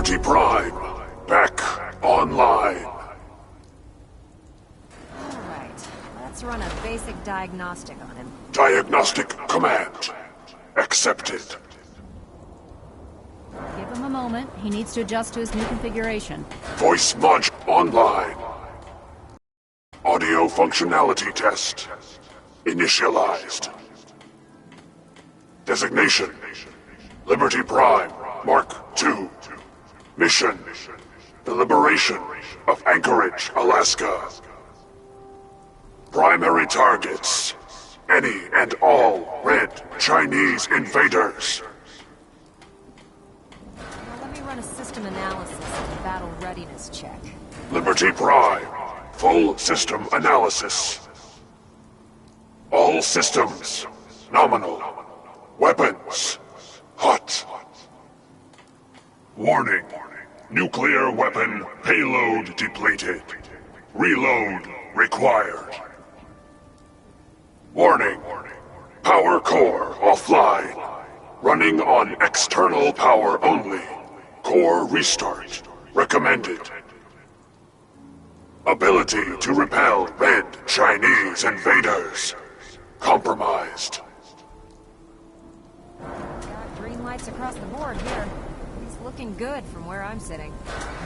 Liberty Prime, back online. Alright, let's run a basic diagnostic on him. Diagnostic command accepted. Give him a moment. He needs to adjust to his new configuration. Voice module online. Audio functionality test initialized. Designation: Liberty Prime, Mark II. Mission: the liberation of Anchorage, Alaska. Primary targets: any and all red Chinese invaders. Now let me run a system analysis and a battle readiness check. Liberty Prime, full system analysis. All systems nominal. Weapons hot. Warning: nuclear weapon payload depleted. Reload required. Warning: power core offline. Running on external power only. Core restart recommended. Ability to repel red Chinese invaders compromised. Got green lights across the board here. He's looking good from where I'm sitting.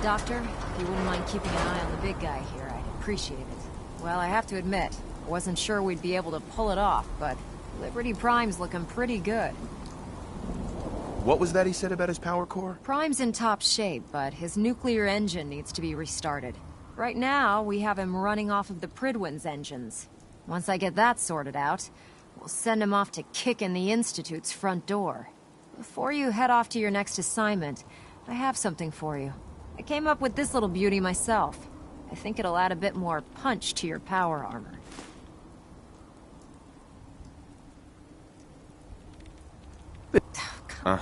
Doctor, if you wouldn't mind keeping an eye on the big guy here, I'd appreciate it. Well, I have to admit, I wasn't sure we'd be able to pull it off, but Liberty Prime's looking pretty good. What was that he said about his power core? Prime's in top shape, but his nuclear engine needs to be restarted. Right now, we have him running off of the Pridwin's engines. Once I get that sorted out, we'll send him off to kick in the Institute's front door. Before you head off to your next assignment, I have something for you. I came up with this little beauty myself. I think it'll add a bit more punch to your power armor.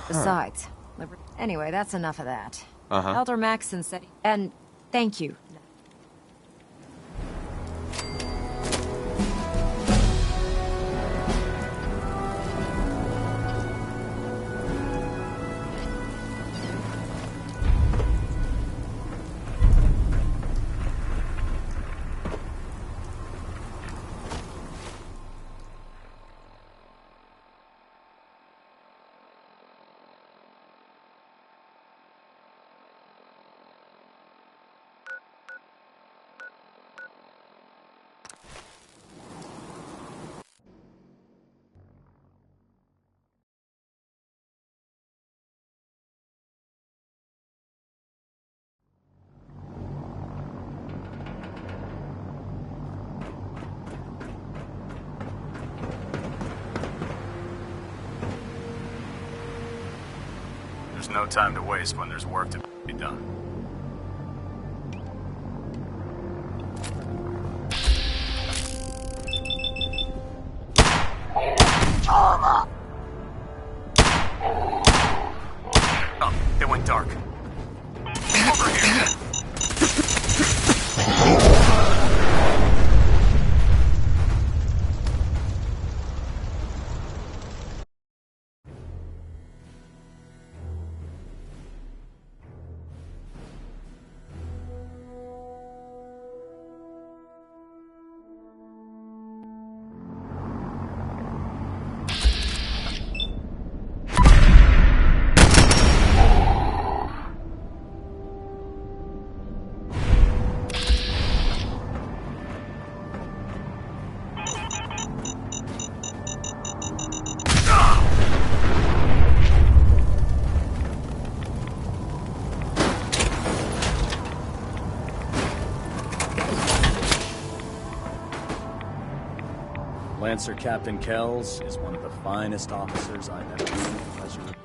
Besides, anyway, that's enough of that. Elder Maxson said, and thank you. There's no time to waste when there's work to be done. Oh, it went dark. Over here! Lancer Captain Kells is one of the finest officers I've ever had the pleasure of.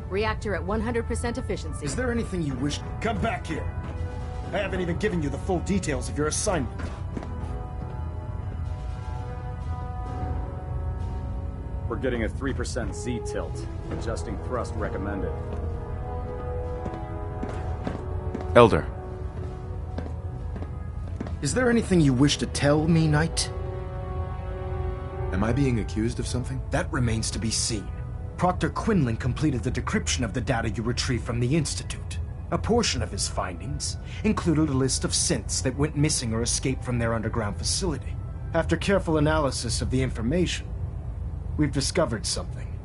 Reactor at 100% efficiency. Is there anything you wish... Come back here! I haven't even given you the full details of your assignment. We're getting a 3% Z tilt. Adjusting thrust recommended. Elder. Is there anything you wish to tell me, Knight? Am I being accused of something? That remains to be seen. Proctor Quinlan completed the decryption of the data you retrieved from the Institute. A portion of his findings included a list of synths that went missing or escaped from their underground facility. After careful analysis of the information, we've discovered something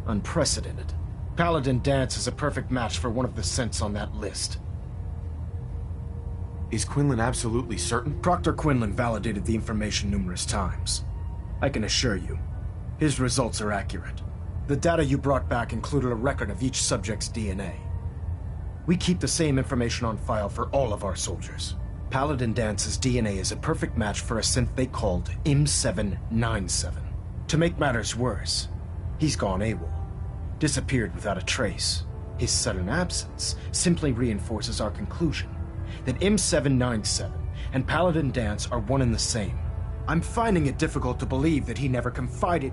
unprecedented. Paladin Danse is a perfect match for one of the synths on that list. Is Quinlan absolutely certain? Proctor Quinlan validated the information numerous times. I can assure you, his results are accurate. The data you brought back included a record of each subject's DNA. We keep the same information on file for all of our soldiers. Paladin Dance's DNA is a perfect match for a synth they called M797. To make matters worse, he's gone AWOL, disappeared without a trace. His sudden absence simply reinforces our conclusion that M797 and Paladin Danse are one and the same. I'm finding it difficult to believe that he never confided.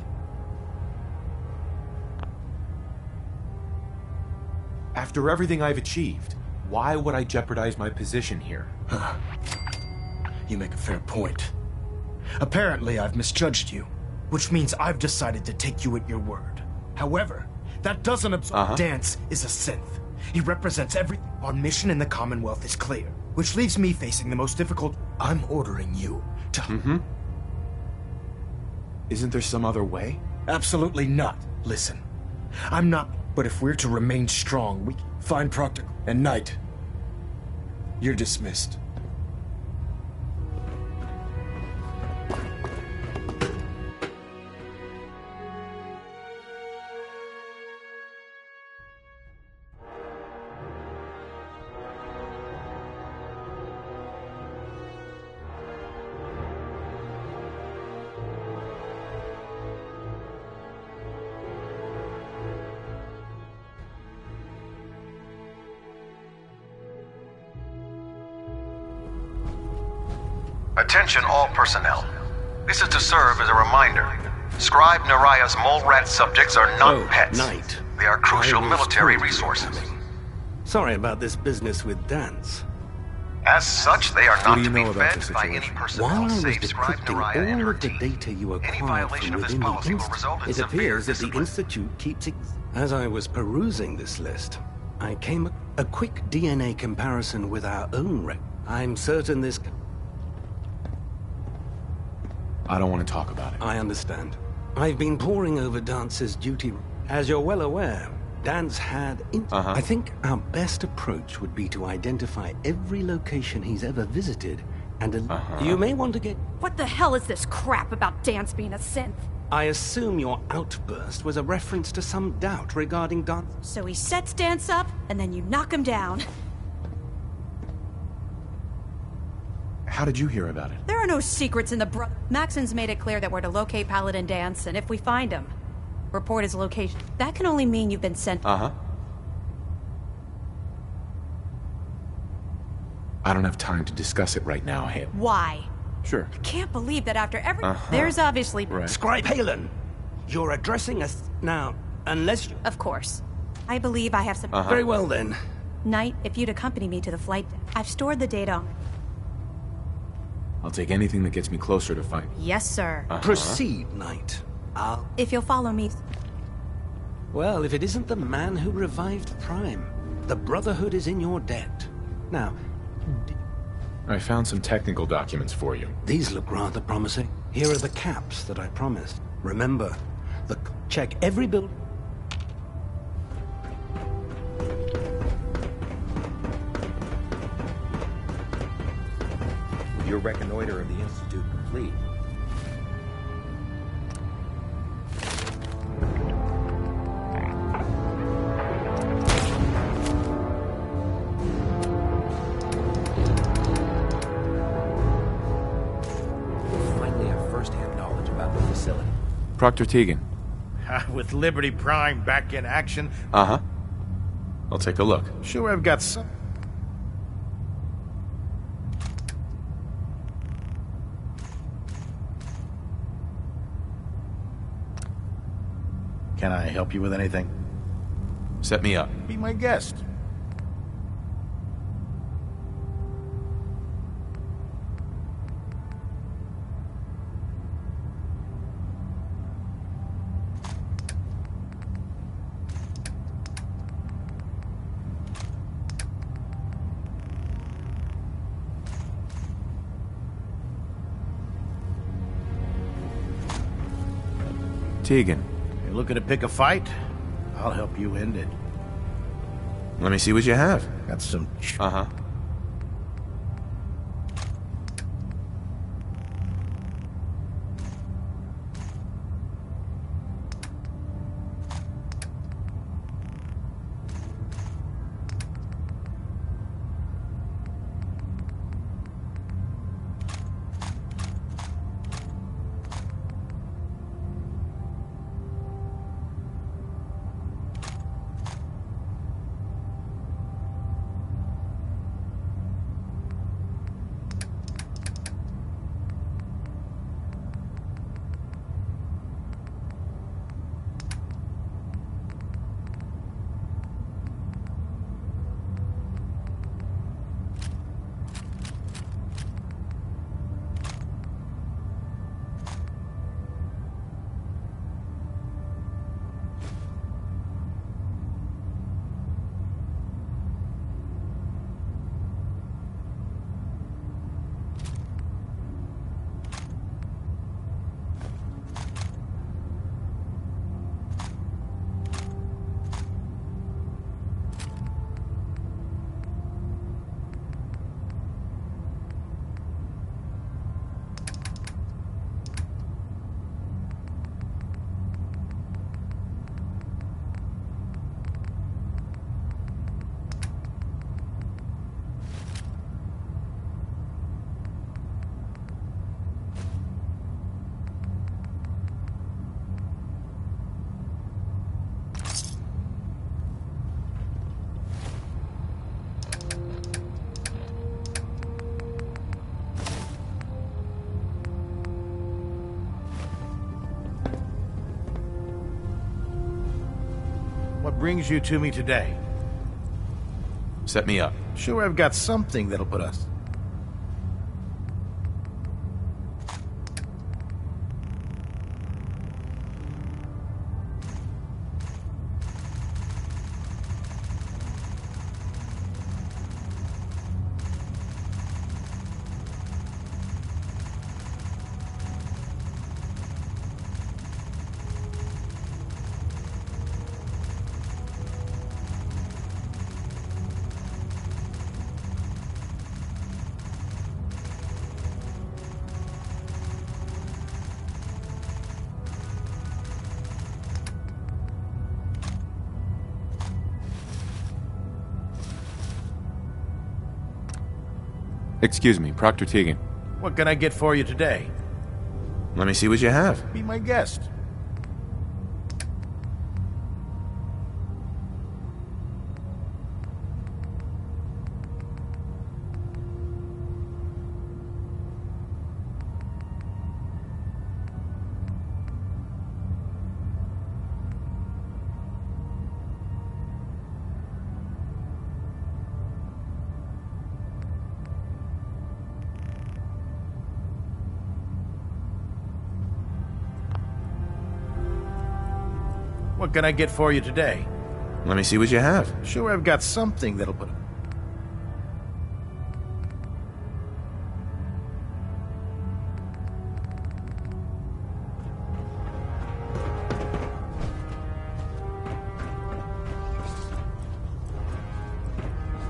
After everything I've achieved, why would I jeopardize my position here? You make a fair point. Apparently, I've misjudged you, which means I've decided to take you at your word. However, that doesn't absolve Danse is a synth. He represents every... Our mission in the Commonwealth is clear, which leaves me facing the most difficult... I'm ordering you to... Isn't there some other way? Absolutely not. Listen, I'm not... But if we're to remain strong, we find Proctor and Knight. You're dismissed. Attention all personnel. This is to serve as a reminder. Scribe Naraya's mole rat subjects are not pets. Knight. They are crucial military resources. Sorry about this business with Danse. As such, they are not to be fed this by any situation? personnel While I was save Scribe decrypting Naraya and all her of the team. data you Any acquired violation from of this within the policy will Institute, result in it severe appears that the discipline. Institute keeps it. As I was perusing this list, I came a quick DNA comparison with our own record. I'm certain this... I don't want to talk about it. I understand. I've been poring over Dance's duty. As you're well aware, Danse had... I think our best approach would be to identify every location he's ever visited, and you may want to get... What the hell is this crap about Danse being a synth? I assume your outburst was a reference to some doubt regarding Danse. So he sets Danse up, and then you knock him down. How did you hear about it? There are no secrets in the Maxon's made it clear that we're to locate Paladin Danse, and if we find him, report his location. That can only mean you've been sent... I don't have time to discuss it right now, Hale. Why? Sure. I can't believe that after every... There's obviously... Right. Scribe Halen, you're addressing us now, unless you... Of course. I believe I have some... Very well then. Knight, if you'd accompany me to the flight deck. I've stored the data on... I'll take anything that gets me closer to finding. Yes, sir. Proceed, Knight. If you'll follow me... Well, if it isn't the man who revived Prime, the Brotherhood is in your debt. Now, I found some technical documents for you. these look rather promising. Here are the caps that I promised. Remember, check every build... Your reconnoiter of the Institute complete. Finally have first-hand knowledge about the facility. Proctor Tegan. With Liberty Prime back in action. Uh-huh. I'll take a look. Sure, I've got some... Can I help you with anything? Set me up. Be my guest. Tegan. You're looking to pick a fight? I'll help you end it. Let me see what you have. Got some... Uh-huh. What brings you to me today? Set me up. Sure, I've got something that'll put us... Excuse me, Proctor Tegan. What can I get for you today? Let me see what you have. Be my guest. What can I get for you today? Let me see what you have. Sure, I've got something that'll put...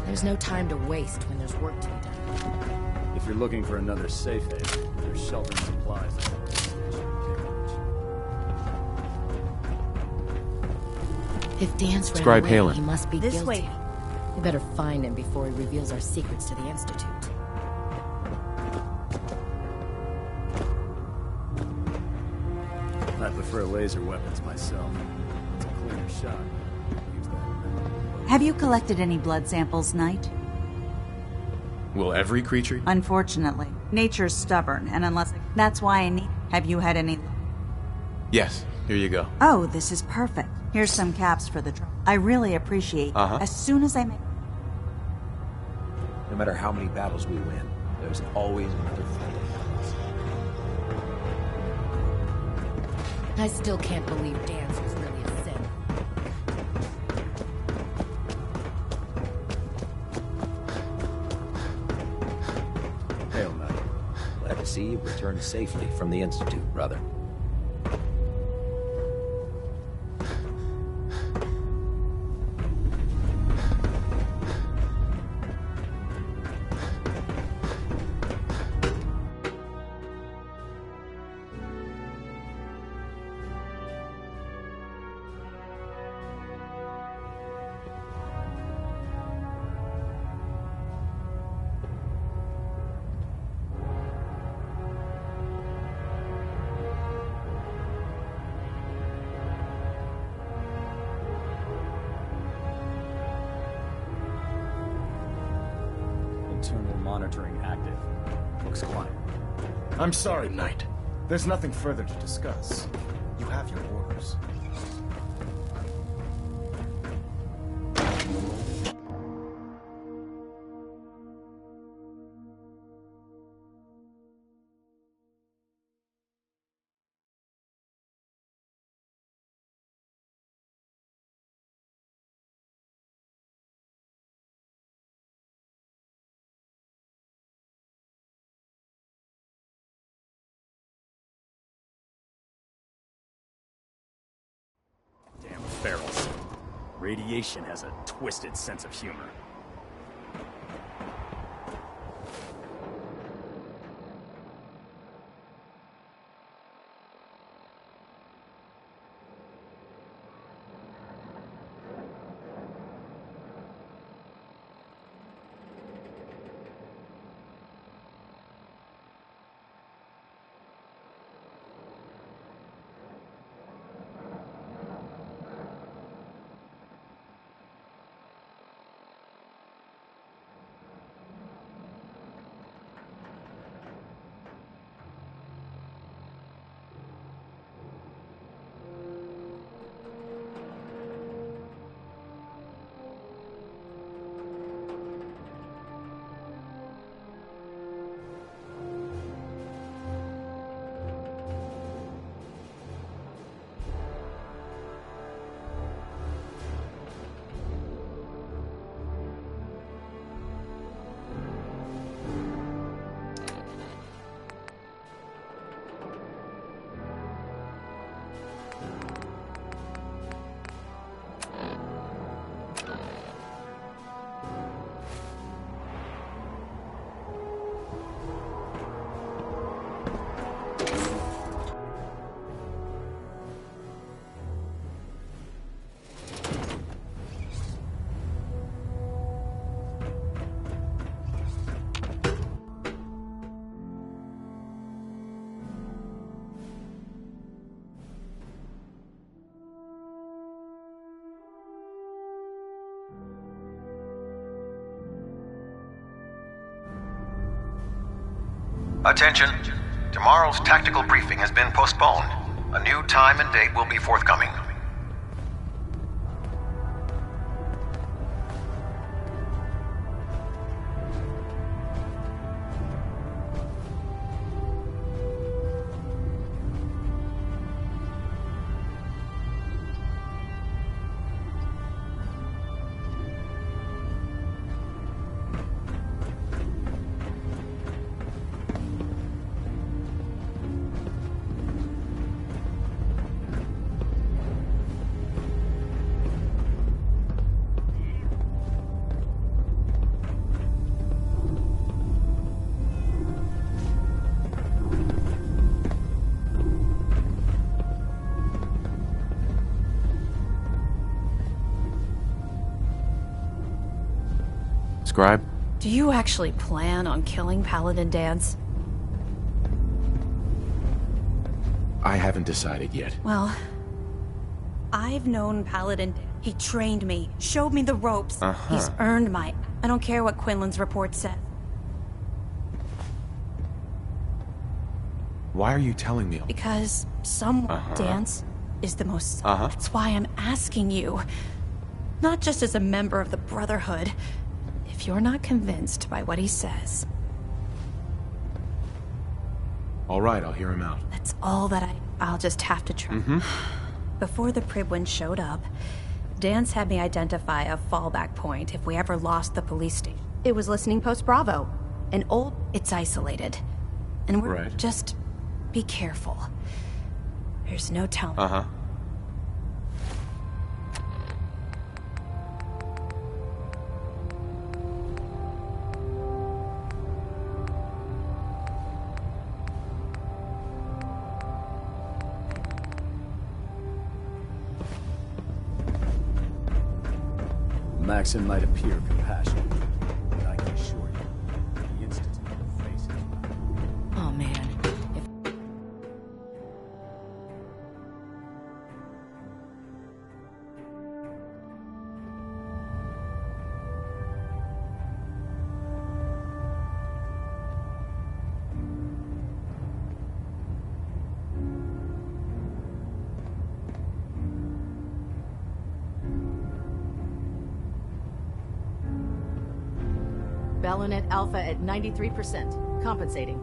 There's no time to waste when there's work to be done. If you're looking for another safe haven, there's shelter and supplies. If Dan's ran Scribe away, Halen. he must be This guilty. way. We better find him before he reveals our secrets to the Institute. I prefer prefer laser weapons myself. It's a cleaner shot. Use that. Have you collected any blood samples, Knight? Will every creature? Unfortunately. Nature's stubborn, and unless... That's why I need... Have you had any... Yes, here you go. Oh, this is perfect. Here's some caps for the truck. I really appreciate it. As soon as I make... No matter how many battles we win, there's always another fight ahead of us. I still can't believe dance was really a sin. Hail, Knight. Glad to see you returned safely from the Institute, brother. Internal monitoring active. Looks quiet. I'm sorry, Knight. There's nothing further to discuss. You have your orders. Damn ferals. Radiation has a twisted sense of humor. Attention. Tomorrow's tactical briefing has been postponed. A new time and date will be forthcoming. Scribe? Do you actually plan on killing Paladin Dance? I haven't decided yet. Well, I've known Paladin. He trained me, showed me the ropes. He's earned my... I don't care what Quinlan's report says. Why are you telling me? Because some dance is the most... That's why I'm asking you. Not just as a member of the Brotherhood. If you're not convinced by what he says... All right, I'll hear him out. That's all that I'll just have to try. Before the Pribwin showed up, Dance had me identify a fallback point if we ever lost the police station. It was Listening Post Bravo. An old... It's isolated. And we're just... Be careful. There's no telling. Maxon might appear compassionate, but I can assure you, the Institute will face it. Oh man. Ballonet Alpha at 93%. Compensating.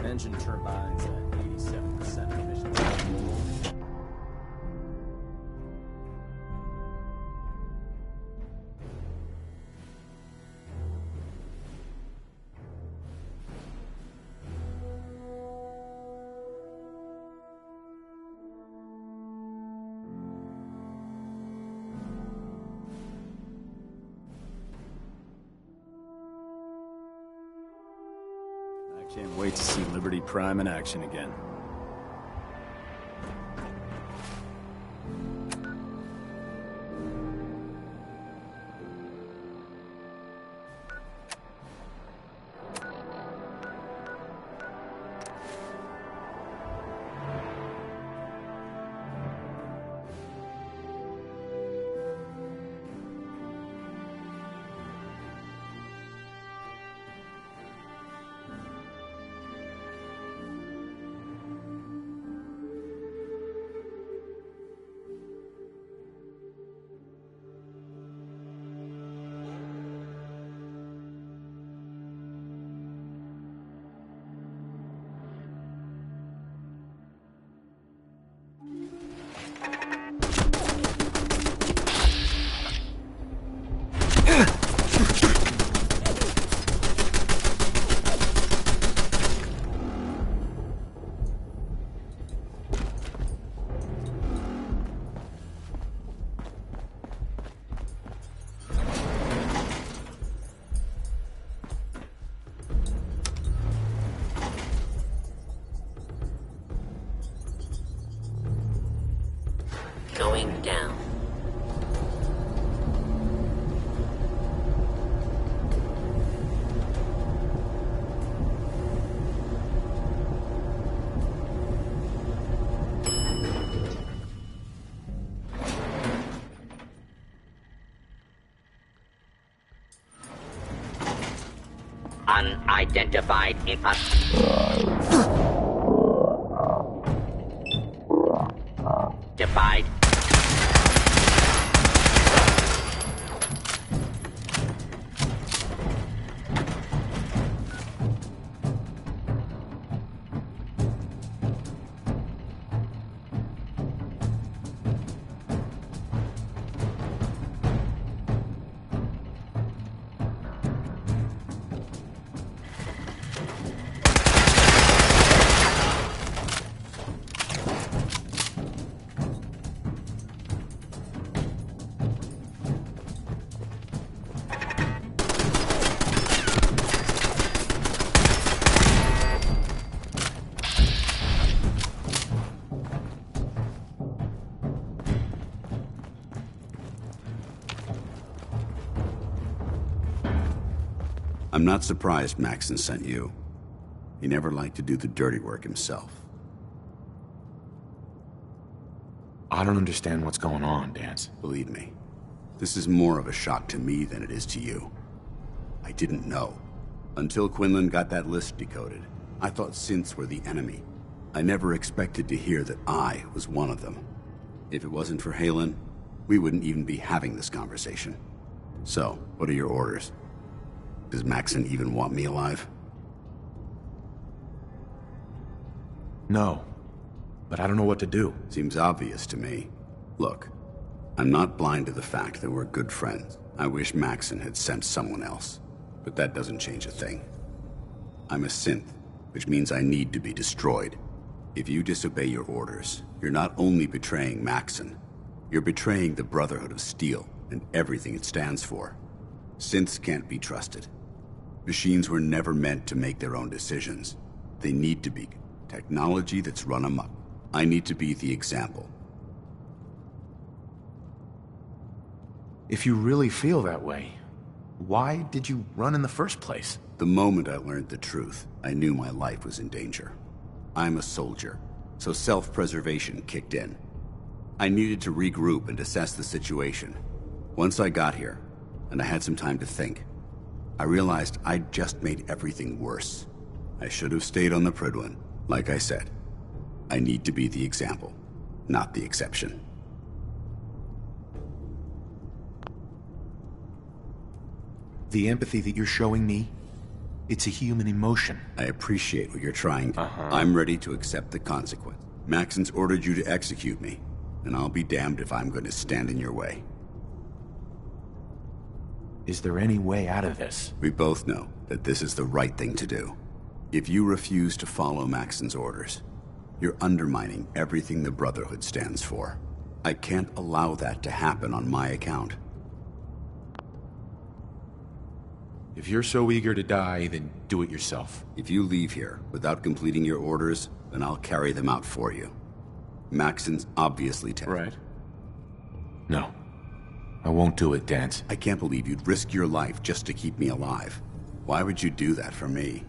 Engine turbines at 87% efficiency. Can't wait to see Liberty Prime in action again. Going down. Unidentified Divide. I'm not surprised Maxon sent you. He never liked to do the dirty work himself. I don't understand what's going on, Dance. Believe me, this is more of a shock to me than it is to you. I didn't know. Until Quinlan got that list decoded, I thought synths were the enemy. I never expected to hear that I was one of them. If it wasn't for Halen, we wouldn't even be having this conversation. So, what are your orders? Does Maxon even want me alive? No, but I don't know what to do. Seems obvious to me. Look, I'm not blind to the fact that we're good friends. I wish Maxon had sent someone else, but that doesn't change a thing. I'm a synth, which means I need to be destroyed. If you disobey your orders, you're not only betraying Maxon, you're betraying the Brotherhood of Steel and everything it stands for. Synths can't be trusted. Machines were never meant to make their own decisions. They need to be technology that's run amok. I need to be the example. If you really feel that way, why did you run in the first place? The moment I learned the truth, I knew my life was in danger. I'm a soldier, so self-preservation kicked in. I needed to regroup and assess the situation. Once I got here, and I had some time to think, I realized I'd just made everything worse. I should have stayed on the Prydwen. Like I said, I need to be the example, not the exception. The empathy that you're showing me, it's a human emotion. I appreciate what you're trying to. I'm ready to accept the consequence. Maxon's ordered you to execute me, and I'll be damned if I'm going to stand in your way. Is there any way out of this? We both know that this is the right thing to do. If you refuse to follow Maxon's orders, you're undermining everything the Brotherhood stands for. I can't allow that to happen on my account. If you're so eager to die, then do it yourself. If you leave here without completing your orders, then I'll carry them out for you. Maxon's obviously right. No. I won't do it, Dance. I can't believe you'd risk your life just to keep me alive. Why would you do that for me?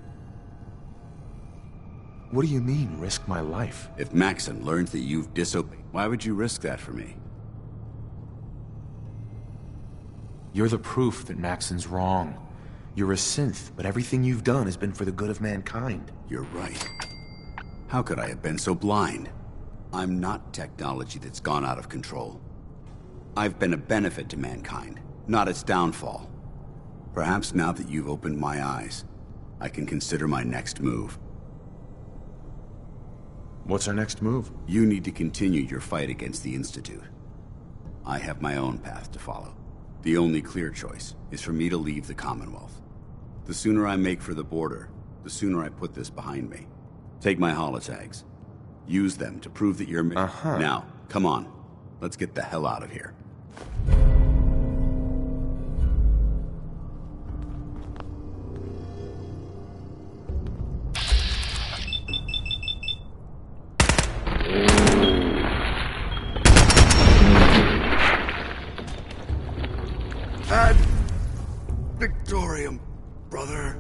What do you mean, risk my life? If Maxon learns that you've disobeyed, why would you risk that for me? You're the proof that Maxon's wrong. You're a synth, but everything you've done has been for the good of mankind. You're right. How could I have been so blind? I'm not technology that's gone out of control. I've been a benefit to mankind, not its downfall. Perhaps now that you've opened my eyes, I can consider my next move. What's our next move? You need to continue your fight against the Institute. I have my own path to follow. The only clear choice is for me to leave the Commonwealth. The sooner I make for the border, the sooner I put this behind me. Take my holotags. Use them to prove that you're... Now, come on. Let's get the hell out of here. Ad Victorium, brother.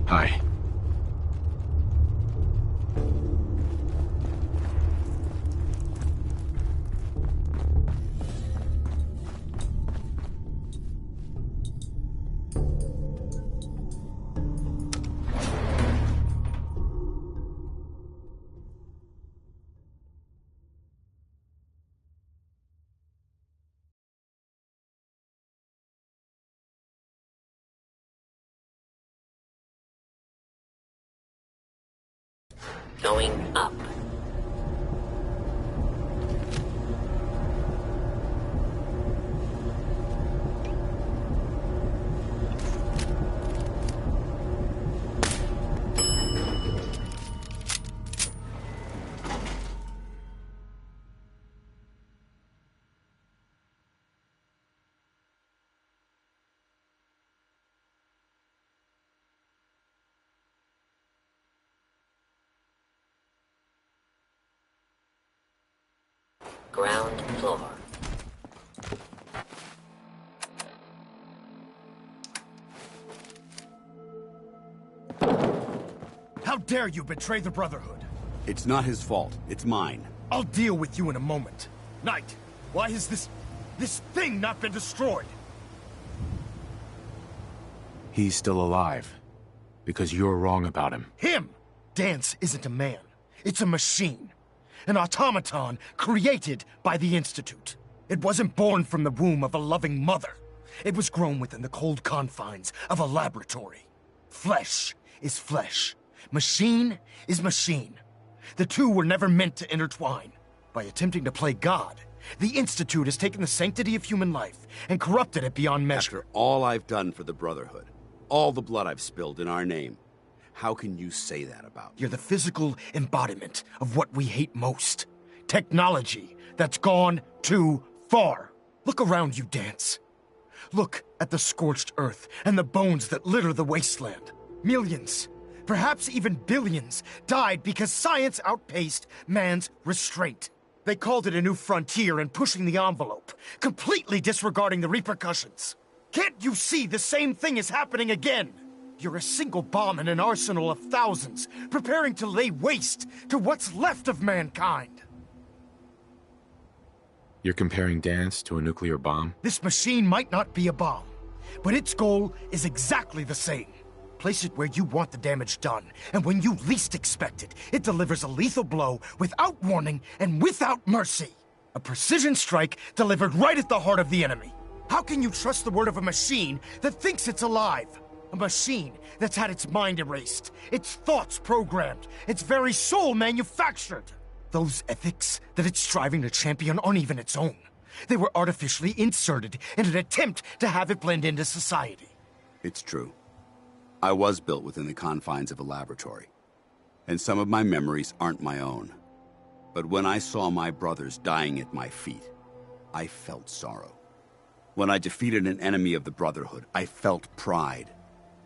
Hi. Going up. Ground floor. How dare you betray the Brotherhood? It's not his fault. It's mine. I'll deal with you in a moment. Knight, why has this thing not been destroyed? He's still alive. Because you're wrong about him. Him! Dance isn't a man. It's a machine. An automaton created by the Institute. It wasn't born from the womb of a loving mother. It was grown within the cold confines of a laboratory. Flesh is flesh. Machine is machine. The two were never meant to intertwine. By attempting to play God, the Institute has taken the sanctity of human life and corrupted it beyond measure. After all I've done for the Brotherhood, all the blood I've spilled in our name, how can you say that about me? You're the physical embodiment of what we hate most. Technology that's gone too far. Look around you, Dance. Look at the scorched earth and the bones that litter the wasteland. Millions, perhaps even billions, died because science outpaced man's restraint. They called it a new frontier and pushing the envelope, completely disregarding the repercussions. Can't you see the same thing is happening again? You're a single bomb in an arsenal of thousands, preparing to lay waste to what's left of mankind. You're comparing Dance to a nuclear bomb? This machine might not be a bomb, but its goal is exactly the same. Place it where you want the damage done, and when you least expect it, it delivers a lethal blow without warning and without mercy. A precision strike delivered right at the heart of the enemy. How can you trust the word of a machine that thinks it's alive? A machine that's had its mind erased, its thoughts programmed, its very soul manufactured. Those ethics that it's striving to champion aren't even its own. They were artificially inserted in an attempt to have it blend into society. It's true. I was built within the confines of a laboratory, and some of my memories aren't my own. But when I saw my brothers dying at my feet, I felt sorrow. When I defeated an enemy of the Brotherhood, I felt pride.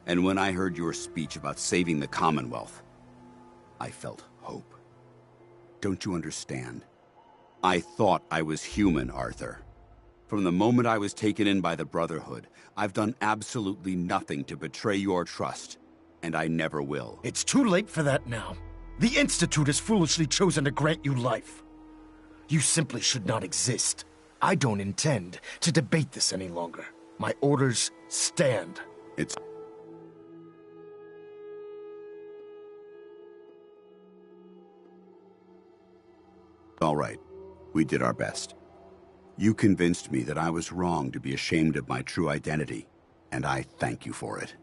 And when I heard your speech about saving the Commonwealth, I felt hope. Don't you understand? I thought I was human, Arthur. From the moment I was taken in by the Brotherhood, I've done absolutely nothing to betray your trust, and I never will. It's too late for that now. The Institute has foolishly chosen to grant you life. You simply should not exist. I don't intend to debate this any longer. My orders stand. It's... all right. We did our best. You convinced me that I was wrong to be ashamed of my true identity, and I thank you for it.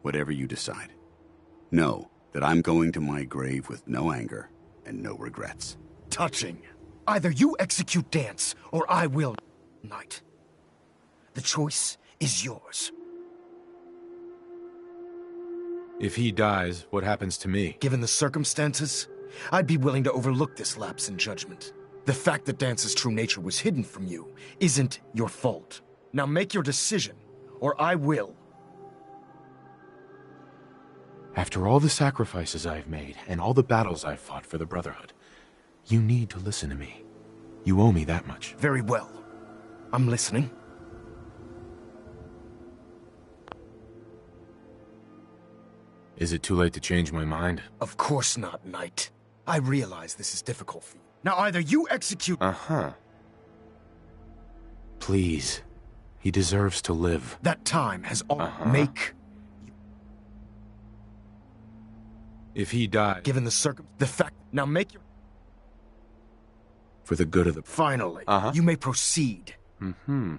Whatever you decide, know that I'm going to my grave with no anger and no regrets. Touching. Either you execute Dance, or I will, Knight. The choice is yours. If he dies, what happens to me? Given the circumstances, I'd be willing to overlook this lapse in judgment. The fact that Dance's true nature was hidden from you isn't your fault. Now make your decision, or I will. After all the sacrifices I've made, and all the battles I've fought for the Brotherhood, you need to listen to me. You owe me that much. Very well. I'm listening. Is it too late to change my mind? Of course not, Knight. I realize this is difficult for you. Now either you execute... Uh-huh. Please. He deserves to live. That time has all... Make... If he dies... Given the fact... Now make your... For the good of the... Finally, you may proceed. Mm-hmm.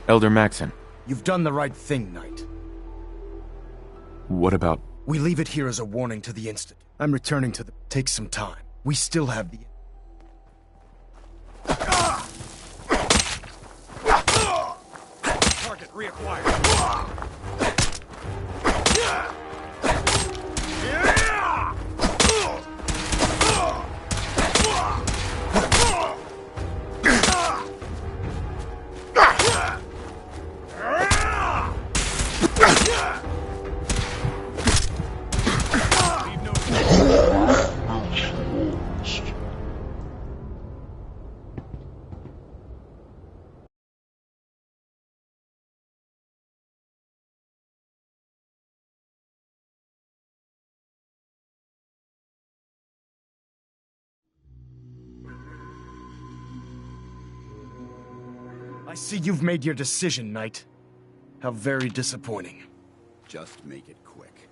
Elder Maxon. You've done the right thing, Knight. What about... We leave it here as a warning to the Institute. I'm returning to the... Take some time. We still have the... Target reacquired. I see you've made your decision, Knight. How very disappointing. Just make it quick.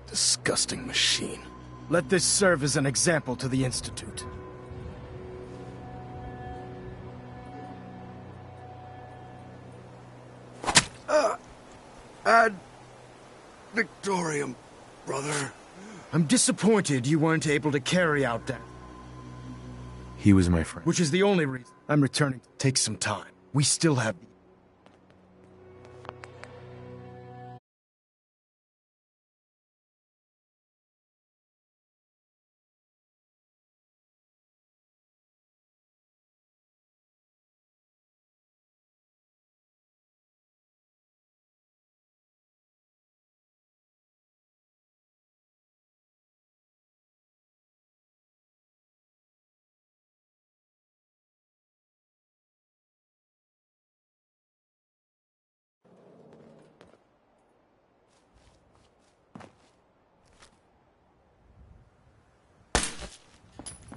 Disgusting machine. Let this serve as an example to the Institute. Ad Victorium, brother. I'm disappointed you weren't able to carry out that. He was my friend. Which is the only reason I'm returning. Take some time. We still have the...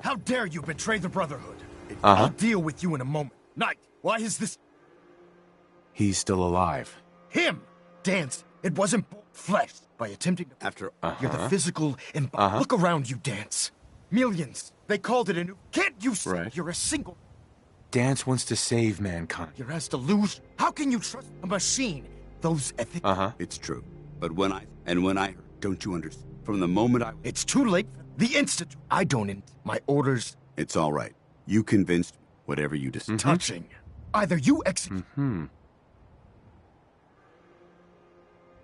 How dare you betray the Brotherhood? I'll deal with you in a moment. Knight, why is this... He's still alive. Him! Dance, it wasn't flesh. By attempting to... After... You're the physical... Look around you, Dance. Millions. They called it a new... Can't you see? Right. You're a single... Dance wants to save mankind. You're as delusional. How can you trust a machine? Those ethics... It's true. But when I... Don't you understand? From the moment I... It's too late. The Institute. I don't... My orders... It's all right. You convinced me. Whatever you decide. Touching. Either you execute...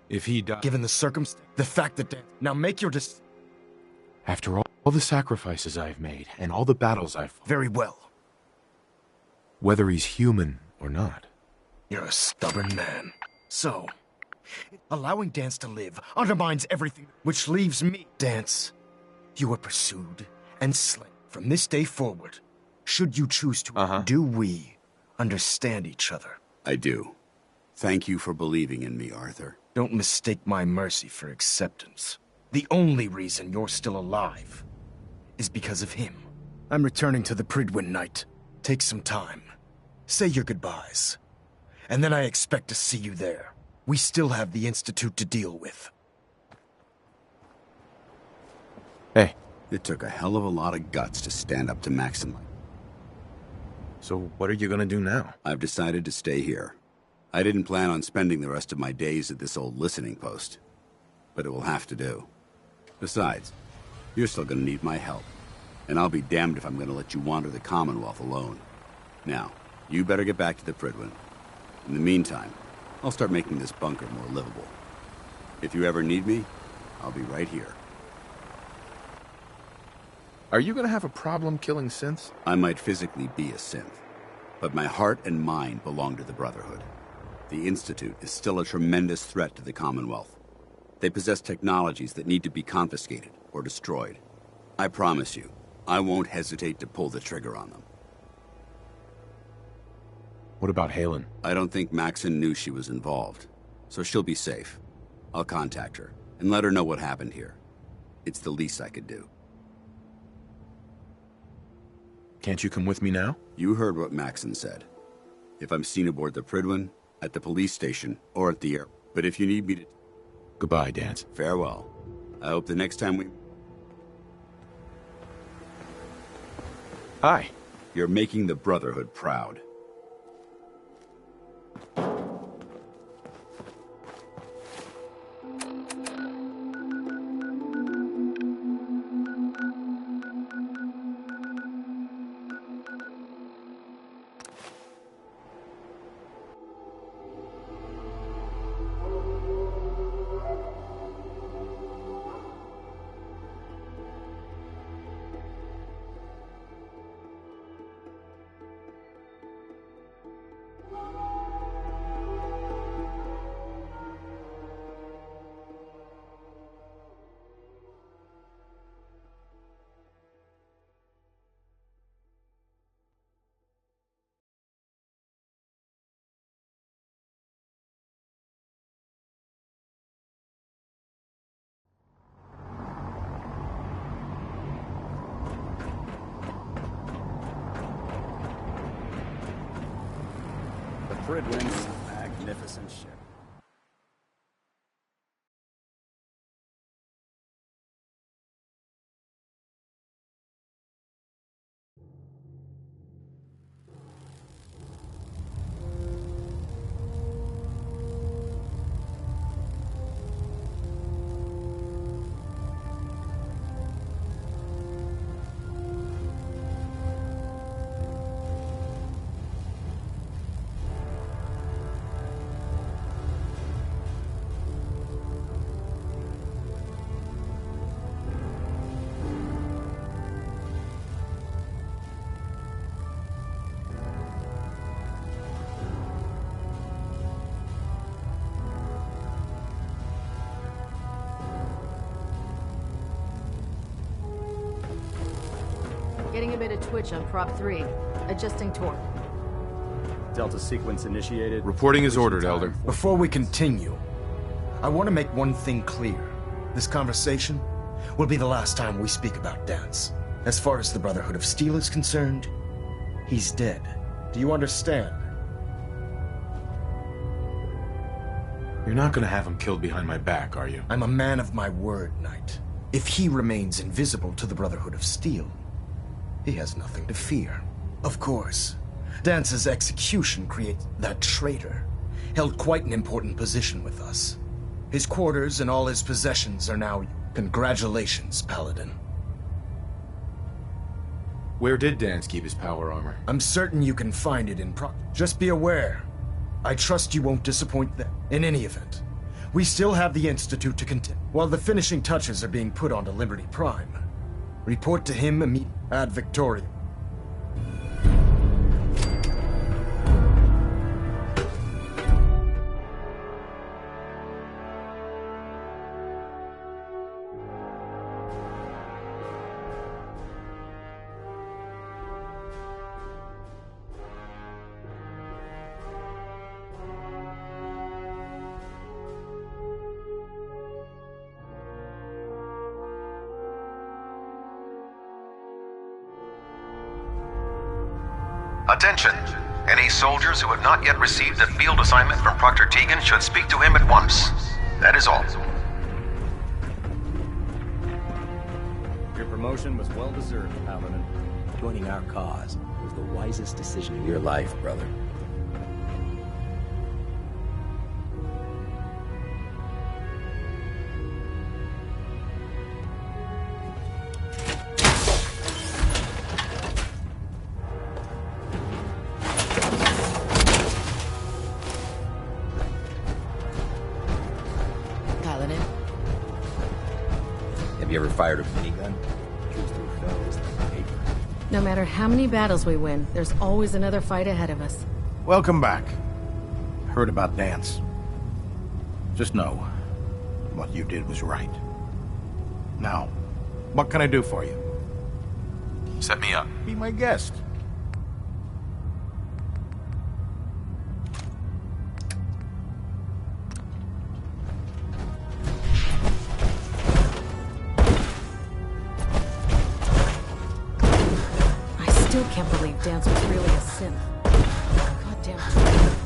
If he died... Given the circumstance, the fact that... Now make your decision. After all the sacrifices I've made, and all the battles I've fought... Very well. Whether he's human or not. You're a stubborn man. So... Allowing Dance to live undermines everything, which leaves me... Dance... You were pursued and slain from this day forward. Should you choose to, do we understand each other? I do. Thank you for believing in me, Arthur. Don't mistake my mercy for acceptance. The only reason you're still alive is because of him. I'm returning to the Pridwin, Knight. Take some time. Say your goodbyes. And then I expect to see you there. We still have the Institute to deal with. Hey. It took a hell of a lot of guts to stand up to Maxon. So what are you gonna do now? I've decided to stay here. I didn't plan on spending the rest of my days at this old listening post. But it will have to do. Besides, you're still gonna need my help. And I'll be damned if I'm gonna let you wander the Commonwealth alone. Now, you better get back to the Pridwin. In the meantime, I'll start making this bunker more livable. If you ever need me, I'll be right here. Are you gonna have a problem killing synths? I might physically be a synth, but my heart and mind belong to the Brotherhood. The Institute is still a tremendous threat to the Commonwealth. They possess technologies that need to be confiscated or destroyed. I promise you, I won't hesitate to pull the trigger on them. What about Halen? I don't think Maxon knew she was involved, so she'll be safe. I'll contact her and let her know what happened here. It's the least I could do. Can't you come with me now? You heard what Maxon said. If I'm seen aboard the Pridwin, at the police station, or at the air. But if you need me to... Goodbye, Dance. Farewell. I hope the next time we... Hi. You're making the Brotherhood proud. The Pridwin's a magnificent ship. Getting a bit of twitch on prop 3. Adjusting torque. Delta sequence initiated. Reporting is ordered, Elder. Before we continue, I want to make one thing clear. This conversation will be the last time we speak about Dance. As far as the Brotherhood of Steel is concerned, he's dead. Do you understand? You're not gonna have him killed behind my back, are you? I'm a man of my word, Knight. If he remains invisible to the Brotherhood of Steel, he has nothing to fear. Of course, Dance's execution creates that traitor. Held quite an important position with us. His quarters and all his possessions are now... Congratulations, Paladin. Where did Dance keep his power armor? I'm certain you can find it in Just be aware. I trust you won't disappoint them. In any event, we still have the Institute to continue. While the finishing touches are being put onto Liberty Prime, report to him immediately. Ad Victoriam. Attention! Any soldiers who have not yet received a field assignment from Proctor Tegan should speak to him at once. That is all. Your promotion was well deserved, Paladin. Joining our cause was the wisest decision of your life, brother. Have you ever fired a minigun? Truth through fells like paper. No matter how many battles we win, there's always another fight ahead of us. Welcome back. Heard about Dance. Just know, what you did was right. Now, what can I do for you? Set me up. Be my guest. I still can't believe Dance was really a synth. Goddamn traitor.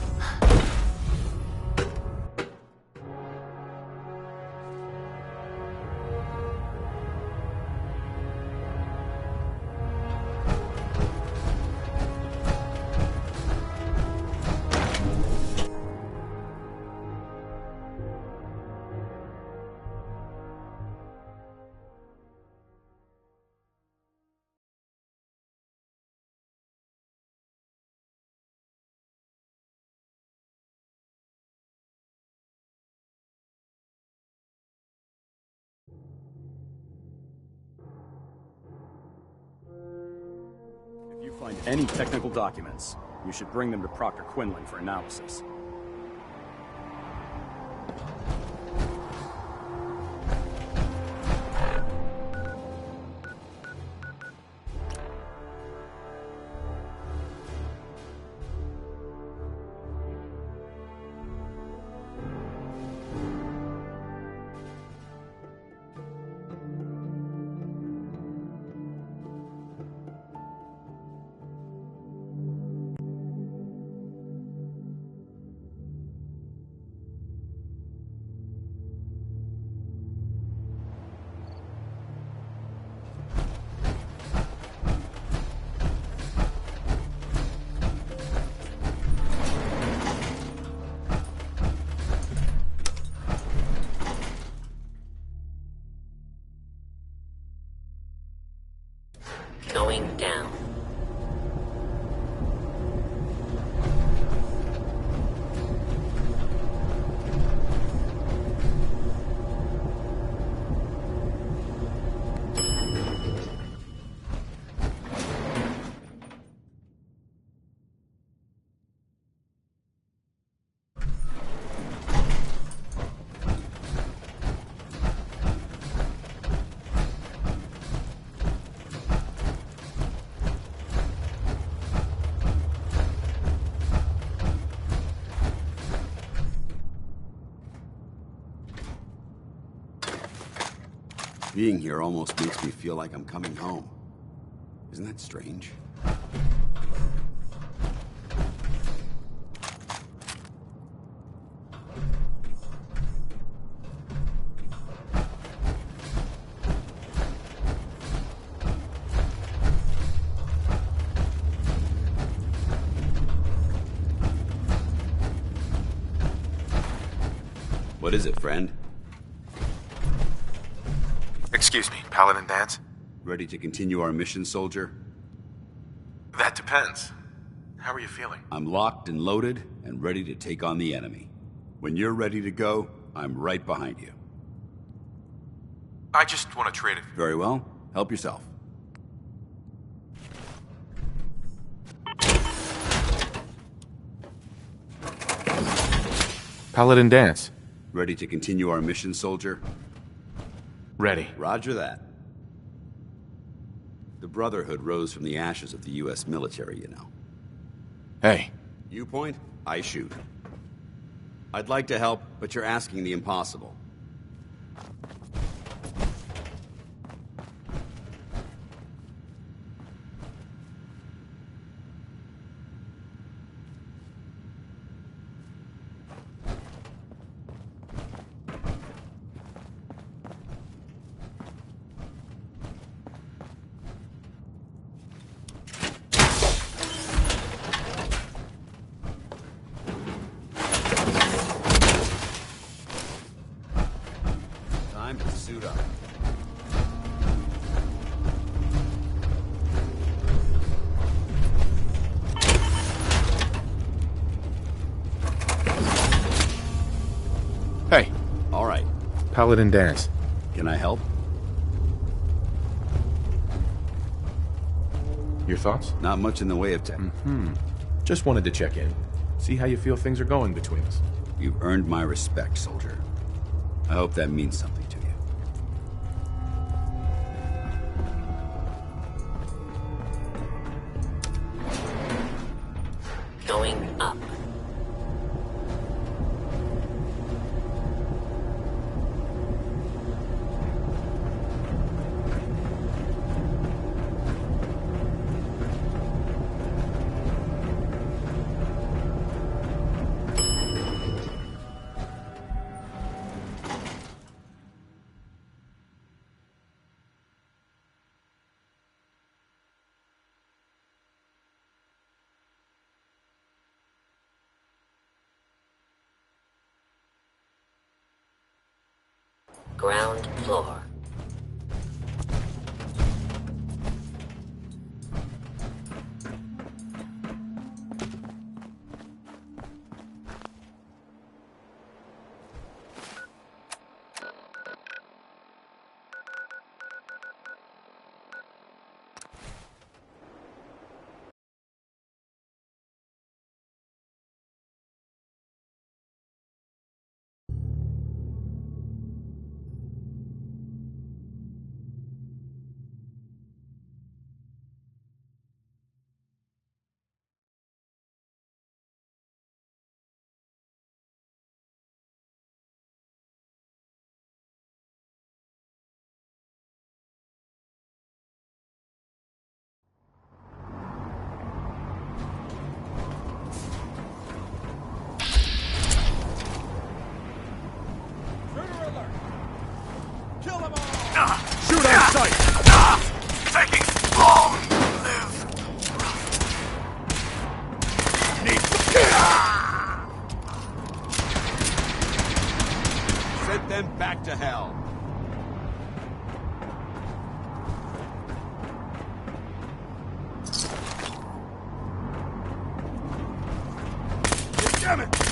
Find any technical documents. You should bring them to Proctor Quinlan for analysis. Going down. Being here almost makes me feel like I'm coming home. Isn't that strange? What is it, friend? Excuse me, Paladin Dance? Ready to continue our mission, soldier? That depends. How are you feeling? I'm locked and loaded and ready to take on the enemy. When you're ready to go, I'm right behind you. I just want to trade it. Very well. Help yourself. Paladin Dance. Ready to continue our mission, soldier? Ready. Roger that. The Brotherhood rose from the ashes of the U.S. military, you know. Hey. You point, I shoot. I'd like to help, but you're asking the impossible. Time to suit up. Hey. All right. Paladin Dance. Can I help? Your thoughts? Not much in the way of tech. Just wanted to check in. See how you feel things are going between us. You've earned my respect, soldier. I hope that means something to you. Going up. Ground floor. Damn it!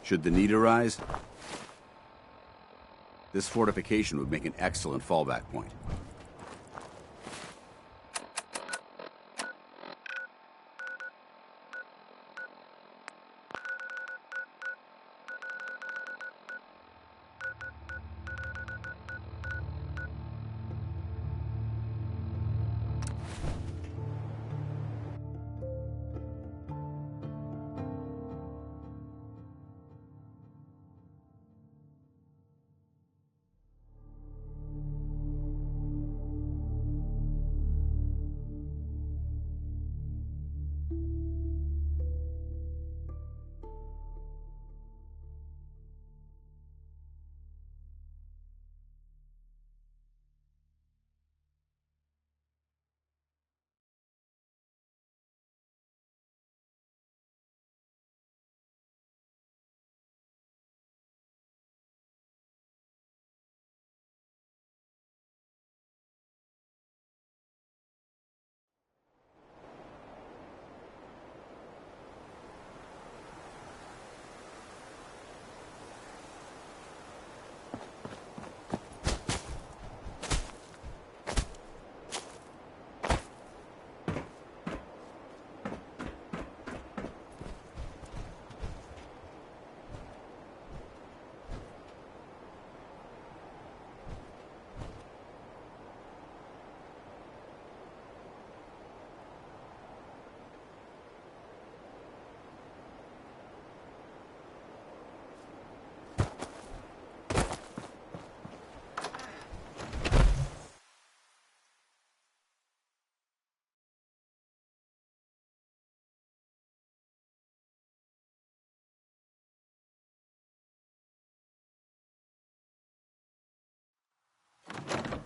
Should the need arise, this fortification would make an excellent fallback point.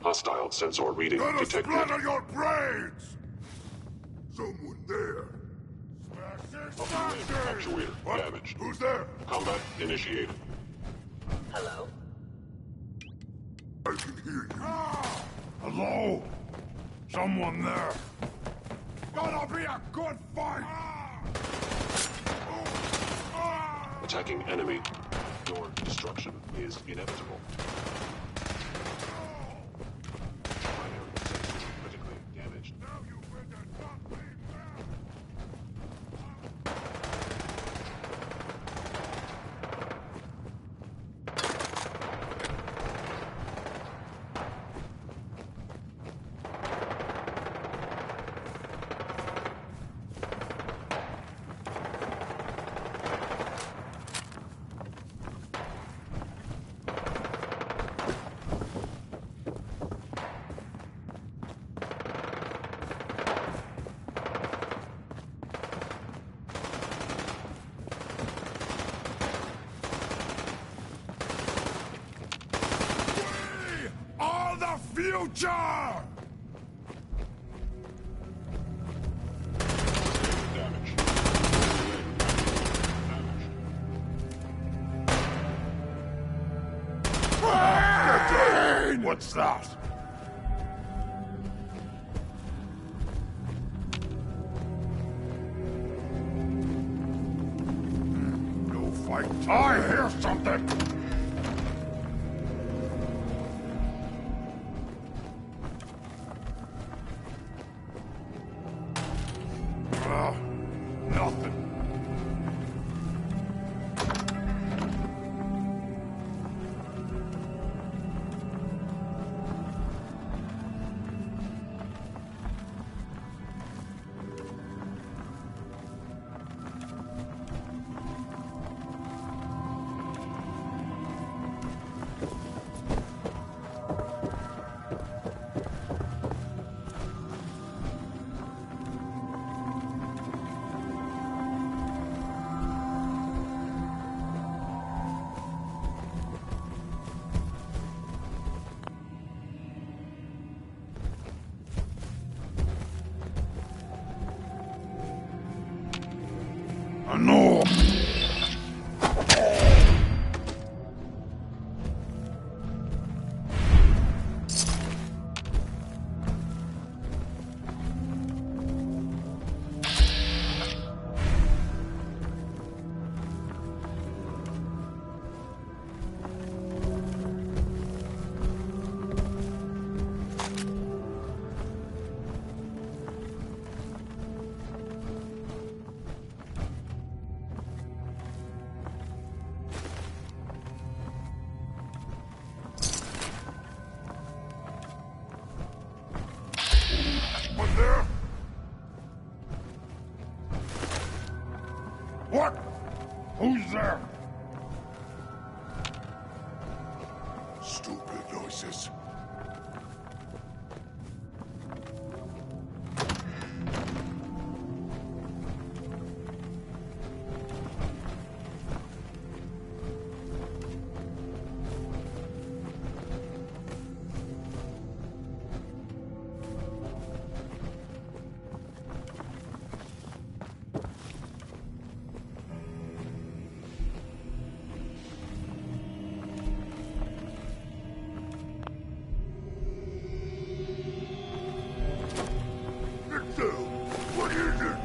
Hostile sensor reading detected. Splatter your brains! Someone there. Smash it! Actuator damaged. Who's there? Combat initiated. Hello? I can hear you. Hello? Someone there? Gonna be a good fight! Attacking enemy. Your destruction is inevitable. Primary sensors critically damaged. Now you better not leave future! What's that? No fight. I hear something! Nothing. Who's there? Stupid noises. What is it?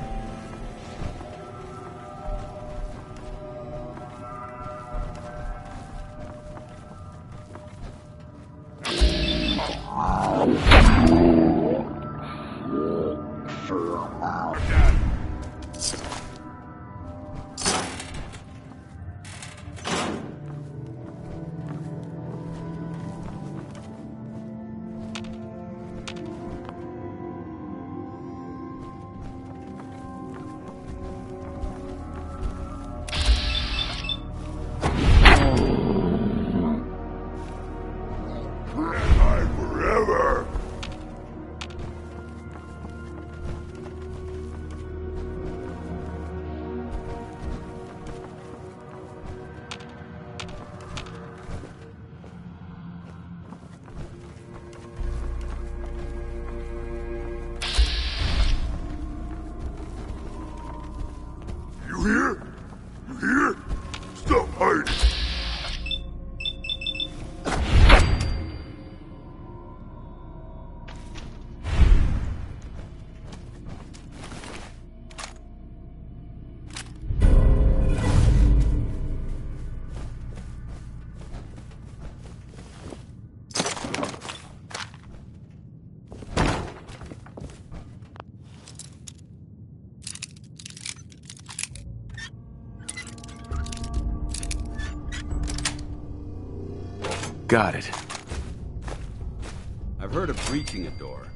Forever. You hear? You hear? Stop hiding. Got it. I've heard of breaching a door.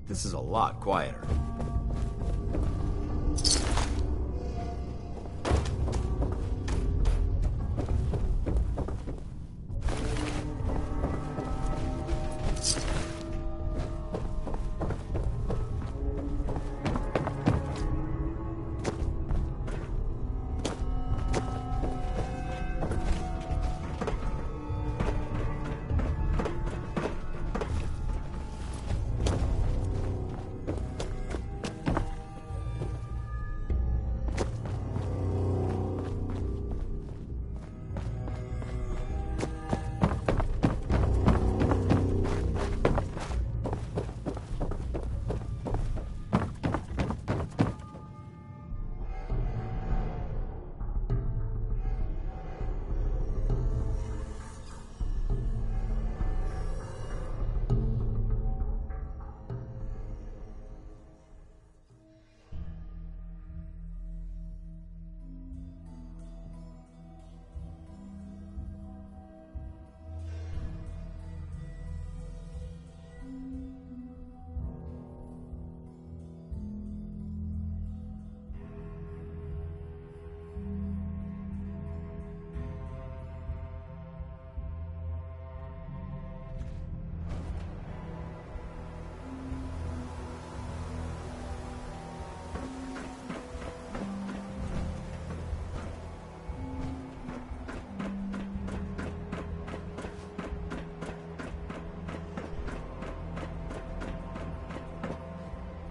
This is a lot quieter.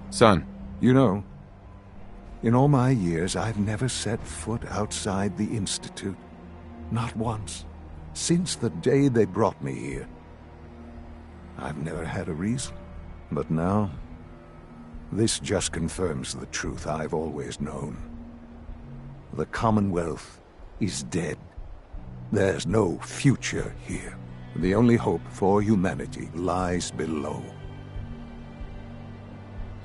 Son. You know, in all my years, I've never set foot outside the Institute. Not once. Since the day they brought me here. I've never had a reason. But now, this just confirms the truth I've always known. The Commonwealth is dead. There's no future here. The only hope for humanity lies below.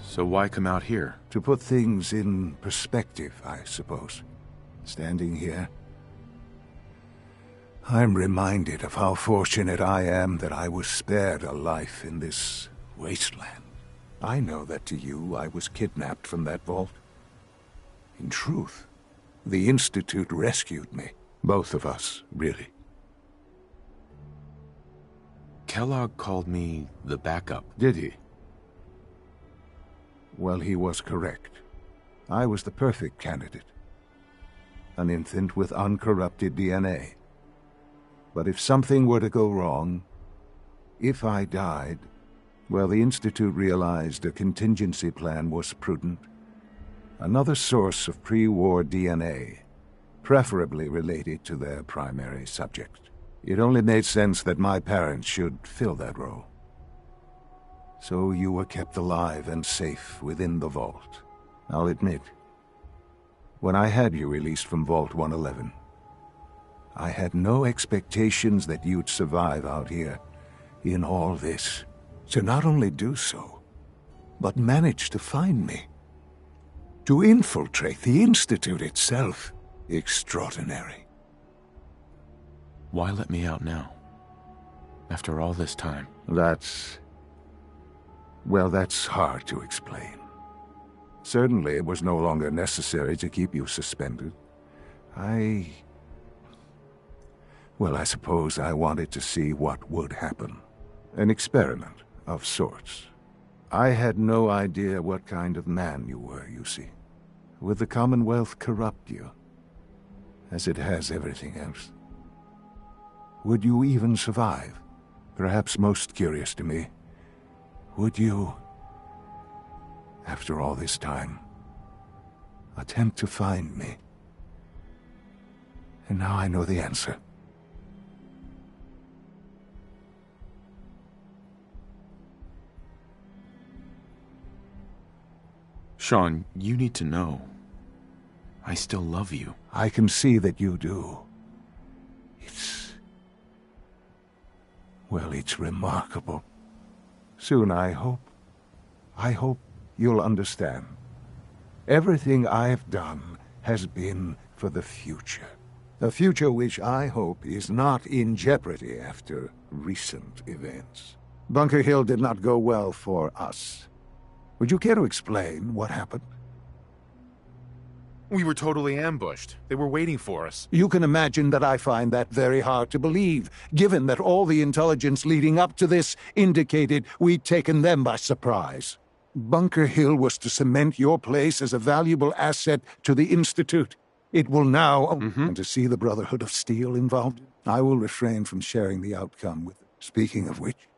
So why come out here? To put things in perspective, I suppose. Standing here, I'm reminded of how fortunate I am that I was spared a life in this wasteland. I know that to you, I was kidnapped from that vault. In truth, The Institute rescued me. Both of us, really. Kellogg called me the backup. Did he? Well, he was correct. I was the perfect candidate. An infant with uncorrupted DNA. But if something were to go wrong, if I died, well, the Institute realized a contingency plan was prudent. Another source of pre-war DNA, preferably related to their primary subject. It only made sense that my parents should fill that role. So you were kept alive and safe within the vault. I'll admit, when I had you released from Vault 111, I had no expectations that you'd survive out here in all this. To not only do so, but manage to find me. To infiltrate the Institute itself. Extraordinary. Why let me out now? After all this time? Well, that's hard to explain. Certainly it was no longer necessary to keep you suspended. Well, I suppose I wanted to see what would happen. An experiment of sorts. I had no idea what kind of man you were, you see. Would the Commonwealth corrupt you? As it has everything else? Would you even survive? Perhaps most curious to me, would you, after all this time, attempt to find me? And now I know the answer. Sean, you need to know. I still love you. I can see that you do. It's remarkable. Soon, I hope you'll understand. Everything I've done has been for the future. A future which I hope is not in jeopardy after recent events. Bunker Hill did not go well for us. Would you care to explain what happened? We were totally ambushed. They were waiting for us. You can imagine that I find that very hard to believe, given that all the intelligence leading up to this indicated we'd taken them by surprise. Bunker Hill was to cement your place as a valuable asset to the Institute. It will now... And to see the Brotherhood of Steel involved, I will refrain from sharing the outcome with them. Speaking of which,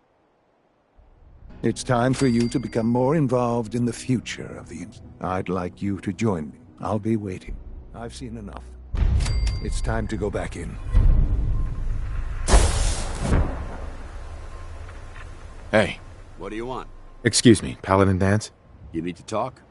it's time for you to become more involved in the future of the Institute. I'd like you to join me. I'll be waiting. I've seen enough. It's time to go back in. Hey. What do you want? Excuse me, Paladin Dance? You need to talk?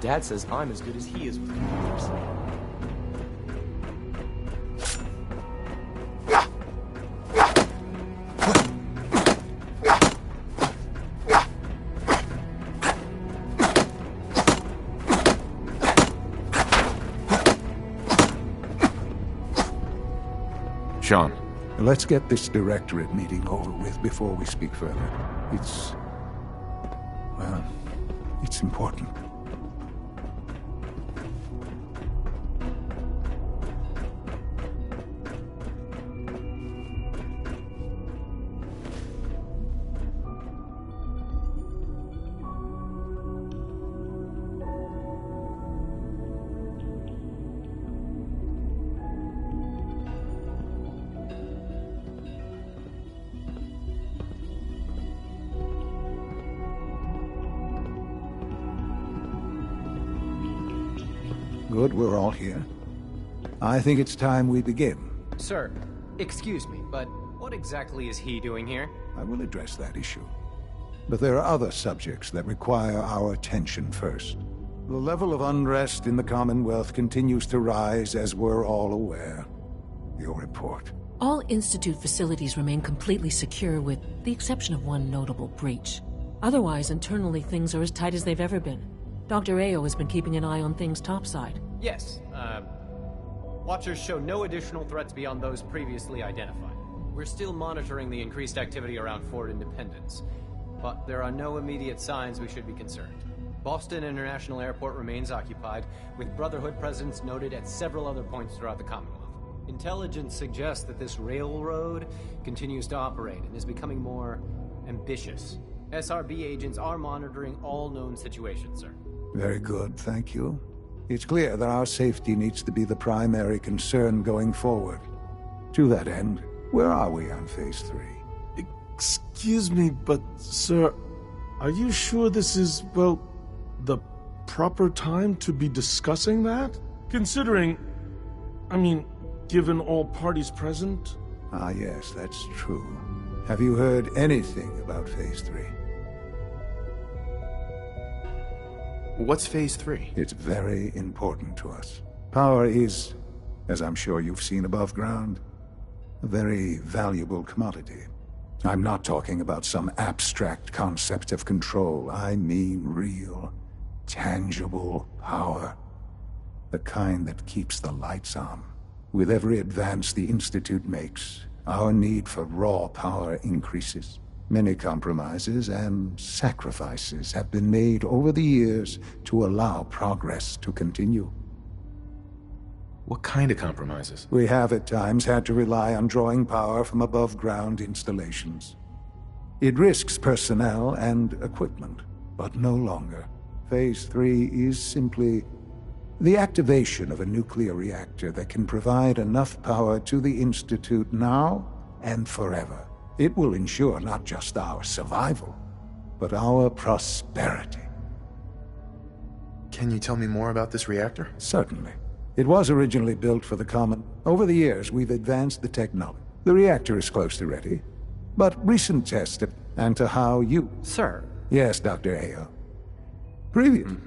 Dad says I'm as good as he is with computers. Sean. Let's get this directorate meeting over with before we speak further. It's important. Good, we're all here. I think it's time we begin. Sir, excuse me, but what exactly is he doing here? I will address that issue. But there are other subjects that require our attention first. The level of unrest in the Commonwealth continues to rise, as we're all aware. Your report. All Institute facilities remain completely secure with the exception of one notable breach. Otherwise, internally, things are as tight as they've ever been. Dr. Ao has been keeping an eye on things topside. Yes, Watchers show no additional threats beyond those previously identified. We're still monitoring the increased activity around Fort Independence, but there are no immediate signs we should be concerned. Boston International Airport remains occupied, with Brotherhood presence noted at several other points throughout the Commonwealth. Intelligence suggests that this railroad continues to operate and is becoming more ambitious. SRB agents are monitoring all known situations, sir. Very good, thank you. It's clear that our safety needs to be the primary concern going forward. To that end, where are we on Phase 3? Excuse me, but, sir, are you sure this is, well, the proper time to be discussing that? Considering, given all parties present? Ah, yes, that's true. Have you heard anything about Phase 3? What's Phase 3? It's very important to us. Power is, as I'm sure you've seen above ground, a very valuable commodity. I'm not talking about some abstract concept of control. I mean real, tangible power. The kind that keeps the lights on. With every advance the Institute makes, our need for raw power increases. Many compromises and sacrifices have been made over the years to allow progress to continue. What kind of compromises? We have at times had to rely on drawing power from above-ground installations. It risks personnel and equipment, but no longer. Phase 3 is simply the activation of a nuclear reactor that can provide enough power to the Institute now and forever. It will ensure not just our survival, but our prosperity. Can you tell me more about this reactor? Certainly. It was originally built for the common. Over the years, we've advanced the technology. The reactor is close to ready, but recent tests and to how you... Sir. Yes, Dr. Ao.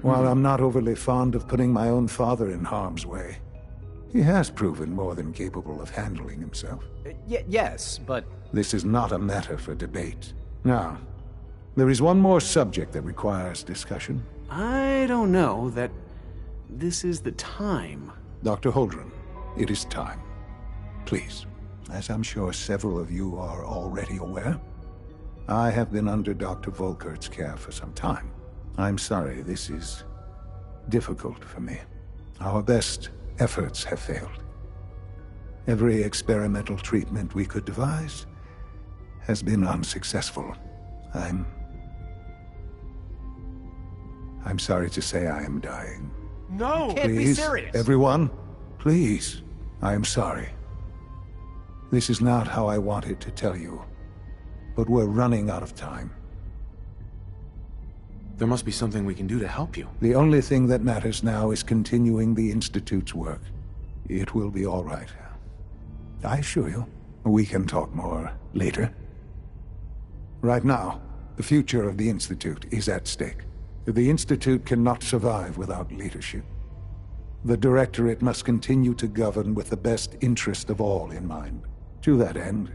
While I'm not overly fond of putting my own father in harm's way, he has proven more than capable of handling himself. Yes, but... This is not a matter for debate. Now, there is one more subject that requires discussion. I don't know that this is the time. Dr. Holdren, it is time. Please, as I'm sure several of you are already aware, I have been under Dr. Volkert's care for some time. I'm sorry, this is difficult for me. Our best efforts have failed. Every experimental treatment we could devise has been unsuccessful. I'm sorry to say I am dying. No! You can't be serious! Everyone, please. I am sorry. This is not how I wanted to tell you, but we're running out of time. There must be something we can do to help you. The only thing that matters now is continuing the Institute's work. It will be all right. I assure you, we can talk more later. Right now, the future of the Institute is at stake. The Institute cannot survive without leadership. The Directorate must continue to govern with the best interest of all in mind. To that end,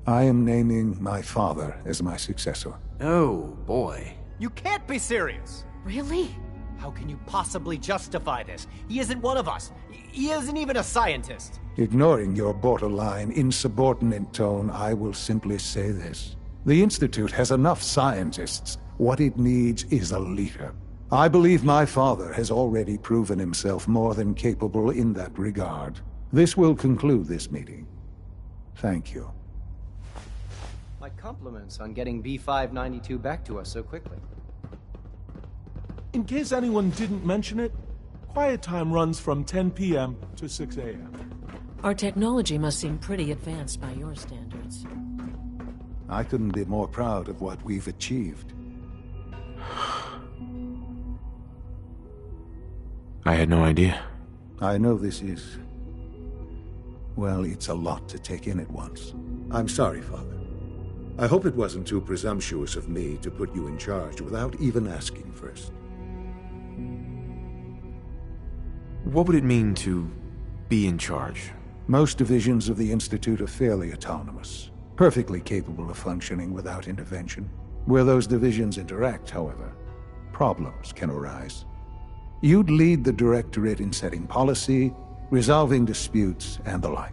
I am naming my father as my successor. Oh, boy. You can't be serious! Really? How can you possibly justify this? He isn't one of us. He isn't even a scientist. Ignoring your borderline, insubordinate tone, I will simply say this. The Institute has enough scientists. What it needs is a leader. I believe my father has already proven himself more than capable in that regard. This will conclude this meeting. Thank you. My compliments on getting B-592 back to us so quickly. In case anyone didn't mention it, quiet time runs from 10 p.m. to 6 a.m. Our technology must seem pretty advanced by your standards. I couldn't be more proud of what we've achieved. I had no idea. I know this is... well, it's a lot to take in at once. I'm sorry, Father. I hope it wasn't too presumptuous of me to put you in charge without even asking first. What would it mean to be in charge? Most divisions of the Institute are fairly autonomous, perfectly capable of functioning without intervention. Where those divisions interact, however, problems can arise. You'd lead the Directorate in setting policy, resolving disputes, and the like.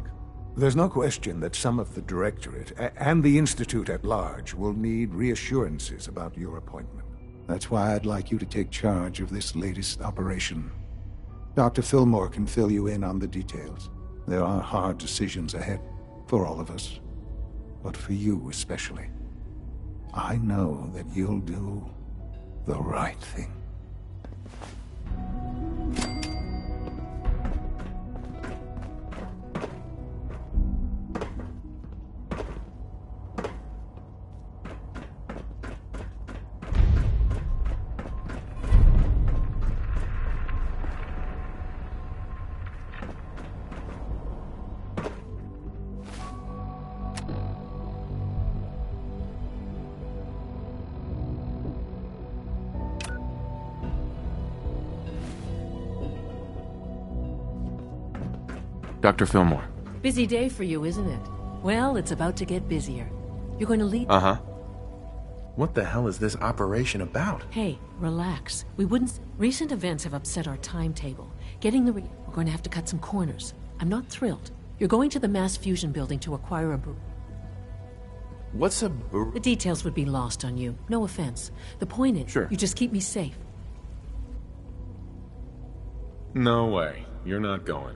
There's no question that some of the Directorate, and the Institute at large, will need reassurances about your appointment. That's why I'd like you to take charge of this latest operation. Dr. Fillmore can fill you in on the details. There are hard decisions ahead, for all of us. But for you especially. I know that you'll do the right thing. Dr. Fillmore. Busy day for you, isn't it? Well, it's about to get busier. You're going to lead... Uh-huh. What the hell is this operation about? Hey, relax. We wouldn't... Recent events have upset our timetable. Getting the... We're going to have to cut some corners. I'm not thrilled. You're going to the mass fusion building to acquire a... What's a... The details would be lost on you. No offense. The point is, Sure. you just keep me safe. No way. You're not going.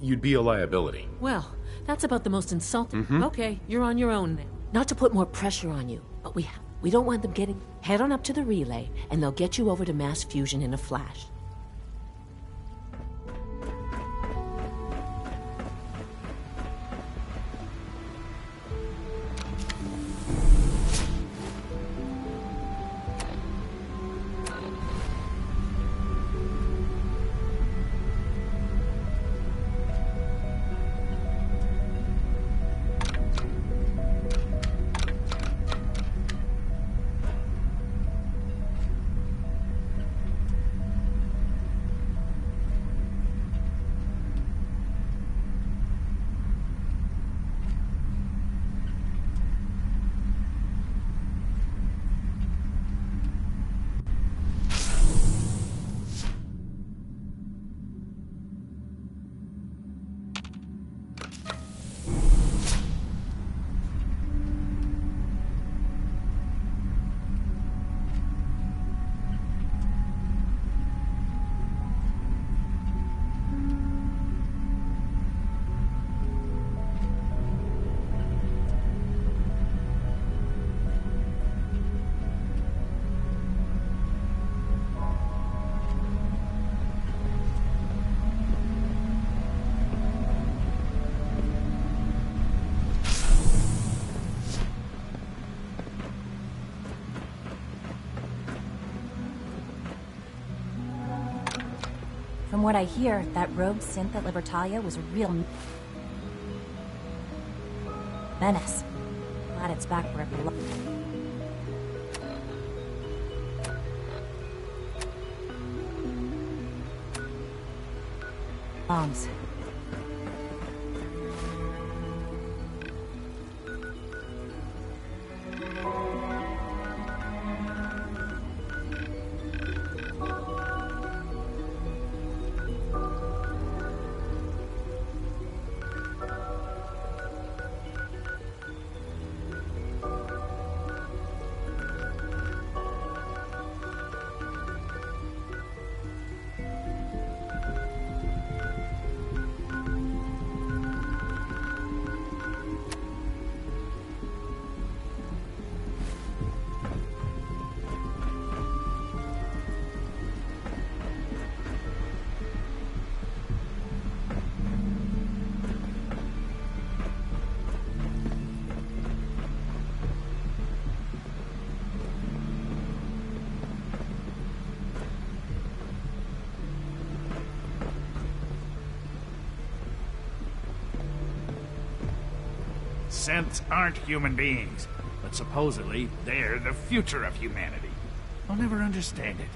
You'd be a liability. Well, that's about the most insulting... Mhm. Okay, you're on your own then. Not to put more pressure on you, but we don't want them getting... Head on up to the relay, and they'll get you over to mass fusion in a flash. From what I hear, that rogue synth at Libertalia was a real menace. Glad it's back where it belongs. Synths aren't human beings, but supposedly they're the future of humanity. I'll never understand it.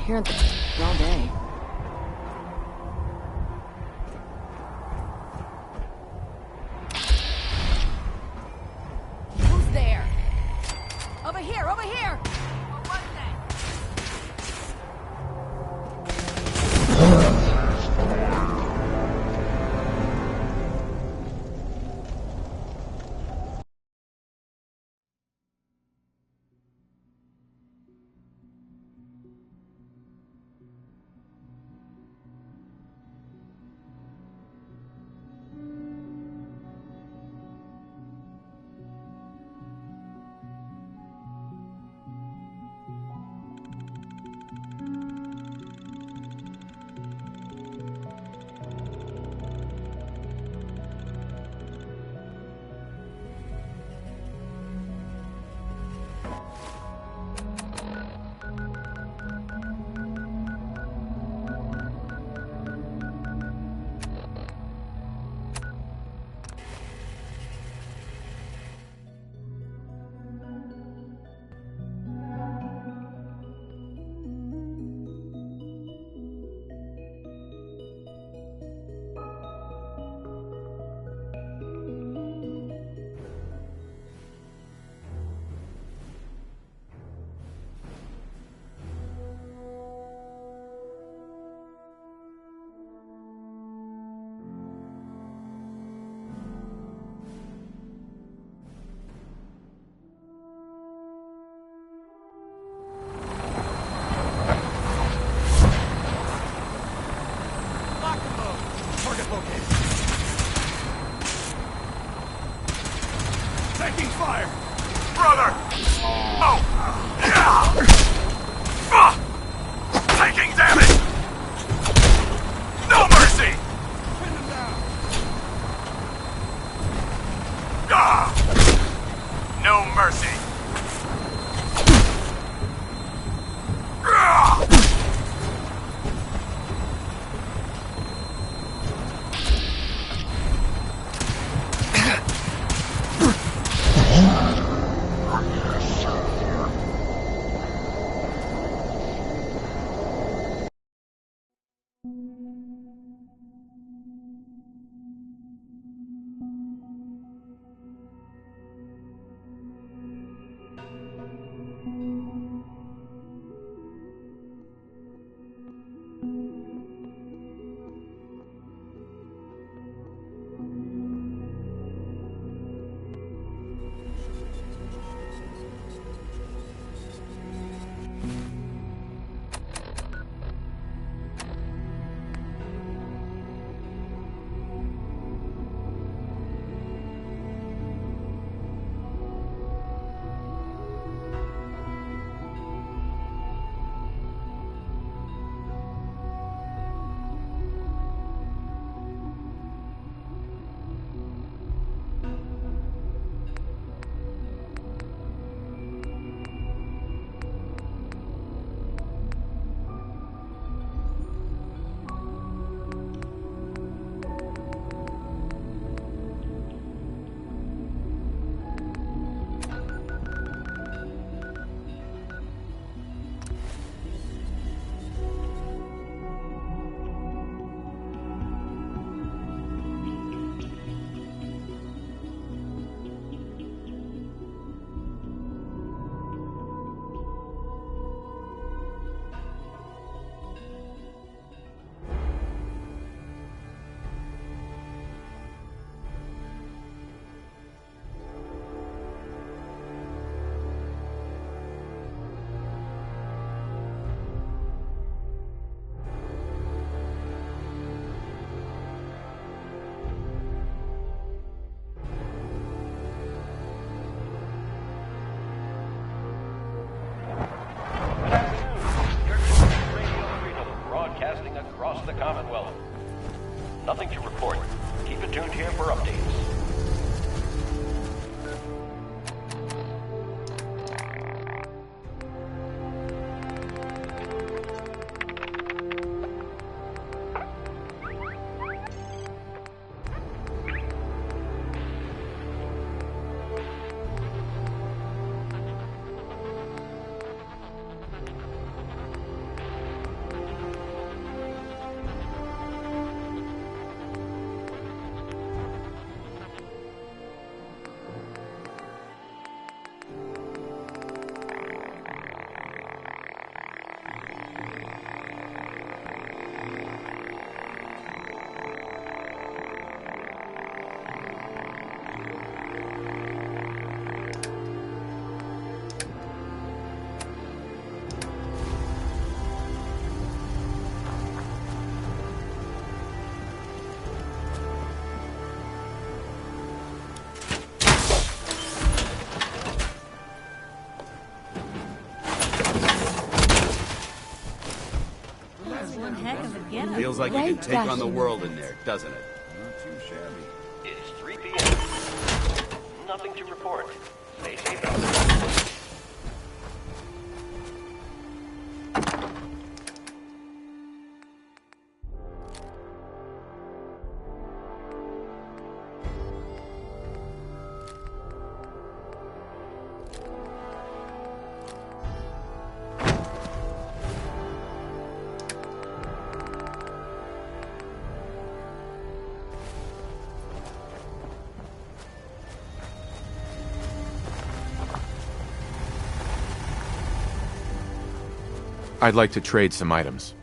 Here all day. Who's there? Over here, over here! What was that? across the Commonwealth. Nothing to report. Keep it tuned here for updates. Feels like you can take on the world in there, doesn't it? Not too shabby. It's 3 p.m. Nothing to report. Stay safe out there. I'd like to trade some items.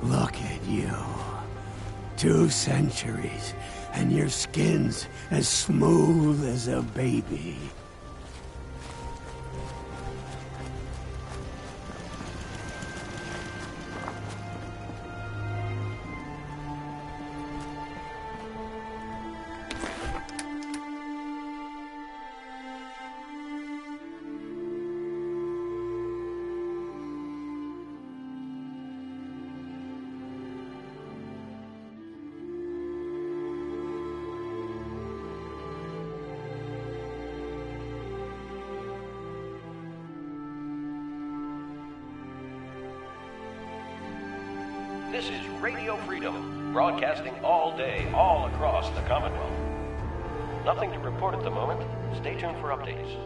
Look at you. 2 centuries, and your skin's as smooth as a baby. This is Radio Freedom, broadcasting all day, all across the Commonwealth. Nothing to report at the moment. Stay tuned for updates.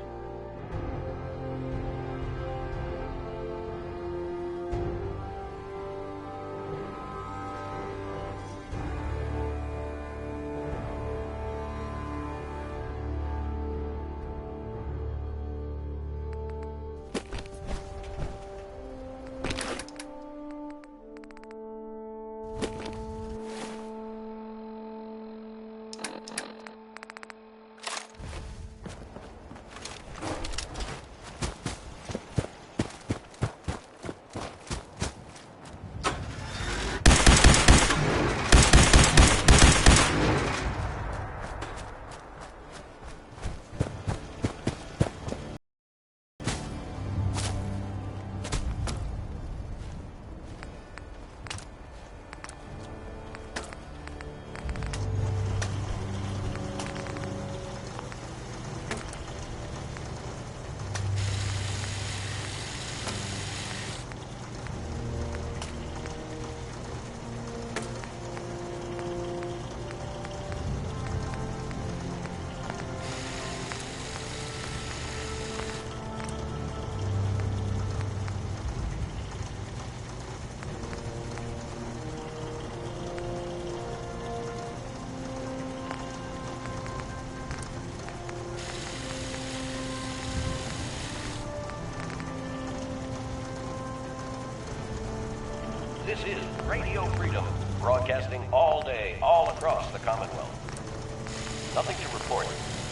This is Radio Freedom, broadcasting all day, all across the Commonwealth. Nothing to report.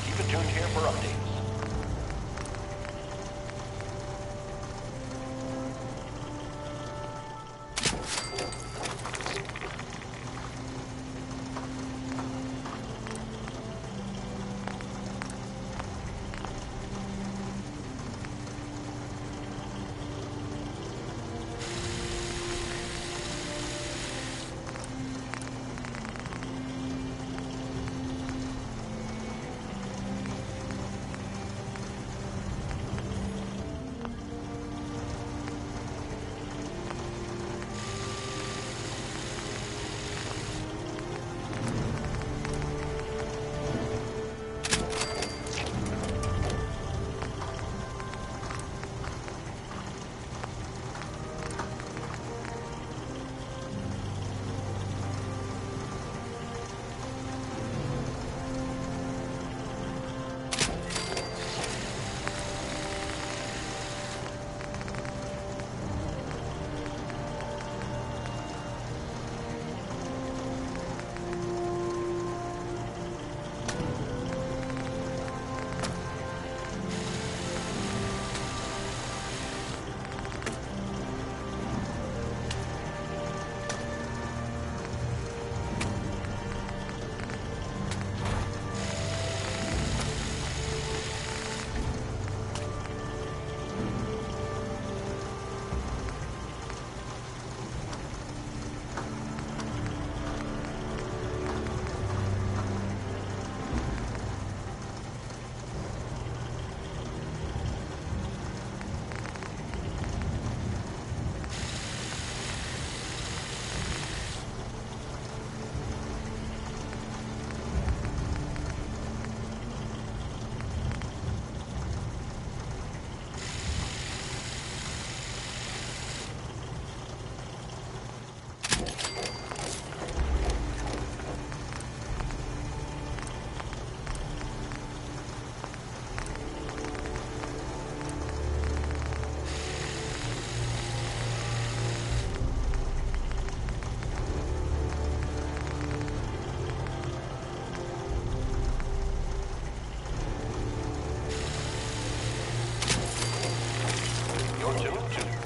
Keep it tuned here for updates.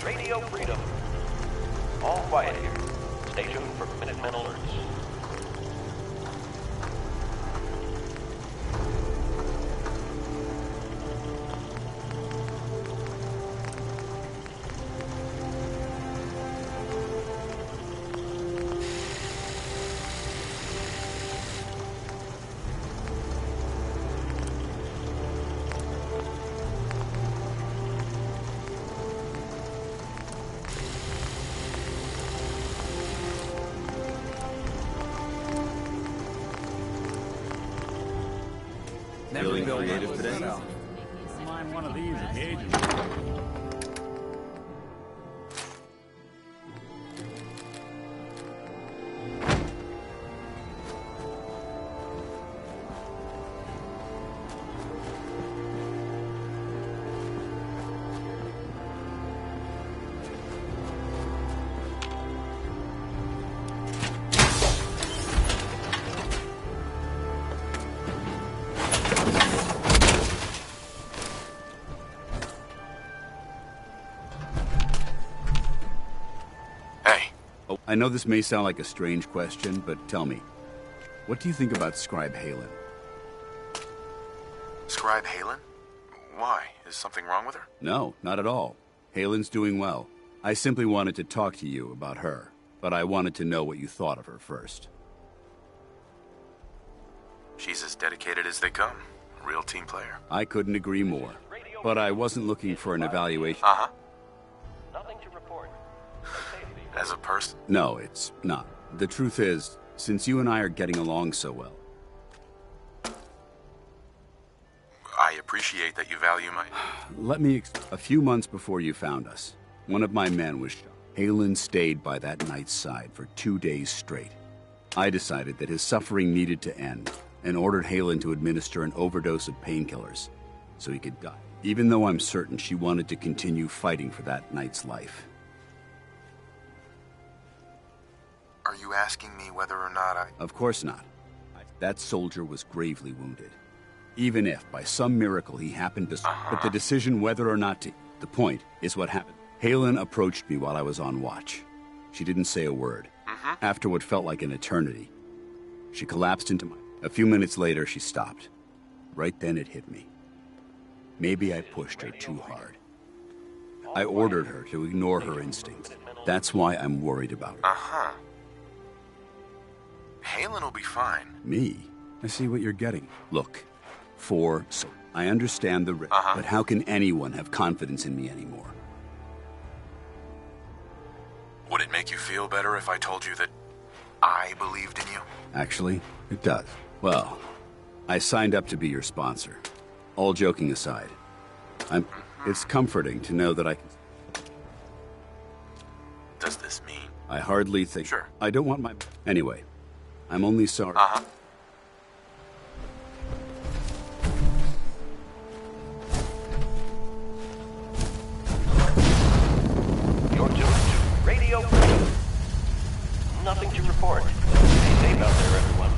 Radio Freedom. All quiet here. Stay tuned for Minutemen alerts. Feeling creative today? Mine one of these occasionally. I know this may sound like a strange question, but tell me, what do you think about Scribe Halen? Scribe Halen? Why? Is something wrong with her? No, not at all. Halen's doing well. I simply wanted to talk to you about her, but I wanted to know what you thought of her first. She's as dedicated as they come. A real team player. I couldn't agree more, but I wasn't looking for an evaluation. Uh-huh. Nothing to report. As a person? No, it's not. The truth is, since you and I are getting along so well. I appreciate that you value my... Let me a few months before you found us, one of my men was shot. Halen stayed by that knight's side for 2 days straight. I decided that his suffering needed to end, and ordered Halen to administer an overdose of painkillers, so he could die. Even though I'm certain she wanted to continue fighting for that knight's life. Are you asking me whether or not I... Of course not. That soldier was gravely wounded. Even if, by some miracle, he happened to... But the decision whether or not to... The point is what happened. Halen approached me while I was on watch. She didn't say a word. After what felt like an eternity, she collapsed into my... A few minutes later, she stopped. Right then, it hit me. Maybe I pushed her too hard. I ordered her to ignore her instincts. That's why I'm worried about her. Halen will be fine. Me? I see what you're getting. Look, so I understand the risk, but how can anyone have confidence in me anymore? Would it make you feel better if I told you that I believed in you? Actually, it does. Well, I signed up to be your sponsor. All joking aside, it's comforting to know that I can... Does this mean? I hardly think... Sure. I don't want my... Anyway, I'm only sorry. You're tuned to Radio Free. Nothing to report. Stay safe out there, everyone.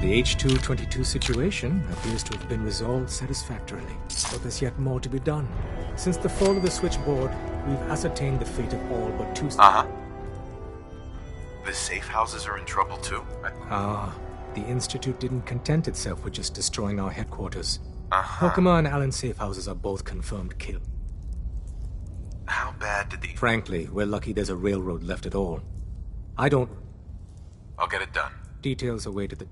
The H-222 situation appears to have been resolved satisfactorily, but there's yet more to be done. Since the fall of the switchboard, we've ascertained the fate of all but two... The safe houses are in trouble too? The Institute didn't content itself with just destroying our headquarters. Herkimer and Allen safe houses are both confirmed killed. How bad did the... Frankly, we're lucky there's a railroad left at all. I don't... I'll get it done. Details awaited the...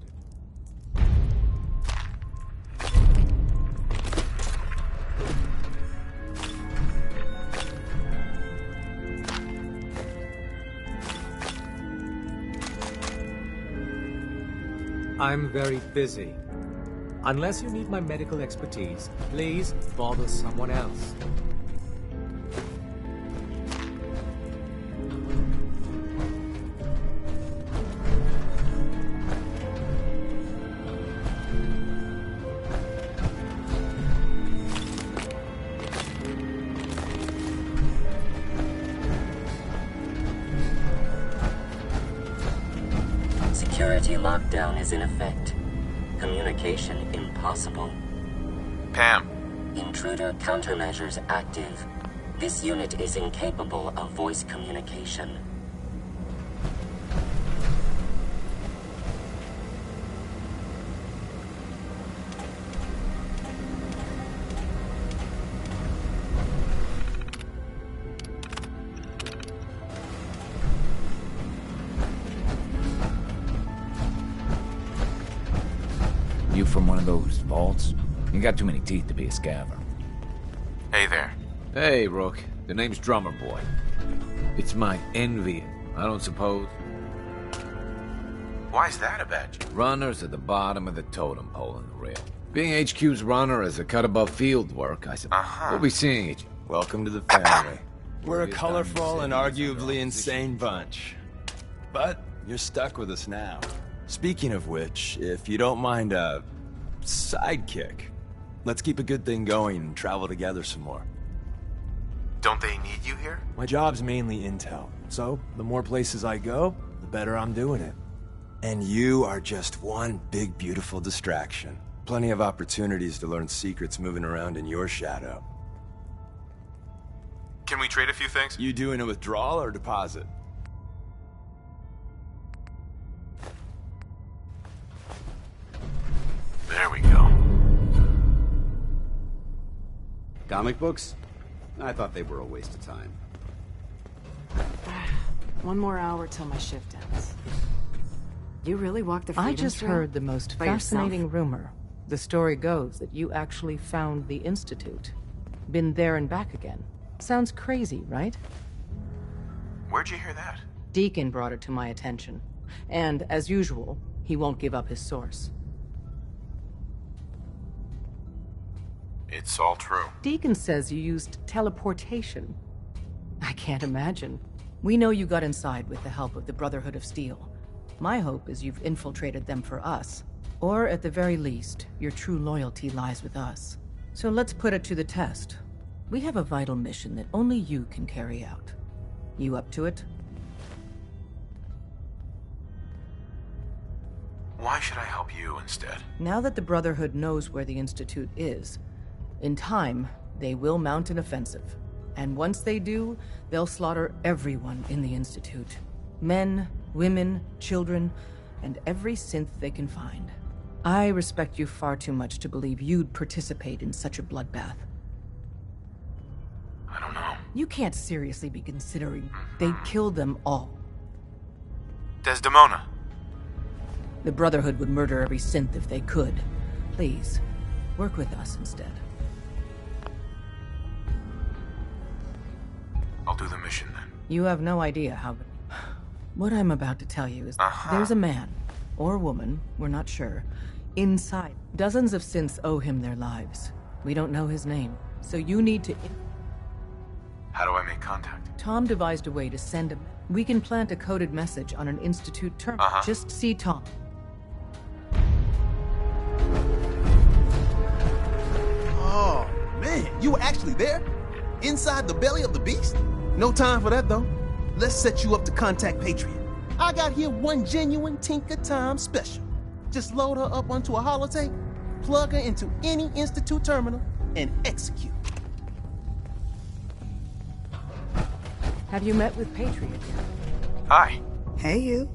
I'm very busy. Unless you need my medical expertise, please bother someone else. Security lockdown is in effect. Communication impossible. Pam. Intruder countermeasures active. This unit is incapable of voice communication. You from one of those vaults? You got too many teeth to be a scaver. Hey there. Hey, Rook. The name's Drummer Boy. It's my envy. I don't suppose. Why's that a badge? Runners at the bottom of the totem pole in the rail. Being HQ's runner is a cut above field work, I suppose. We'll be seeing each. Welcome to the family. We're a colorful and arguably insane bunch. But you're stuck with us now. Speaking of which, if you don't mind a sidekick. let's keep a good thing going and travel together some more. Don't they need you here? My job's mainly intel, so the more places I go, the better I'm doing it. And you are just one big, beautiful distraction. Plenty of opportunities to learn secrets moving around in your shadow. Can we trade a few things? You doing a withdrawal or deposit? There we go. Comic books? I thought they were a waste of time. One more hour till my shift ends. You really walked the Freedom I just Trail? heard the most By fascinating yourself? rumor. The story goes that you actually found the Institute. Been there and back again. Sounds crazy, right? Where'd you hear that? Deacon brought it to my attention. And, as usual, he won't give up his source. It's all true. Deacon says you used teleportation. I can't imagine. We know you got inside with the help of the Brotherhood of Steel. My hope is you've infiltrated them for us. Or, at the very least, your true loyalty lies with us. So let's put it to the test. We have a vital mission that only you can carry out. You up to it? Why should I help you instead? Now that the Brotherhood knows where the Institute is, in time, they will mount an offensive. And once they do, they'll slaughter everyone in the Institute. Men, women, children, and every synth they can find. I respect you far too much to believe you'd participate in such a bloodbath. I don't know. You can't seriously be considering they'd kill them all. Desdemona. The Brotherhood would murder every synth if they could. Please, work with us instead. I'll do the mission then. You have no idea how... What I'm about to tell you is there's a man, or woman, we're not sure, inside. Dozens of synths owe him their lives. We don't know his name, so you need to... How do I make contact? Tom devised a way to send him. We can plant a coded message on an Institute terminal. Just see Tom. Oh, man, you were actually there? Inside the belly of the beast? No time for that, though. Let's set you up to contact Patriot. I got here one genuine Tinker Time special. Just load her up onto a holotape, plug her into any Institute terminal, and execute. Have you met with Patriot yet? Hi. Hey, you.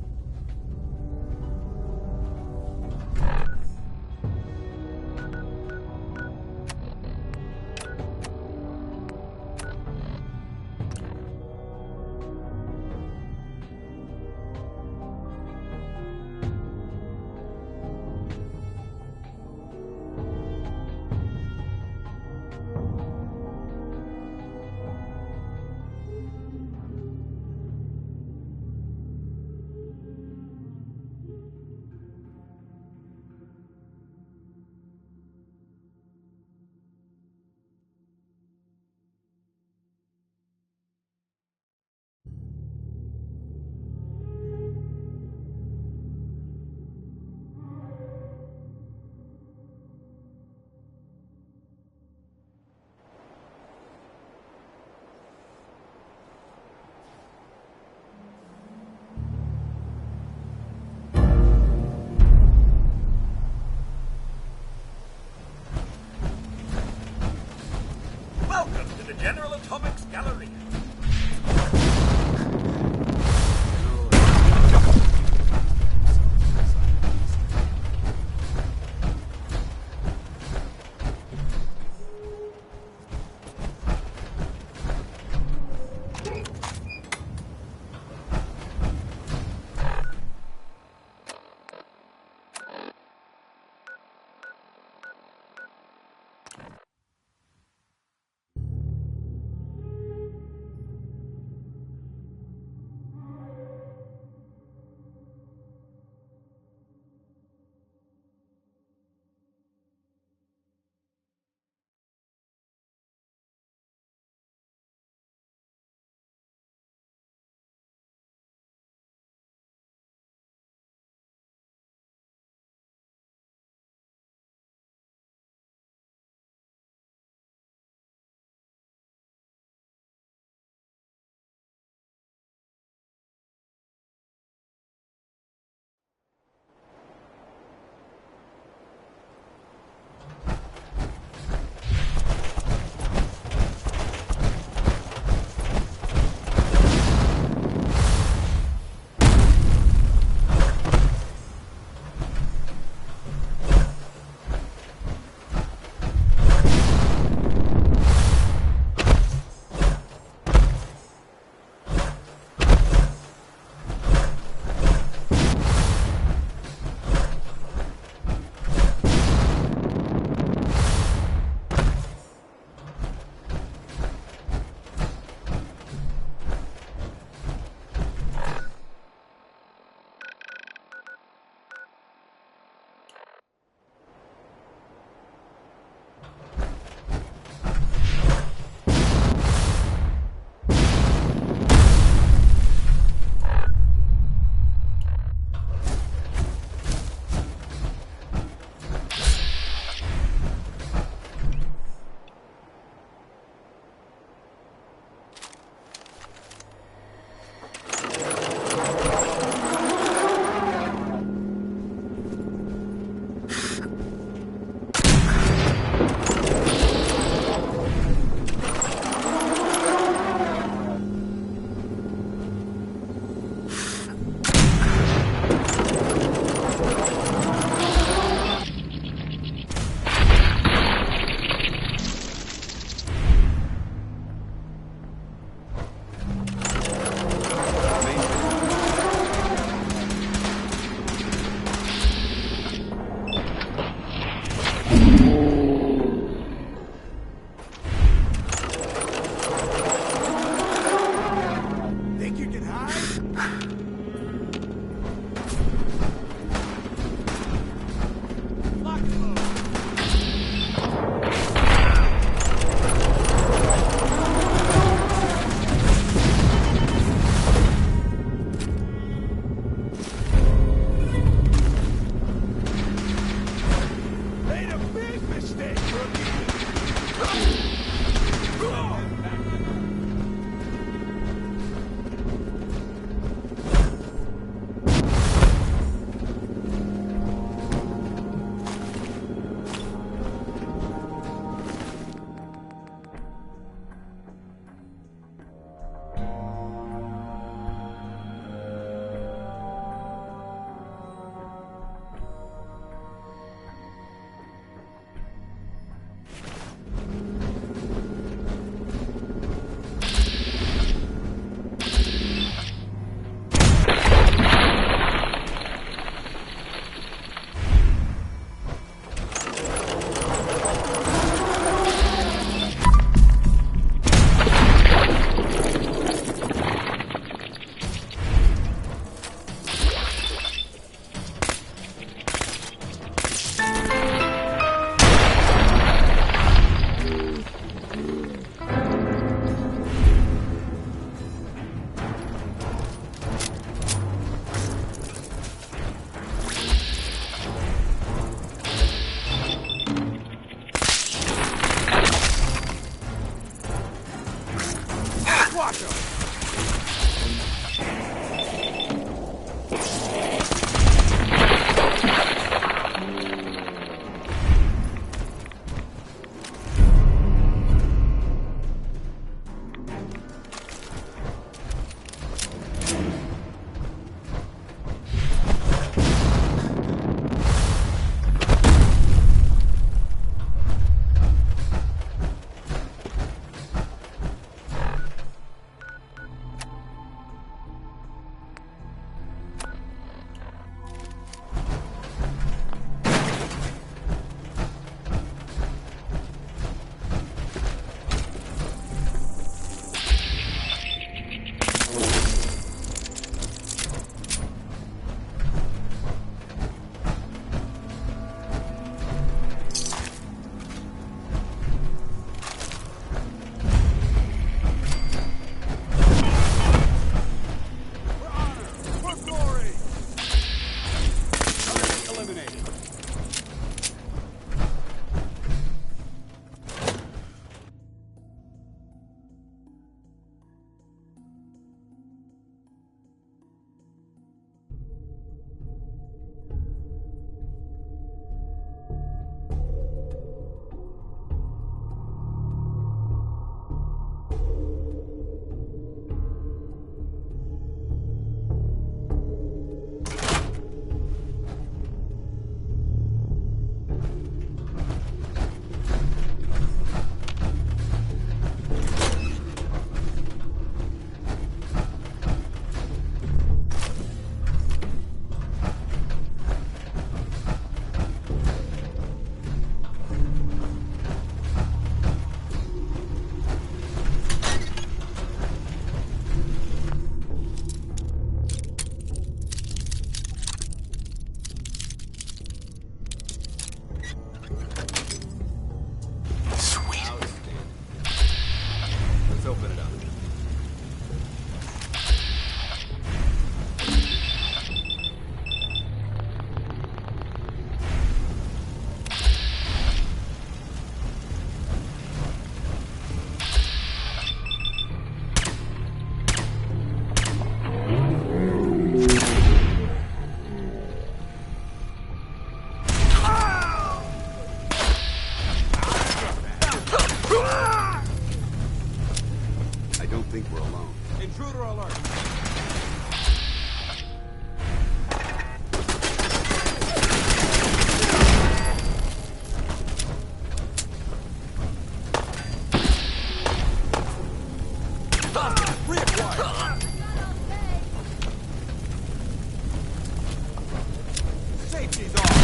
Safety's off.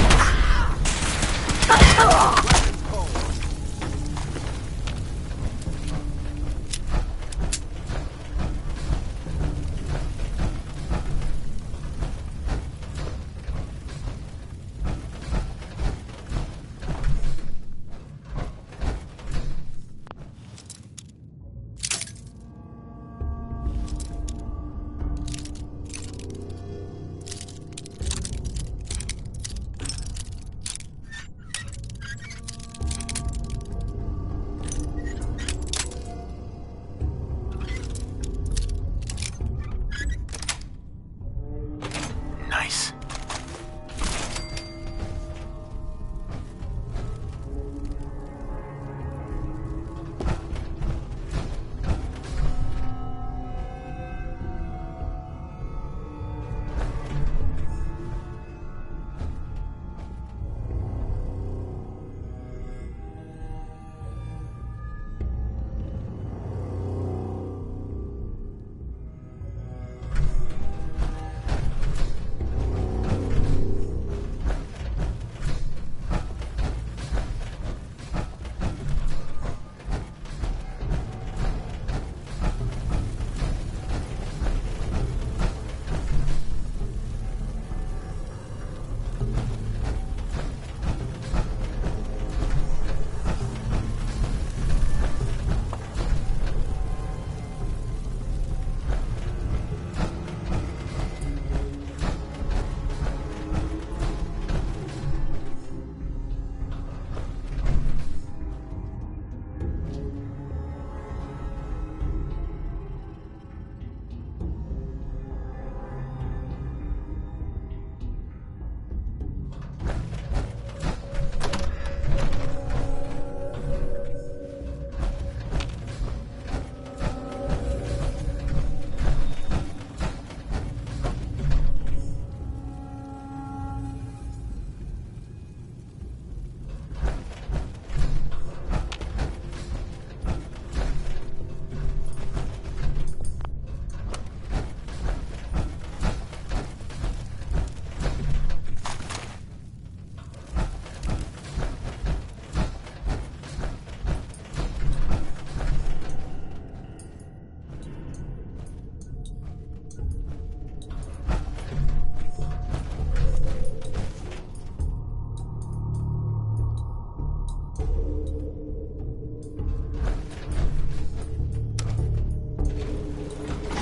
Weapons cold. Nice.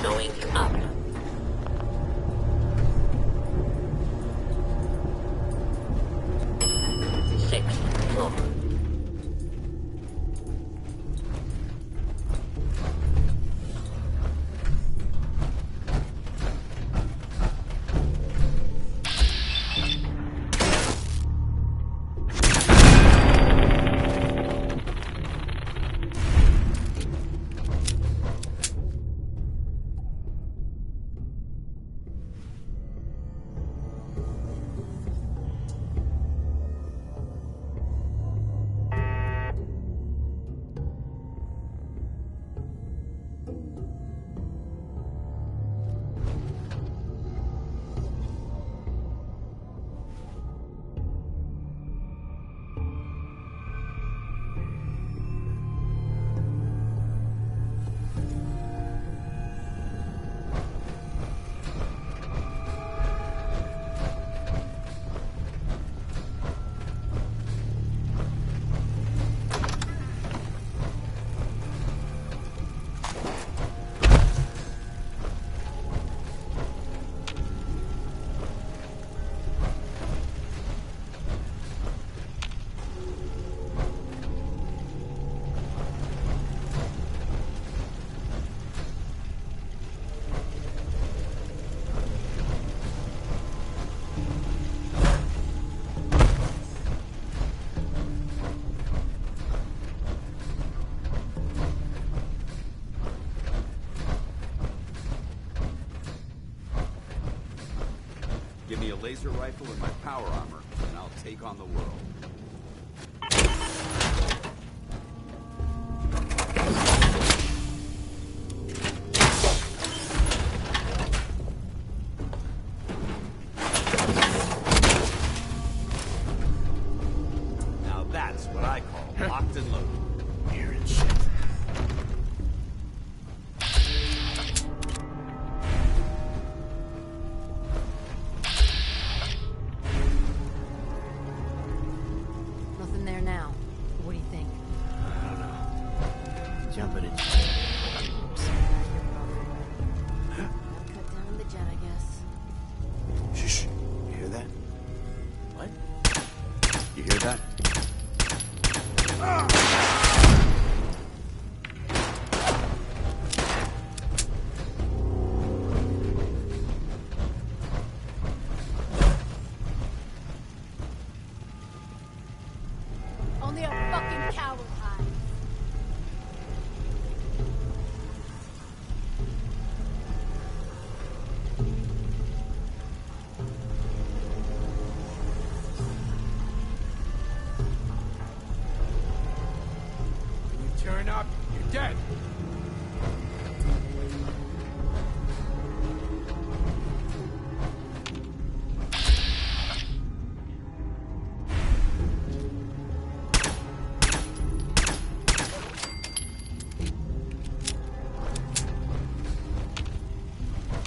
Going up. Sixth floor. Give me a laser rifle and my power armor, and I'll take on the world. locked and loaded. Hearing shit. Nothing there now. What do you think? I don't know. Jumping in. Cut down the jet, I guess. Shh. You hear that? What? You hear that? Only a fucking coward hides. When you turn up, you're dead.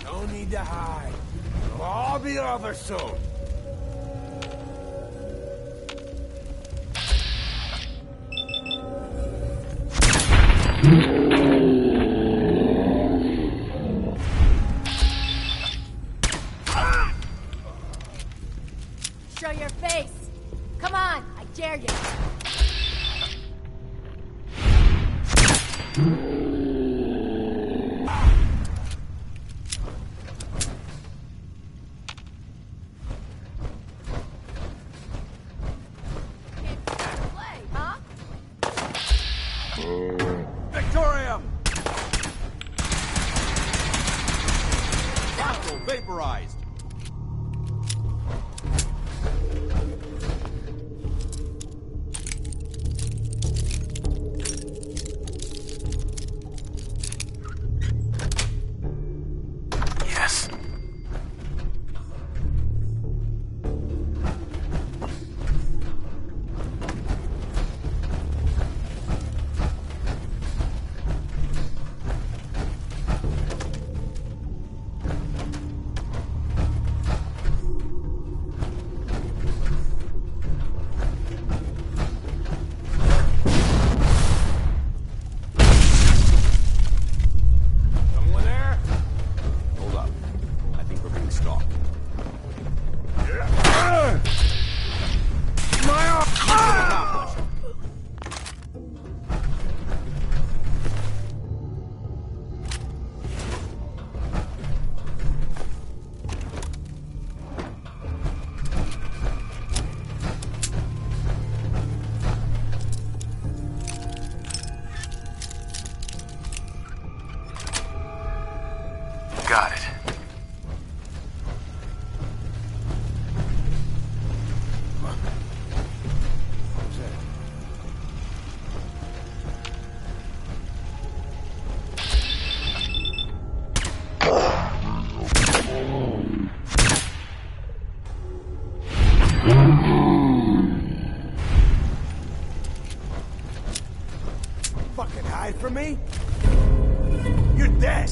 No need to hide. It'll all be over soon. Show your face. Come on, I dare you. Play, huh? Victoria! Hostile vaporized. Yes. Someone there? Hold up. I think we're being stalked. Got it. Fucking hide from me? You're dead.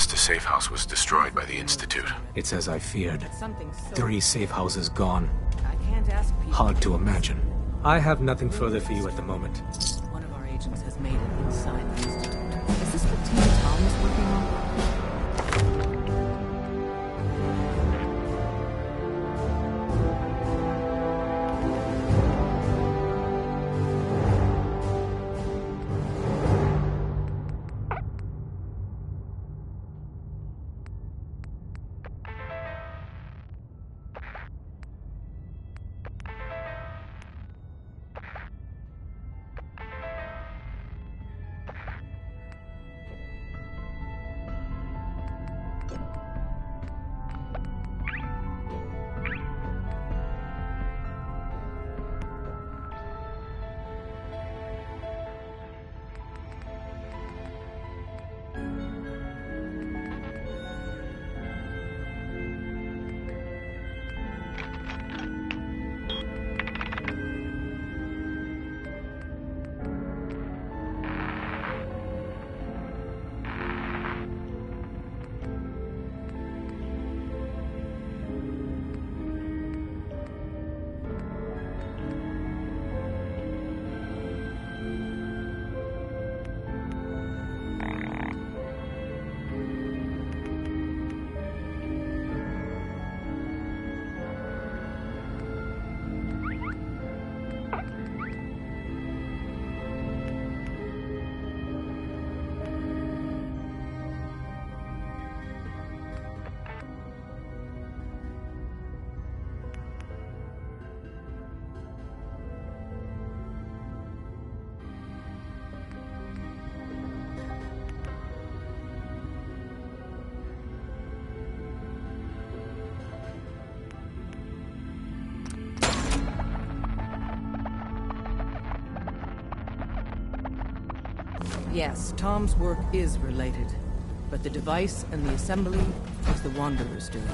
Augusta safe house was destroyed by the Institute. It's as I feared. Something so 3 safe houses gone. I can't ask people. Hard to imagine. I have nothing further for you at the moment. One of our agents has made it inside the Institute. Is this what Team Tom is working on? Yes, Tom's work is related, but the device and the assembly was the Wanderer's doing.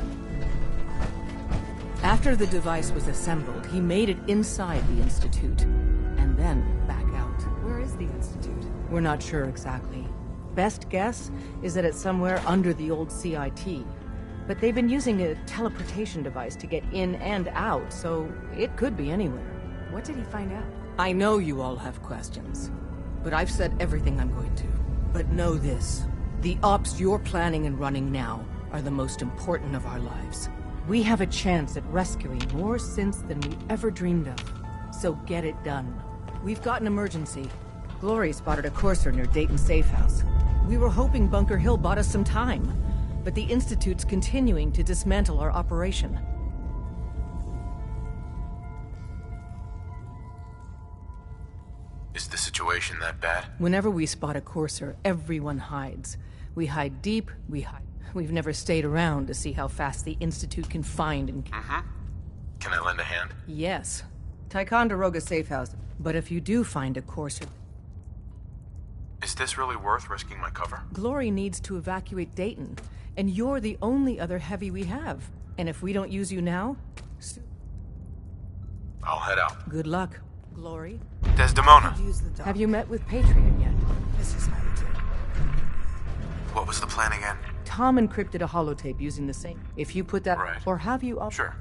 After the device was assembled, he made it inside the Institute, and then back out. Where is the Institute? We're not sure exactly. Best guess is that it's somewhere under the old CIT. But they've been using a teleportation device to get in and out, so it could be anywhere. What did he find out? I know you all have questions, but I've said everything I'm going to. But know this, the ops you're planning and running now are the most important of our lives. We have a chance at rescuing more synths than we ever dreamed of. So get it done. We've got an emergency. Glory spotted a courser near Dayton Safe House. We were hoping Bunker Hill bought us some time, but the Institute's continuing to dismantle our operation. Is the situation that bad? Whenever we spot a courser, everyone hides. We hide deep, we hide. We've never stayed around to see how fast the Institute can find and... Can I lend a hand? Yes. Ticonderoga Safe House. But if you do find a courser... Is this really worth risking my cover? Glory needs to evacuate Dayton, and you're the only other heavy we have. And if we don't use you now... I'll head out. Good luck, Glory. Desdemona! Have you met with Patriot yet? This is my routine. What was the plan again? Tom encrypted a holotape using the same... If you put that... Right. Or have you... Sure.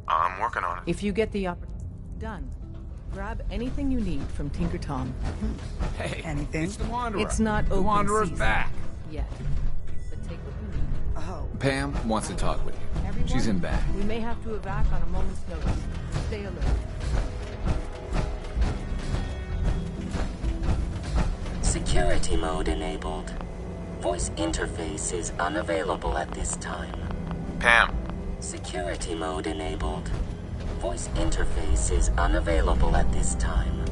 I'm working on it. If you get the Done. Grab anything you need from Tinker Tom. Hey, anything? It's the Wanderer. It's not the open Wanderer's season back. yet. But take what you need. Oh. Pam wants to talk with you. Everyone, She's in back. We may have to evac on a moment's notice. Stay alert. Security mode enabled. Voice interface is unavailable at this time. Pam. Security mode enabled. Voice interface is unavailable at this time.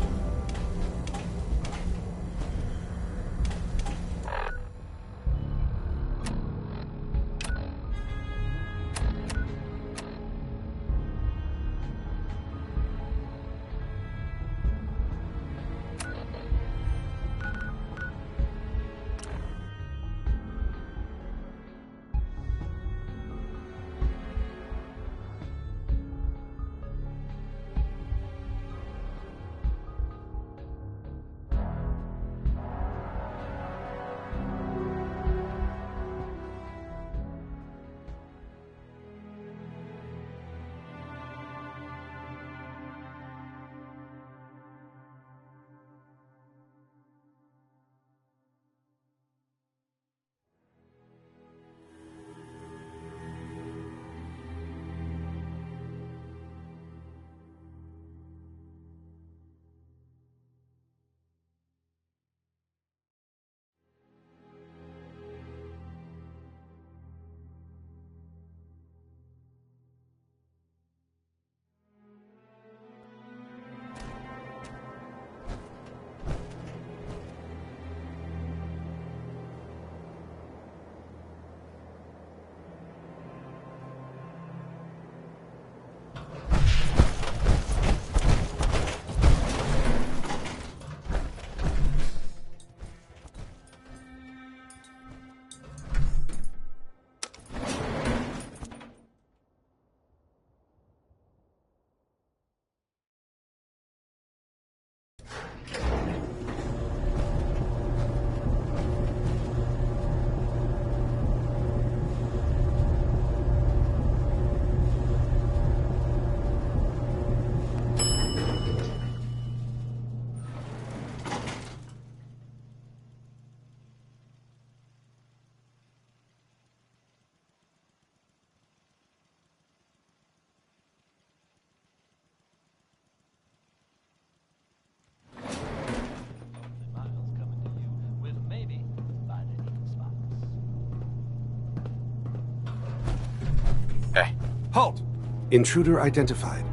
Halt! Intruder identified.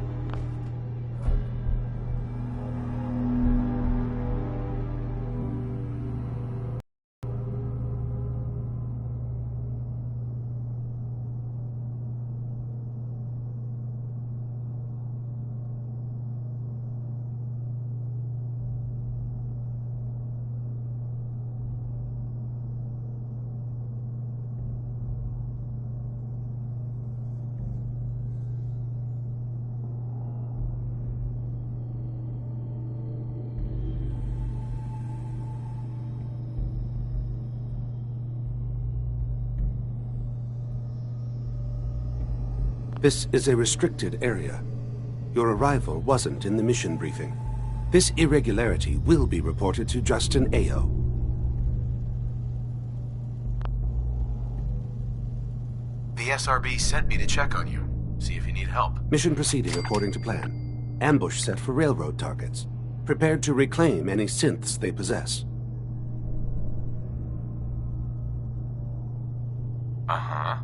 This is a restricted area. Your arrival wasn't in the mission briefing. This irregularity will be reported to Justin Ayo. The SRB sent me to check on you. See if you need help. Mission proceeding according to plan. Ambush set for railroad targets. Prepared to reclaim any synths they possess. Uh-huh.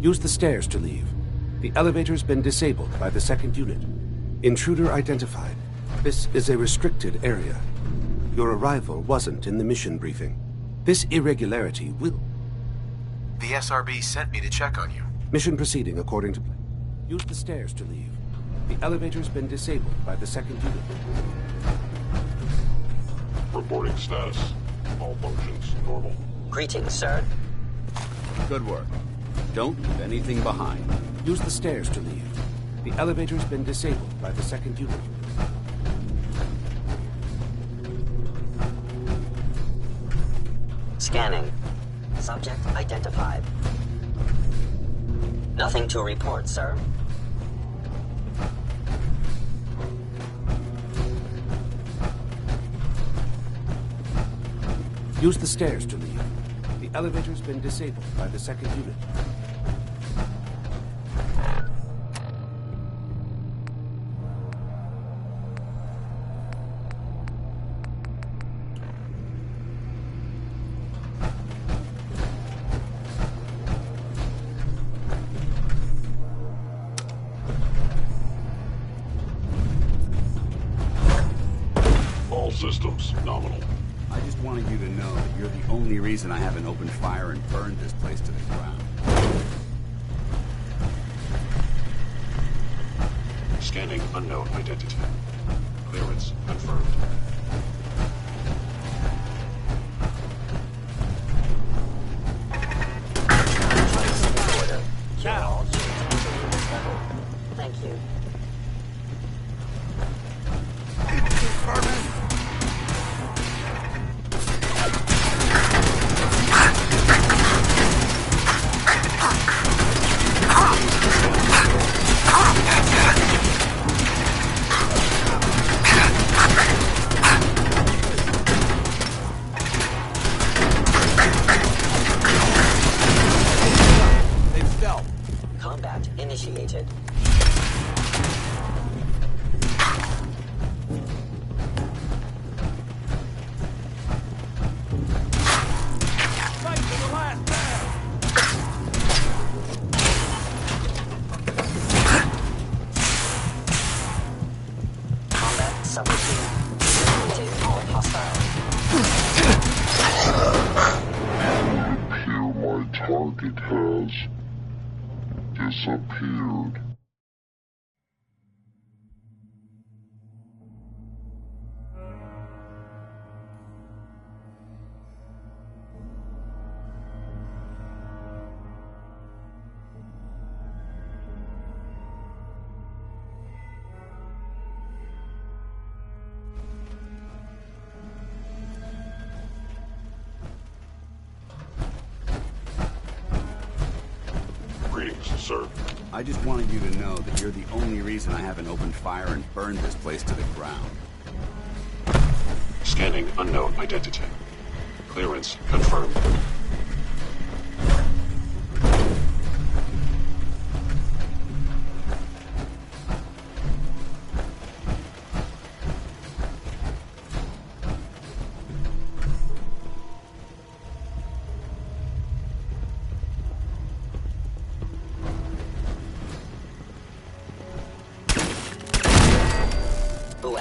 Use the stairs to leave. The elevator's been disabled by the second unit. Intruder identified. This is a restricted area. Your arrival wasn't in the mission briefing. This irregularity will... The SRB sent me to check on you. Mission proceeding according to plan. Use the stairs to leave. The elevator's been disabled by the second unit. Reporting status. All functions normal. Greetings, sir. Good work. Don't leave anything behind. Use the stairs to leave. The elevator's been disabled by the second unit. Scanning. Subject identified. Nothing to report, sir. Use the stairs to leave. The elevator's been disabled by the second unit. All systems nominal. I just wanted you to know that you're the only reason I haven't opened fire and burned this place to the ground. Scanning unknown identity. Clearance confirmed. Now. Thank you. Combat initiated. Combat subroutine. Eliminating all hostiles. Here my target has disappeared. Greetings, sir. I just wanted you to know that you're the only reason I haven't opened fire and burned this place to the ground. Scanning unknown identity. Clearance confirmed.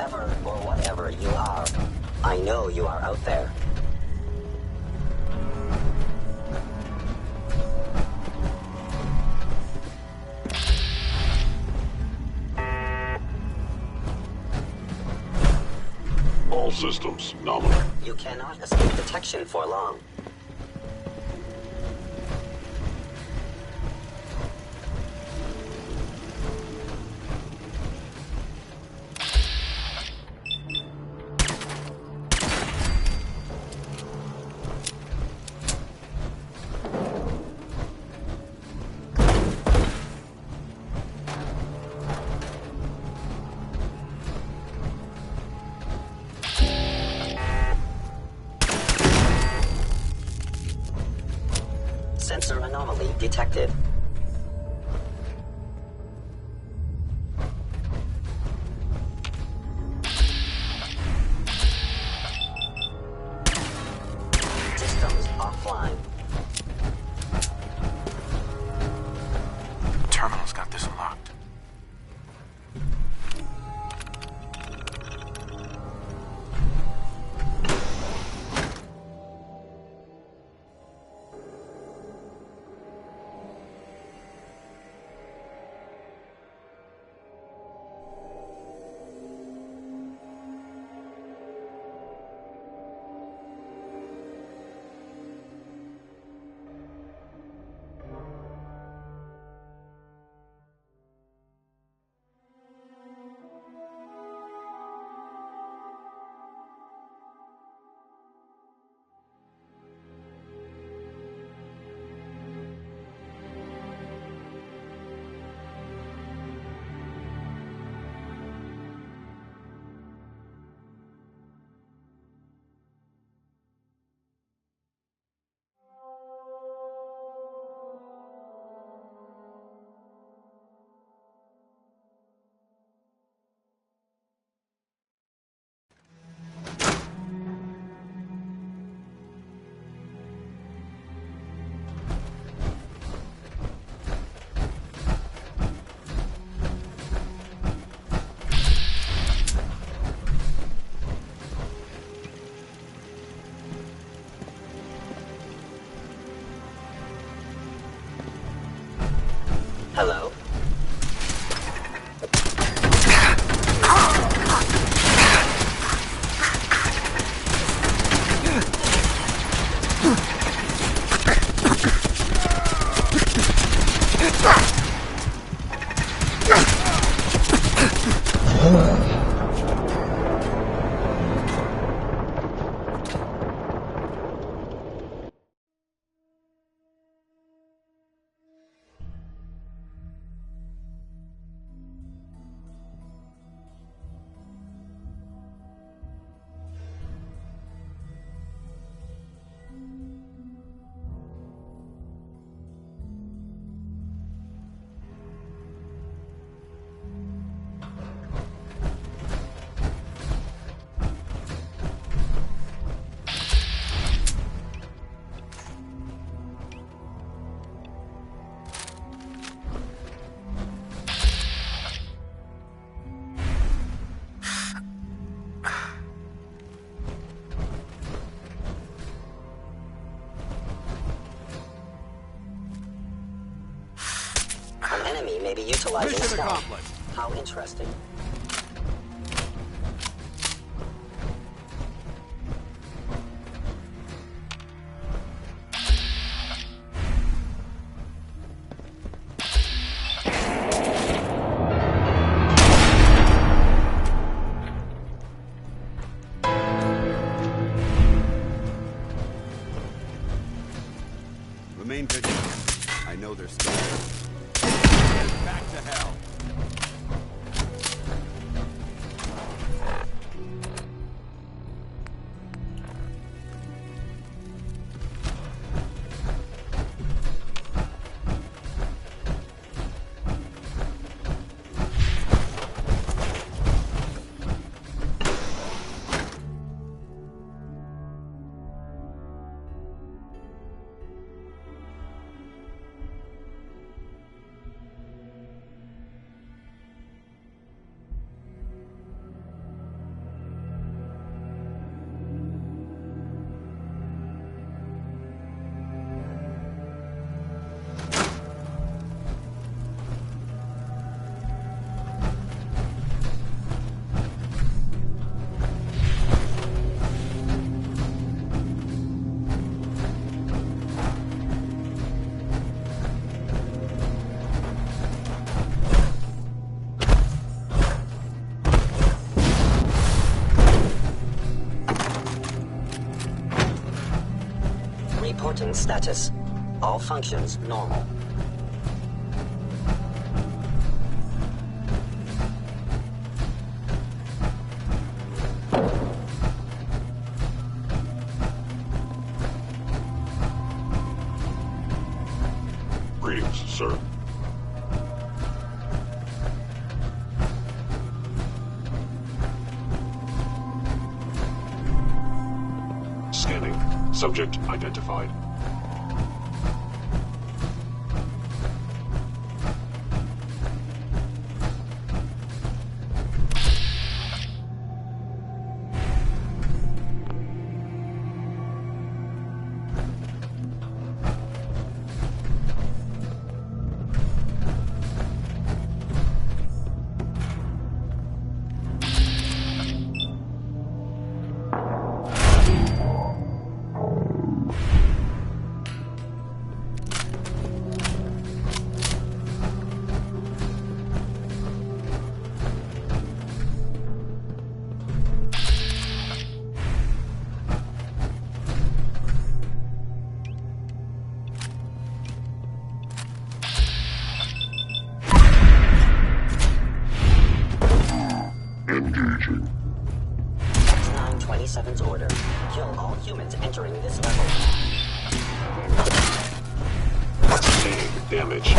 Whoever or whatever you are, I know you are out there. All systems nominal. You cannot escape detection for long. Sensor anomaly detected. Systems offline. Terminal's got this unlocked. Hello? An enemy may be utilizing Mission stealth. accomplished. How interesting. Remain vigilant. I know they're still there. Back to hell. status. All functions normal. Greetings, sir. Scanning. Subject identified. Engaging. X-927's order. Kill all humans entering this level. Sustaining damage.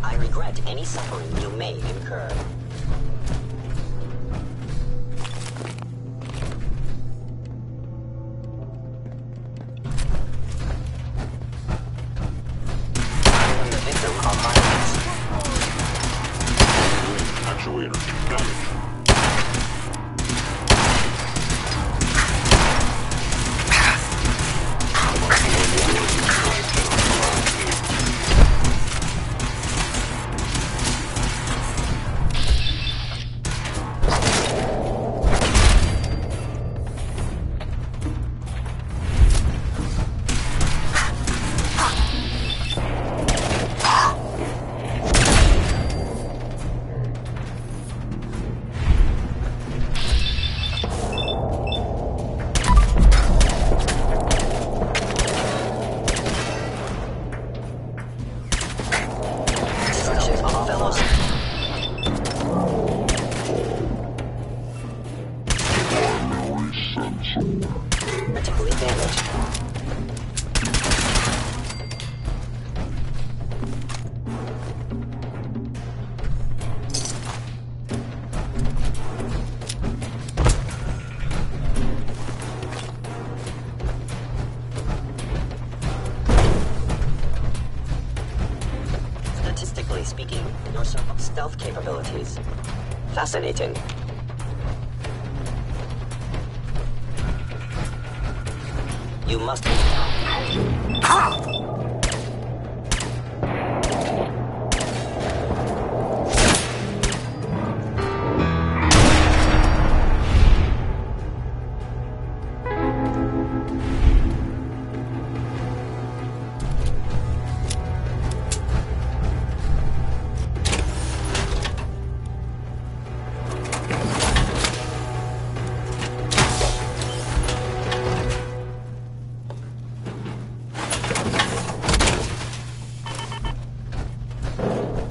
I regret any suffering you may incur. Actuator damage. Critically damaged. Statistically speaking, your stealth capabilities. Fascinating. You must be...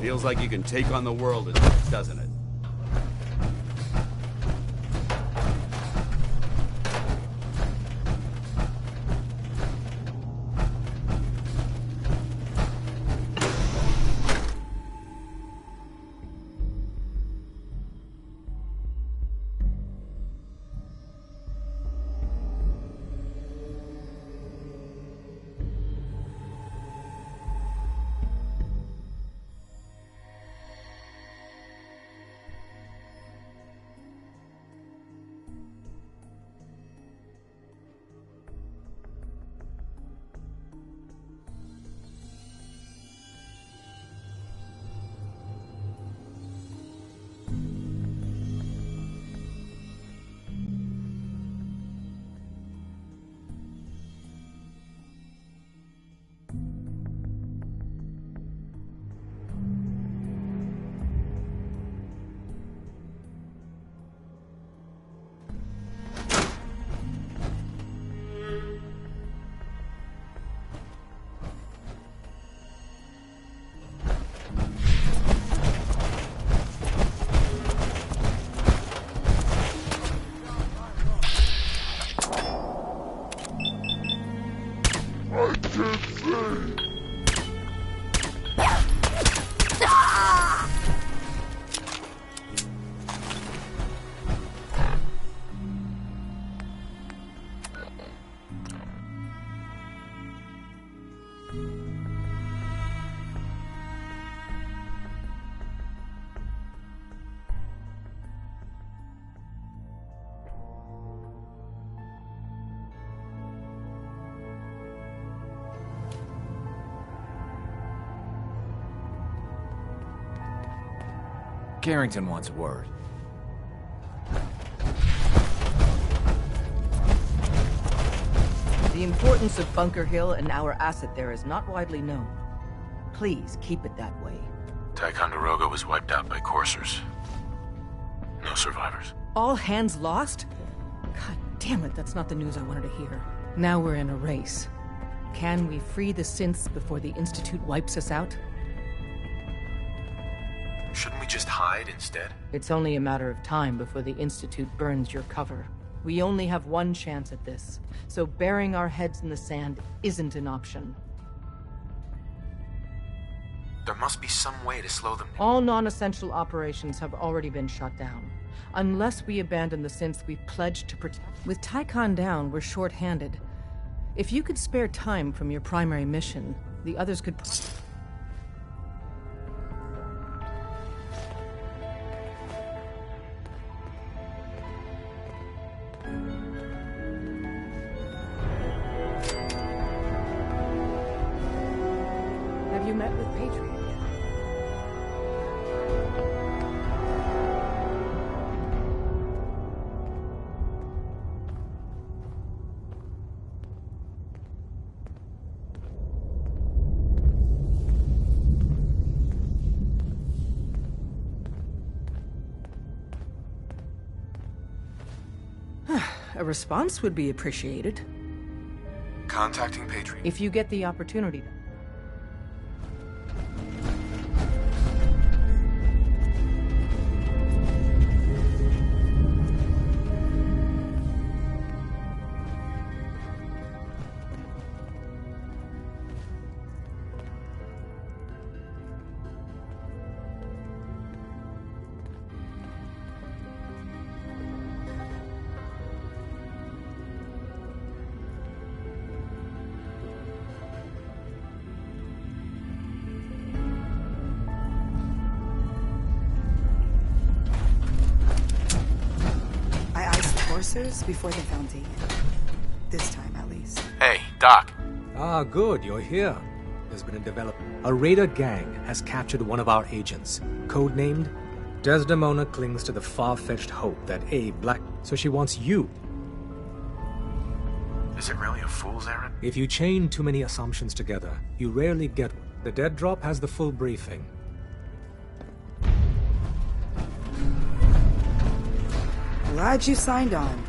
Feels like you can take on the world, doesn't it? Carrington wants a word. The importance of Bunker Hill and our asset there is not widely known. Please keep it that way. Ticonderoga was wiped out by coursers. No survivors. All hands lost? God damn it, that's not the news I wanted to hear. Now we're in a race. Can we free the synths before the Institute wipes us out? Shouldn't we just hide instead? It's only a matter of time before the Institute burns your cover. We only have one chance at this, so burying our heads in the sand isn't an option. There must be some way to slow them down. All non-essential operations have already been shut down. Unless we abandon the synths we pledged to protect. With Tycon down, we're short-handed. If you could spare time from your primary mission, the others could... Have you met with Patriot yet? A response would be appreciated. Contacting Patriot. If you get the opportunity. Before they found Dean. This time, at least. Hey, Doc. Ah, good, you're here. There's been a development. A raider gang has captured one of our agents, codenamed Desdemona clings to the far-fetched hope that Black... So she wants you. Is it really a fool's errand? If you chain too many assumptions together, you rarely get one. The Dead Drop has the full briefing. Glad you signed on.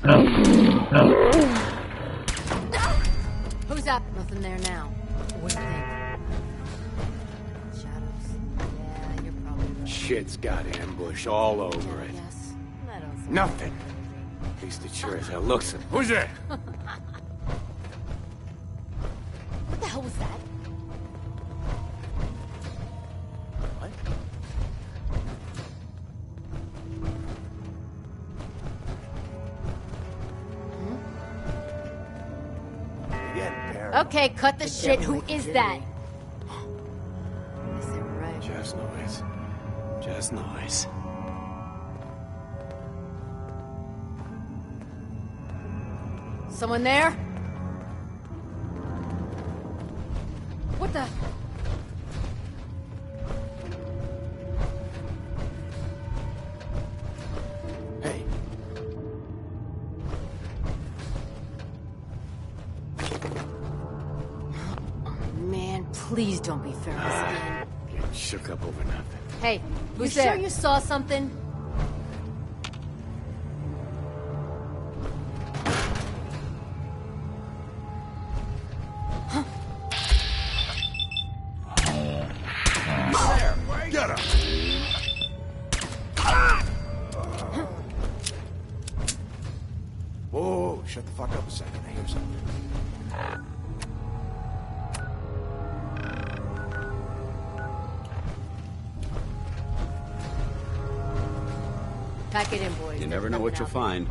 Who's up? Nothing there now. What do you think? Shadows. Yeah, you're probably right. Shit's got ambush all over it. Yes. That don't sound Nothing. At least it sure as hell looks it. Who's there? What the hell was that? What? Okay, cut the shit. Who is that? Is it right? Just noise. Just noise. Someone there? What the? Hey. Man, please don't be fearless again. Getting shook up over nothing. Hey, Who's you there? sure you saw something? There! Get him! Whoa, shut the fuck up a second. I hear something. Pack it in, boys. You never know what you'll find.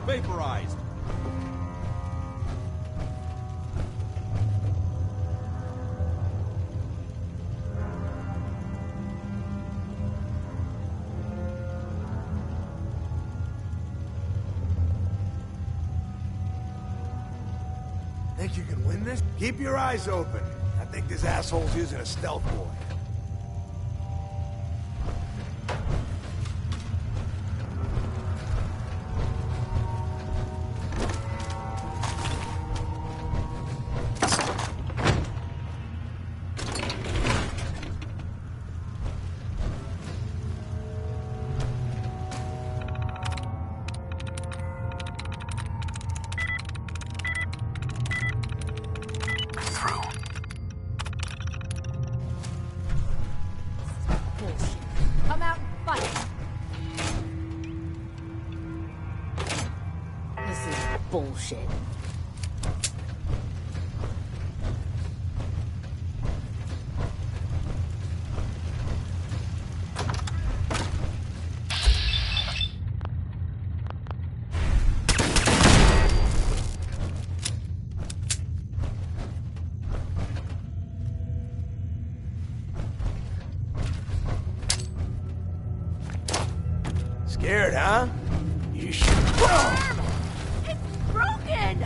Vaporized. Think you can win this? Keep your eyes open. I think this asshole's using a stealth boy. Come out and fight. This is bullshit. Scared, huh? You should. It's broken!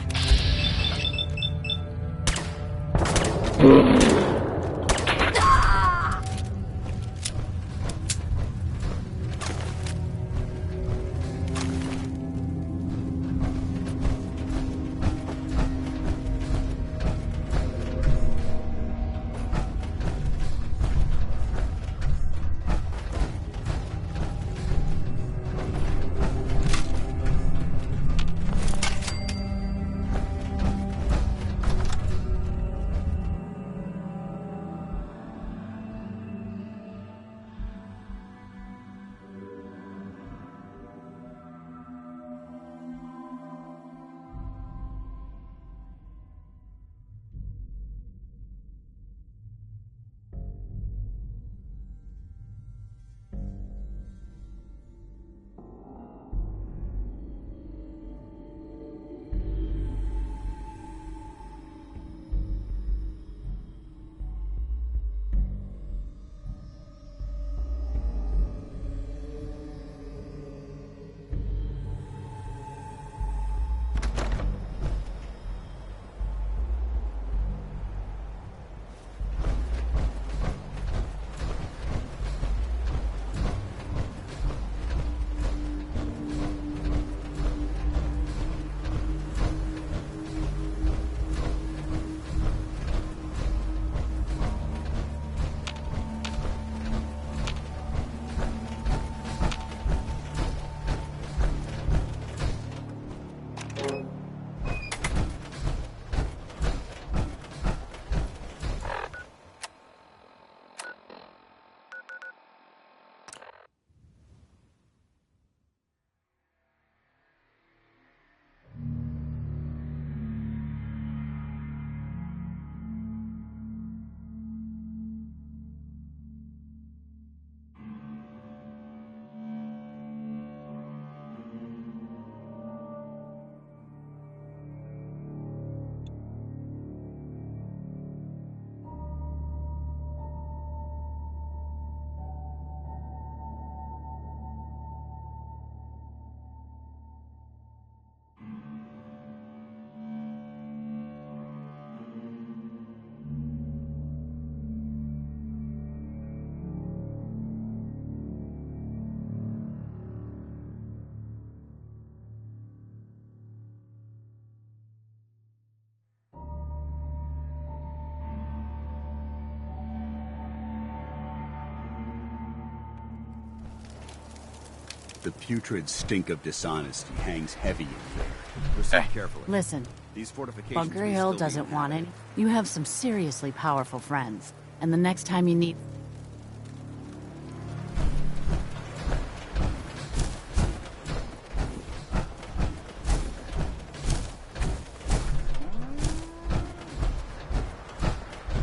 The putrid stink of dishonesty hangs heavy in here. Proceed carefully. Listen, These fortifications Bunker may Hill still be doesn't want inhabited. any. You have some seriously powerful friends. And the next time you need...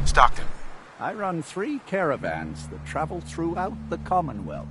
Stockton. I run 3 caravans that travel throughout the Commonwealth.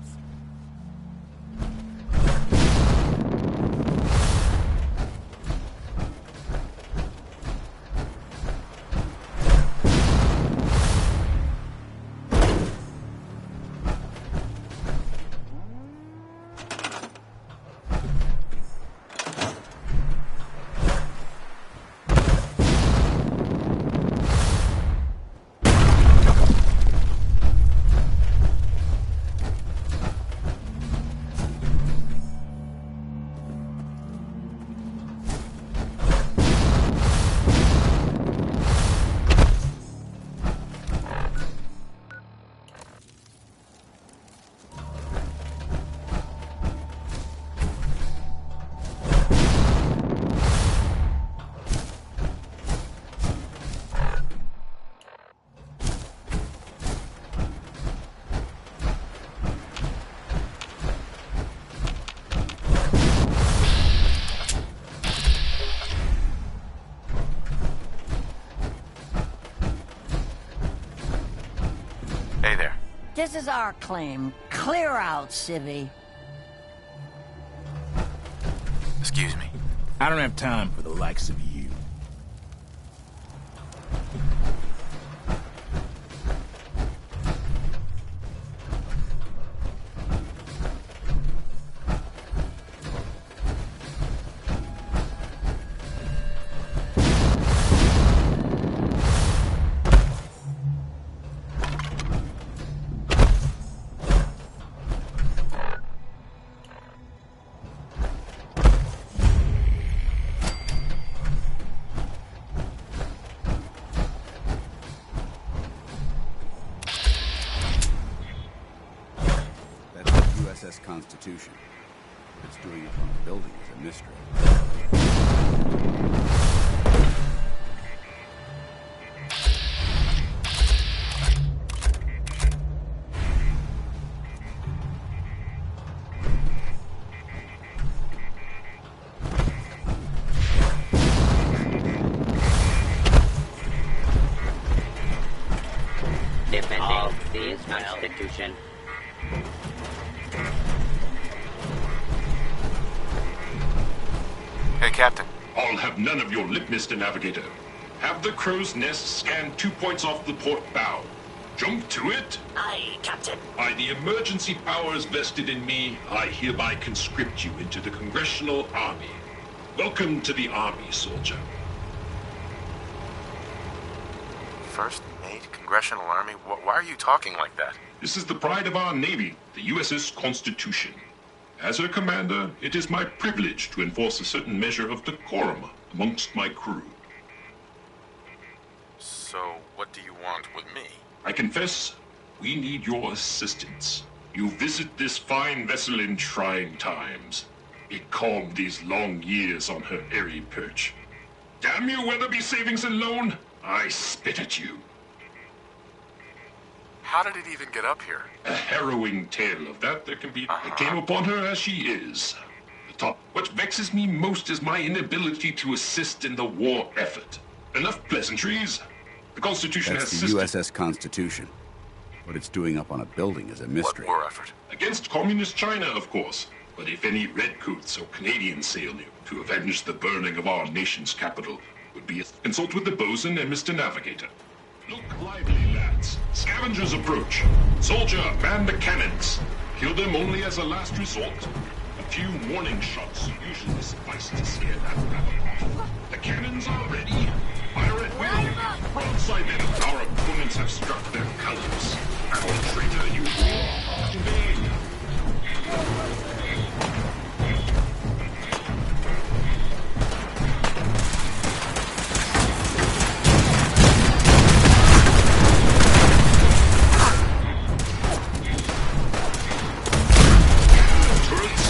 Hey there. This is our claim. Clear out, civvy. Excuse me. I don't have time for the likes of you. That's the USS Constitution. What it's doing up on the building is a mystery. Defending the Constitution. Hey, Captain. I'll have none of your lip, Mr. Navigator. Have the crow's nest scan 2 points off the port bow. Jump to it? Aye, Captain. By the emergency powers vested in me, I hereby conscript you into the Congressional Army. Welcome to the Army, soldier. First Mate Congressional Army? Why are you talking like that? This is the pride of our Navy, the USS Constitution. As her commander, it is my privilege to enforce a certain measure of decorum amongst my crew. So, what do you want with me? I confess, we need your assistance. You visit this fine vessel in trying times. It calmed these long years on her airy perch. Damn you, Weatherby Savings and Loan! I spit at you. How did it even get up here? A harrowing tale of that there can be. I came upon her as she is. The top. What vexes me most is my inability to assist in the war effort. Enough pleasantries. The Constitution That's has the assisted USS Constitution. What it's doing up on a building is a mystery. What war effort? against communist China, of course. But if any redcoats or Canadians sail near to avenge the burning of our nation's capital, would be a consult with the bosun and Mr. Navigator. Look lively, lads. Scavengers approach. Soldier, man the cannons. Kill them only as a last resort. A few warning shots usually suffice to scare that rabble off. The cannons are ready. Fire at will. Broadside men, our opponents have struck their colors. Our traitor, you fought in vain. Turrets,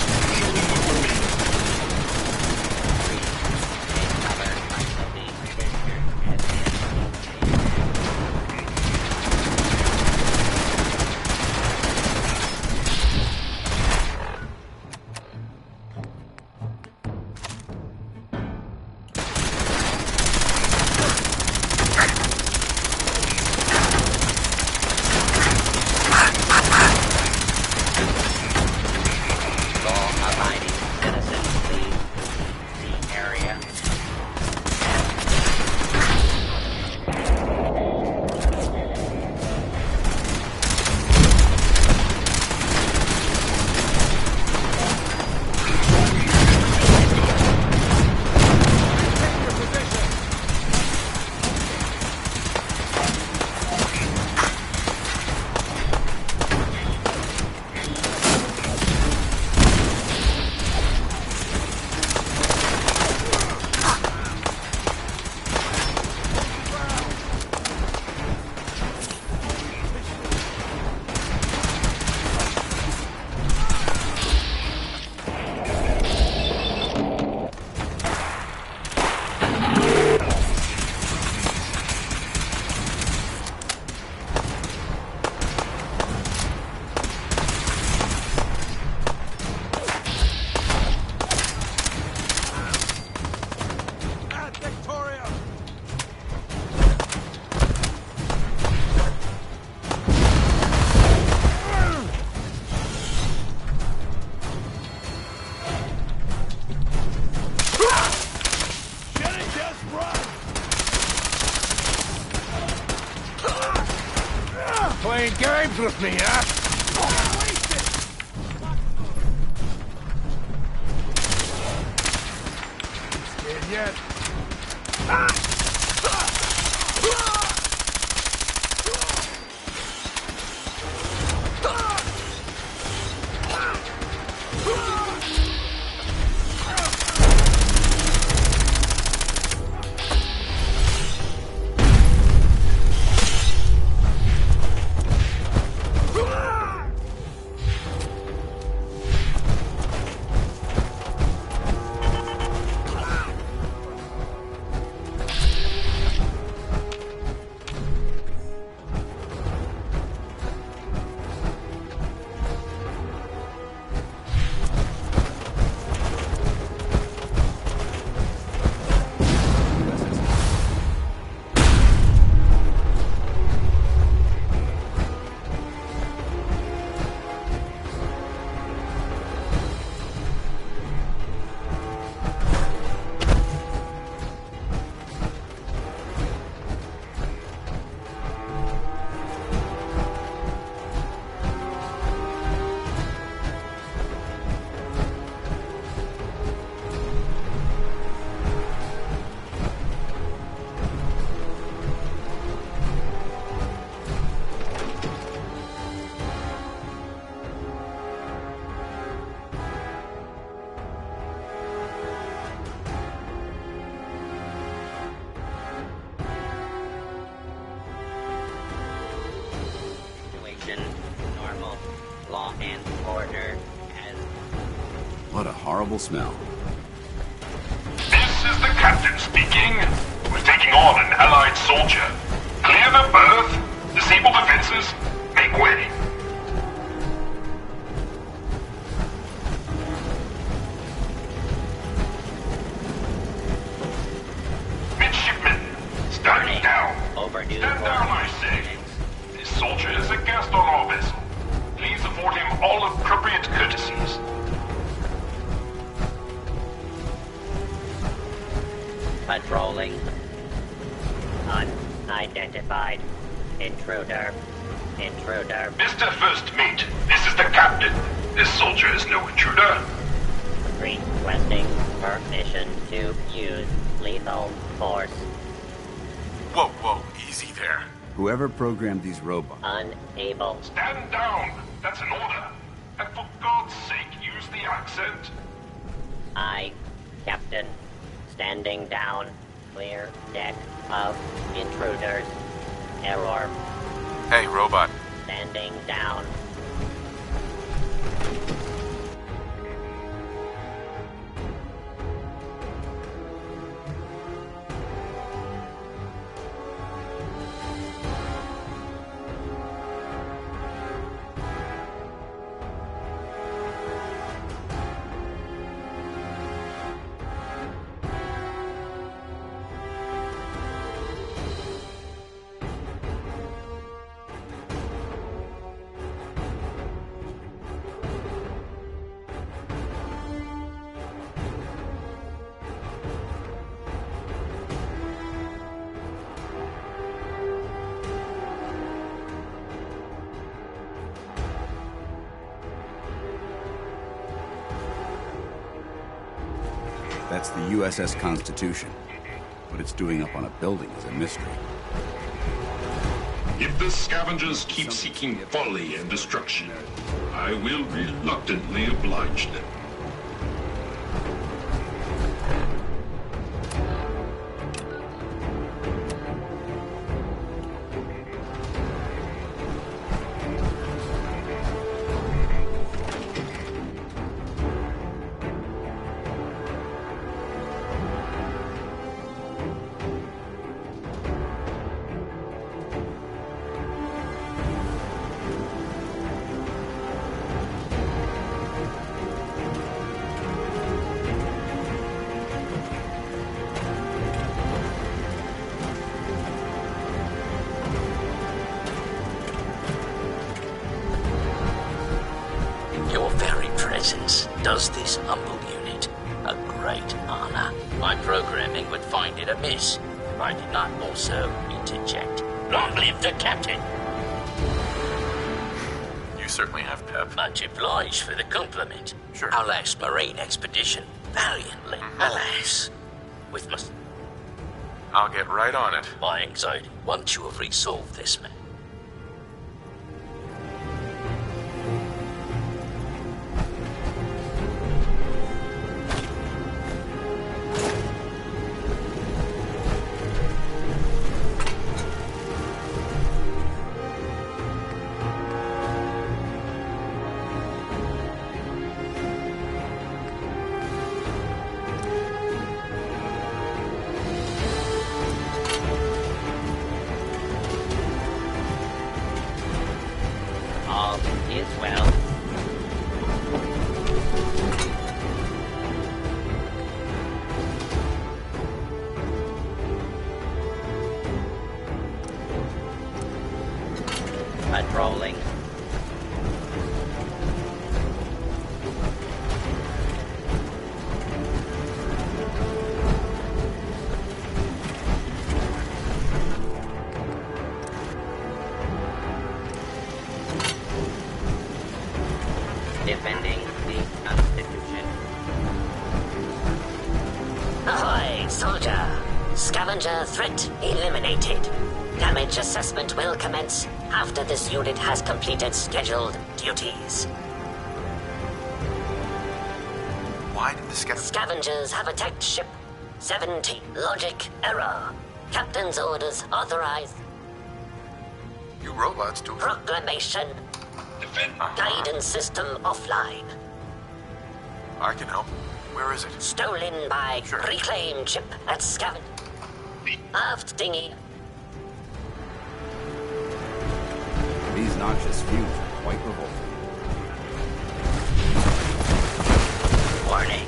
playing games with me, huh? Scared yet? Normal. Law and order. What a horrible smell. This is the captain speaking. We're taking on an allied soldier. Clear the berth. Disable defenses. Make way. Midshipmen, stand down. Overdue. Stand down, I say. This soldier is a guest on our vessel. Please afford him all appropriate courtesies. Patrolling. Unidentified. Intruder. Intruder. Mr. First Mate, this is the captain. This soldier is no intruder. Requesting permission to use lethal force. Whoa, whoa, easy there. Whoever programmed these robots... Unable. Stand down. That's an order. And for God's sake, use the accent. I, Captain. Standing down. Clear deck of intruders. Error. Hey, robot. Standing down. That's the USS Constitution. What it's doing up on a building is a mystery. If the scavengers keep seeking folly and destruction, I will reluctantly oblige them. Does this humble unit a great honor. My programming would find it amiss if I did not also interject. Long live the captain! You certainly have pep. Much obliged for the compliment. Sure. Our last marine expedition, valiantly, alas, with my... I'll get right on it. My anxiety, once you have resolved this matter. Patrolling. Defending the Constitution. Ahoy, soldier! Scavenger threat eliminated. Damage assessment will commence after this unit has completed scheduled duties. Why did the Scavengers have attacked ship 17. Logic error. Captain's orders authorized. You robots do Proclamation. Guidance system offline. I can help. Where is it? Stolen by reclaimed ship at Scavenger. Aft dinghy. These noxious fumes are quite revolting. Warning.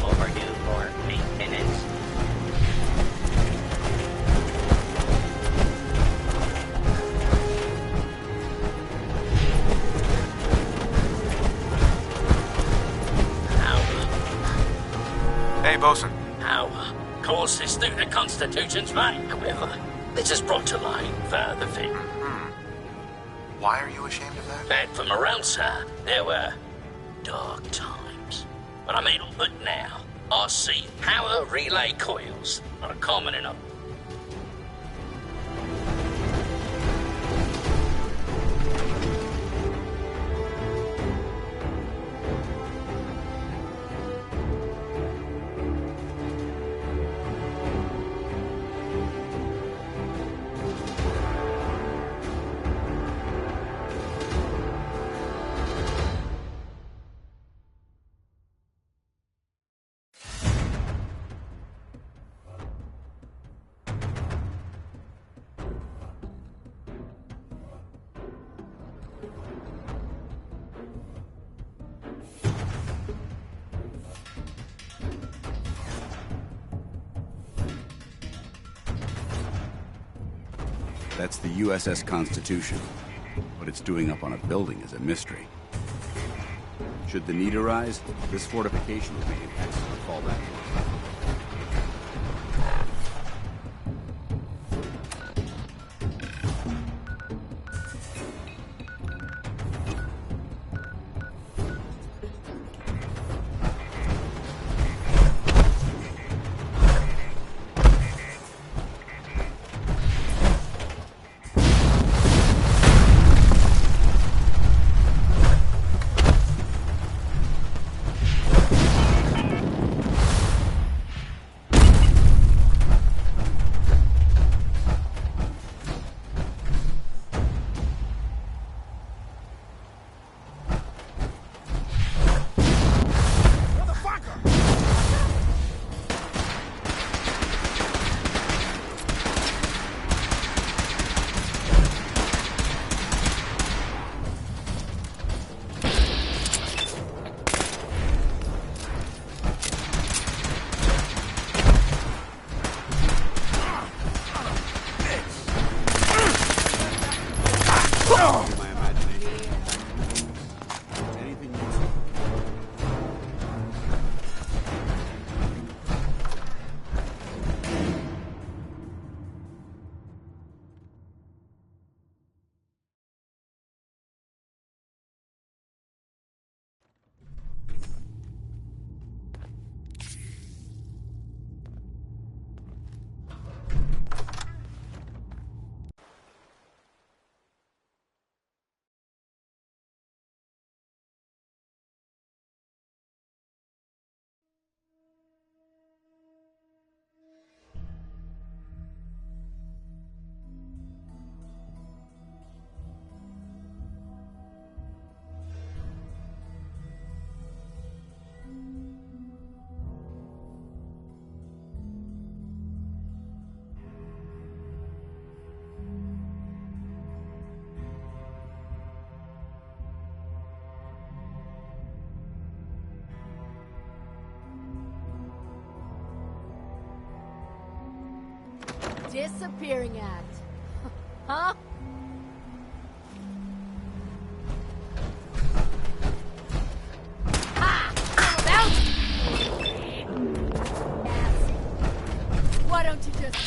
Overdue for maintenance. Hey, bosun. How? Courses through the Constitution's right. However, this is brought to light further thing. Why are you ashamed of that? Back from around, sir, there were dark times. But I mean, look now. I see power relay coils are common enough. That's the USS Constitution. What it's doing up on a building is a mystery. Should the need arise, this fortification will be an excellent fallback. disappearing act. Huh? Ha! Why don't you just...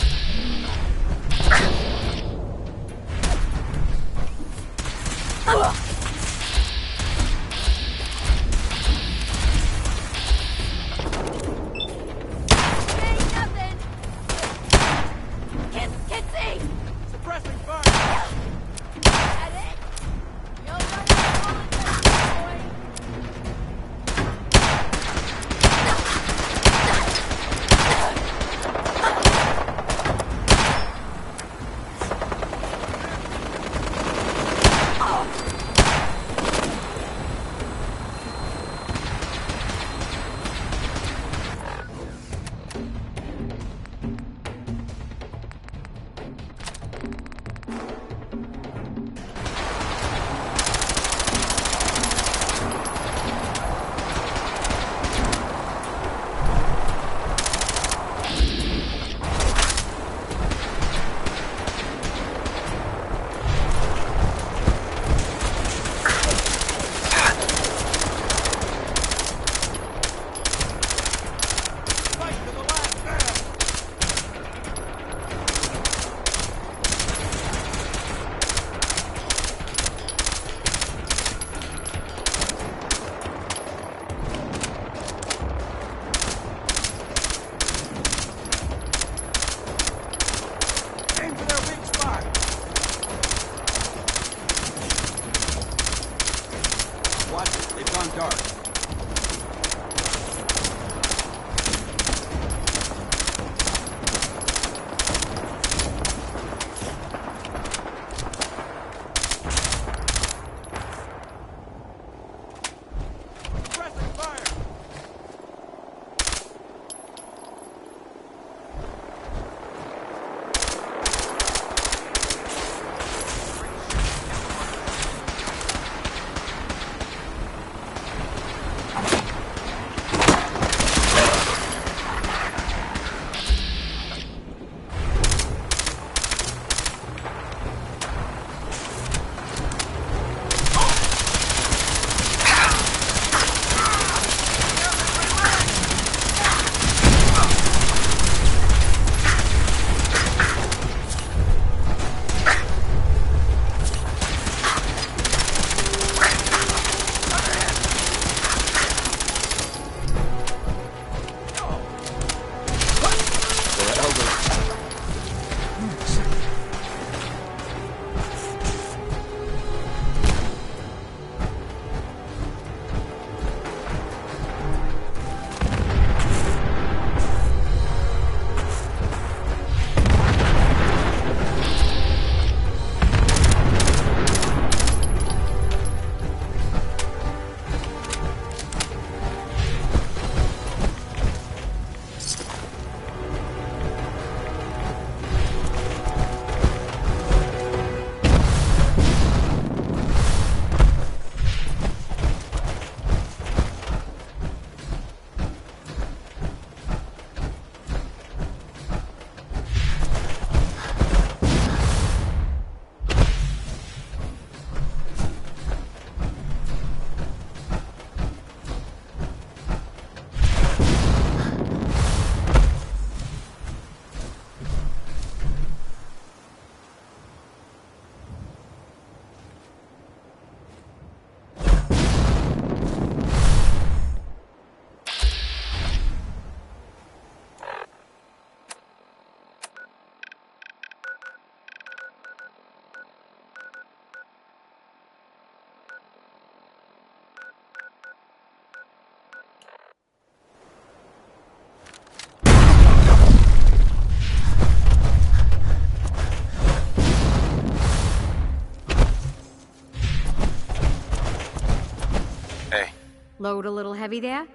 Load a little heavy there?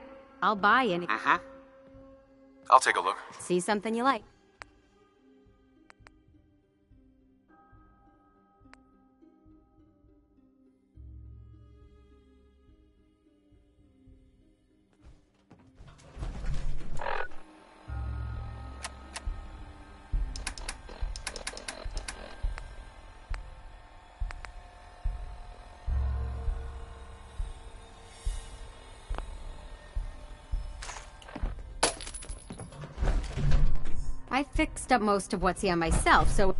I'll buy any. I'll take a look. See something you like. I fixed up most of what's here myself, so...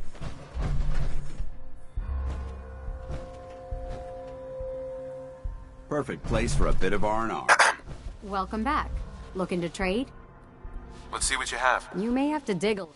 Perfect place for a bit of R&R. Welcome back. Looking to trade? Let's see what you have. You may have to dig a...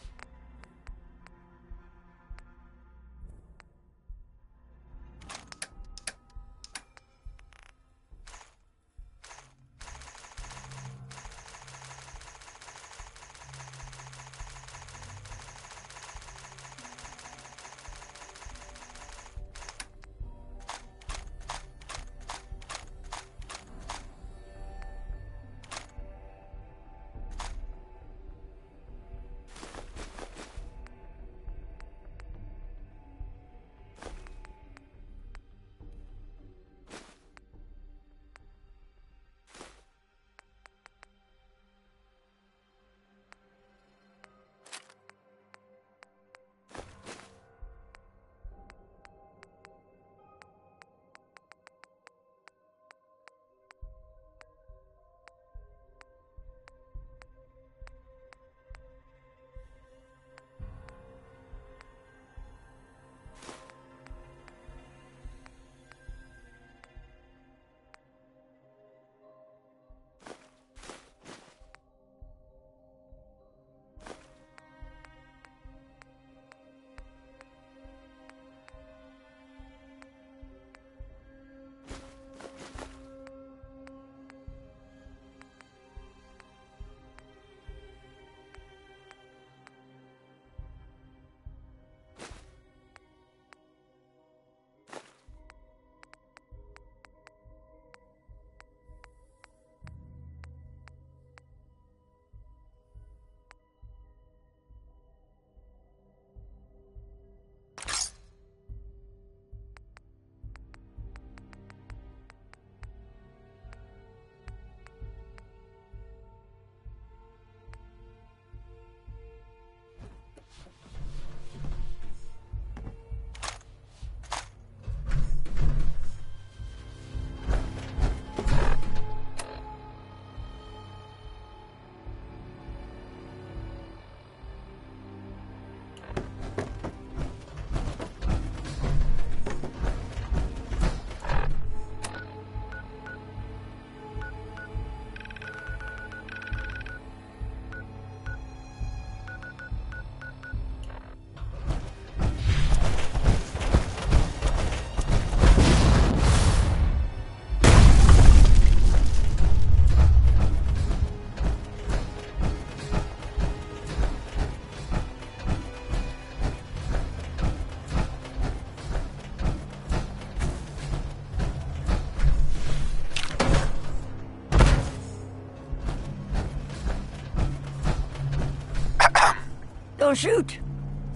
Don't shoot!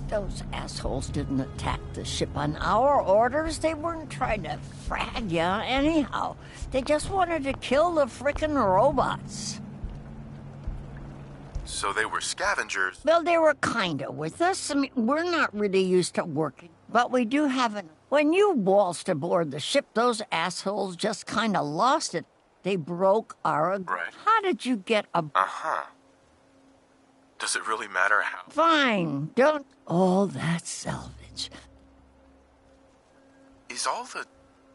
Those assholes didn't attack the ship on our orders. They weren't trying to frag ya anyhow. They just wanted to kill the frickin' robots. So they were scavengers? Well, they were kinda with us. I mean, we're not really used to working, but we do have an... When you waltzed aboard the ship, those assholes just kinda lost it. They broke our... Right. How did you get a... Uh-huh. Does it really matter how? Fine, don't... All that salvage. Is all the...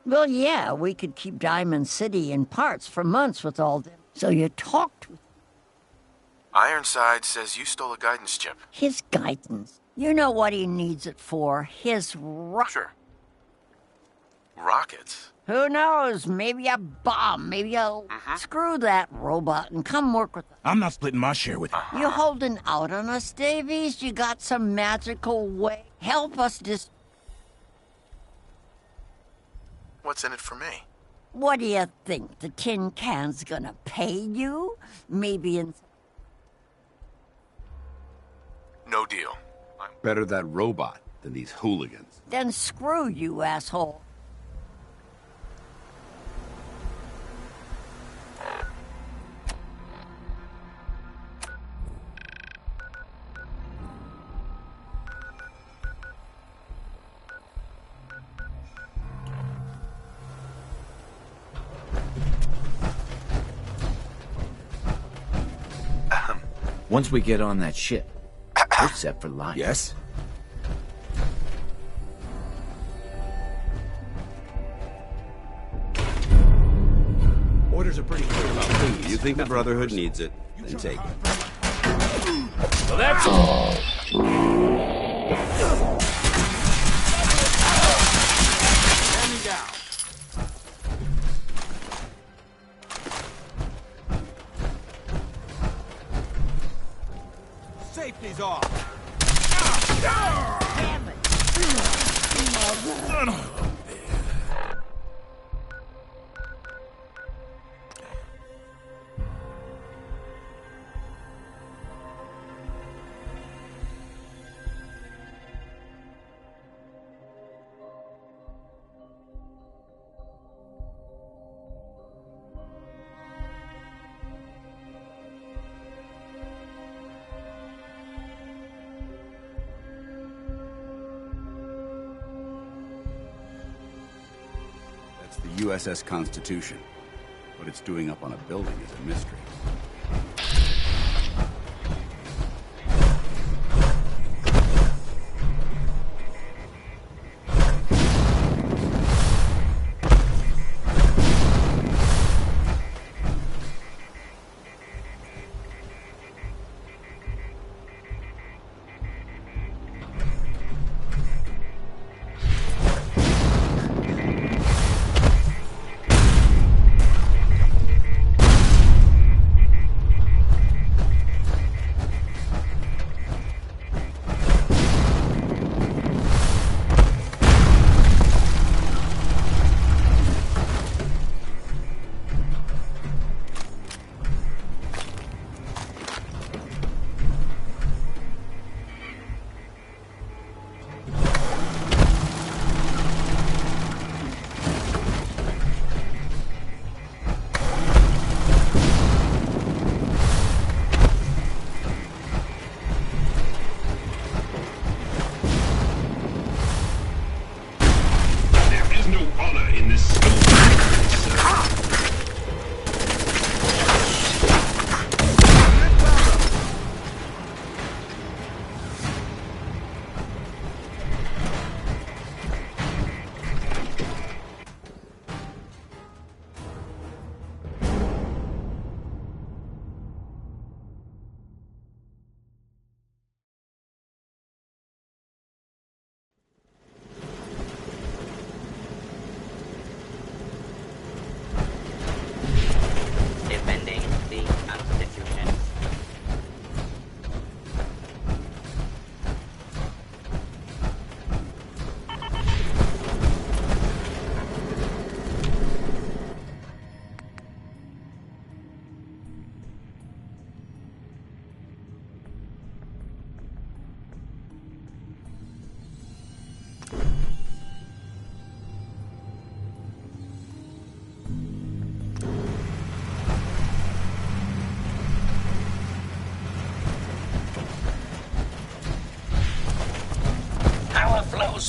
Well, yeah, we could keep Diamond City in parts for months with all them. So you talked with... Ironside says you stole a guidance chip. His guidance. You know what he needs it for. His Sure. Rockets? Who knows? Maybe a bomb. Maybe a... Screw that robot and come work with us. I'm not splitting my share with him. You holding out on us, Davies? You got some magical way? Help us What's in it for me? What do you think? The tin can's gonna pay you? Maybe in... No deal. Better that robot than these hooligans. Then screw you, asshole. Once we get on that ship, Except for life. Yes? Orders are pretty clear about things. You think the Brotherhood needs it, then take it. So that's all. Standing down. Safety's off. Damn it! That's the USS Constitution. What it's doing up on a building is a mystery.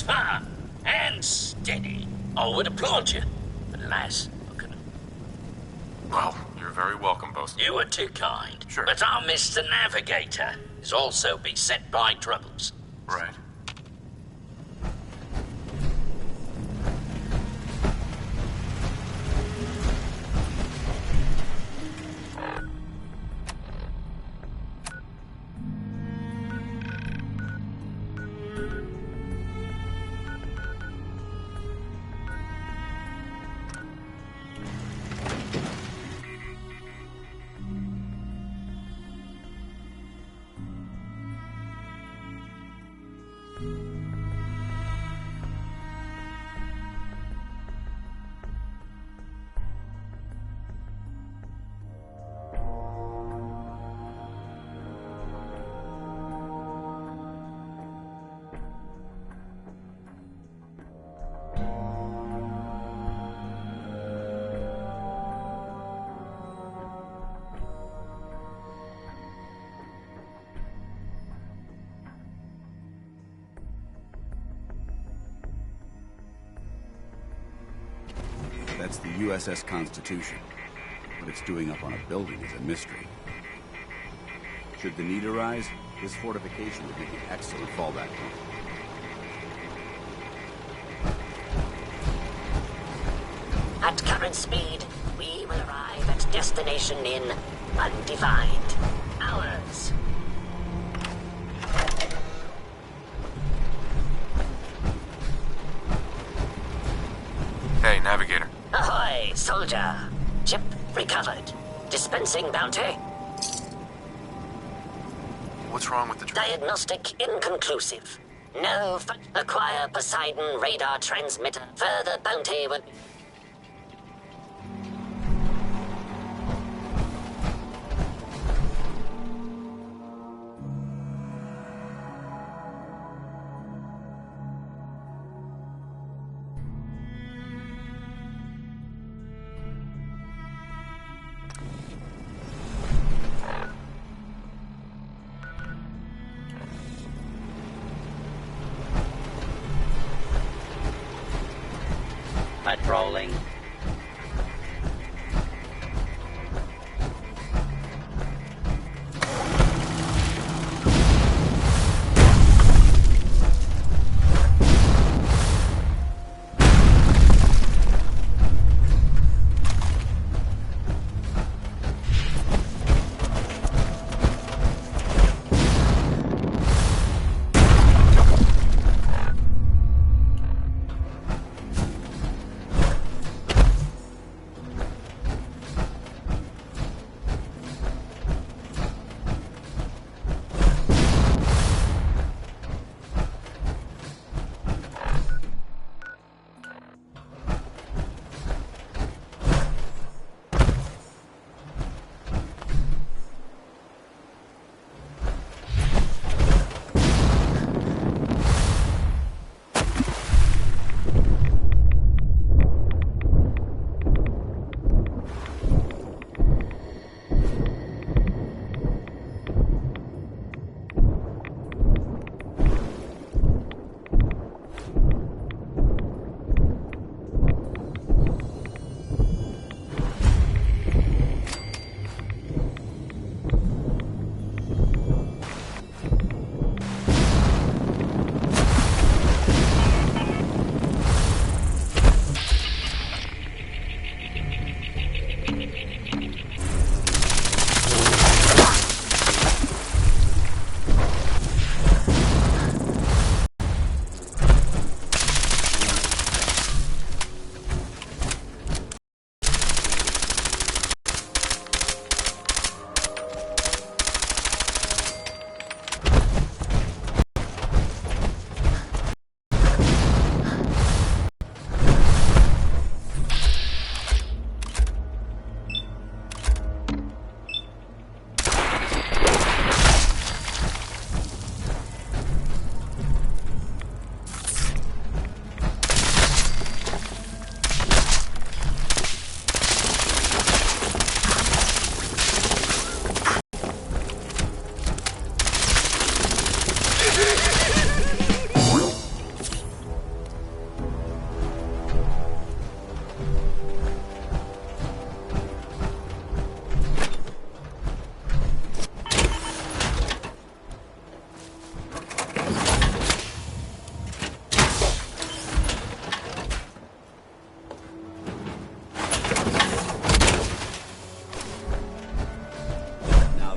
Far and steady. I would applaud you, but alas, I couldn't. Well, you're very welcome, boss. You were too kind. Sure. But our Mr. Navigator is also beset by troubles. Right. That's the USS Constitution. What it's doing up on a building is a mystery. Should the need arise, This fortification would make an excellent fallback point. At current speed, we will arrive at destination in undefined hours. Hey, Navigator. Ahoy, soldier. Chip recovered. Dispensing bounty. What's wrong with the Diagnostic inconclusive. No. Acquire Poseidon radar transmitter. Further bounty would... Patrolling.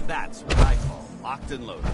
That's what I call locked and loaded.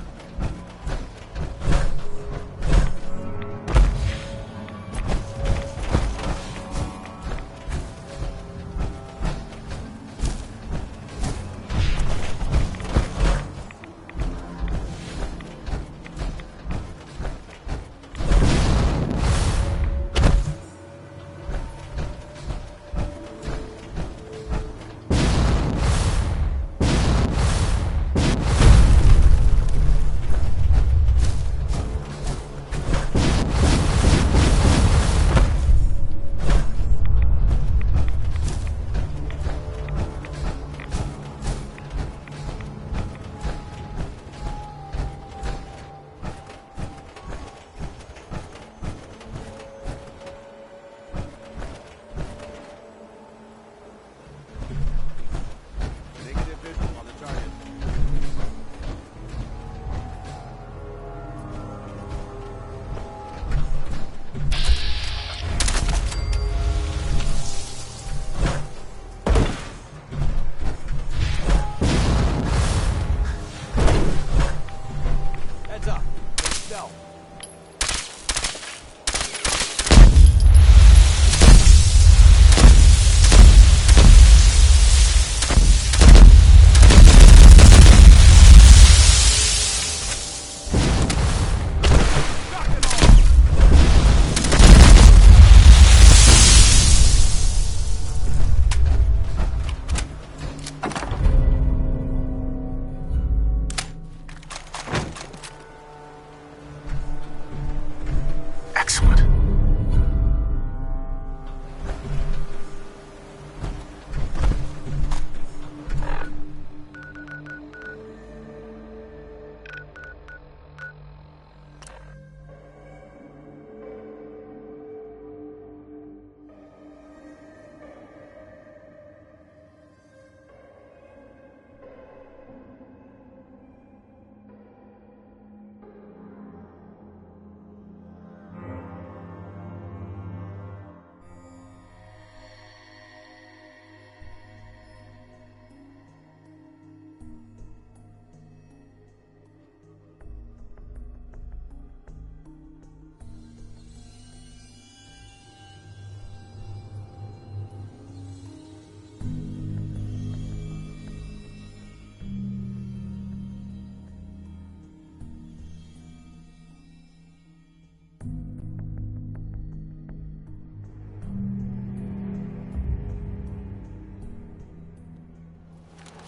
hell? Excellent.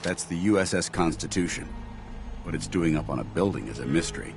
That's the USS Constitution. What it's doing up on a building is a mystery.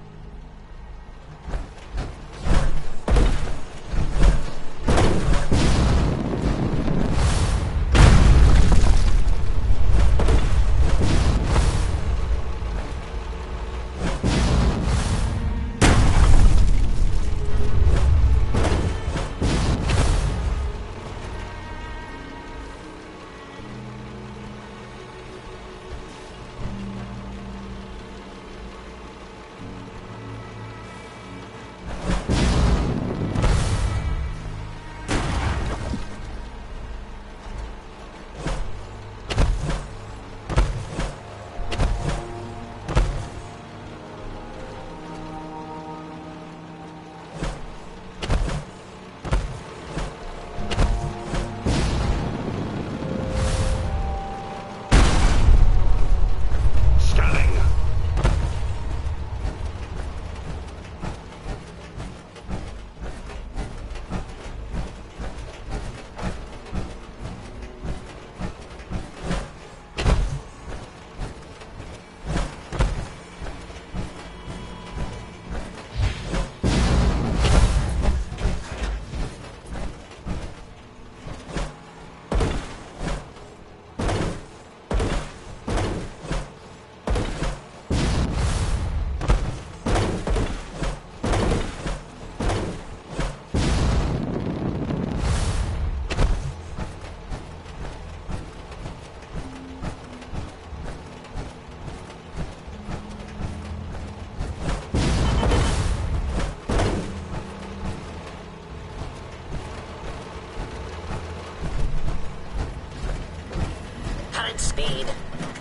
Speed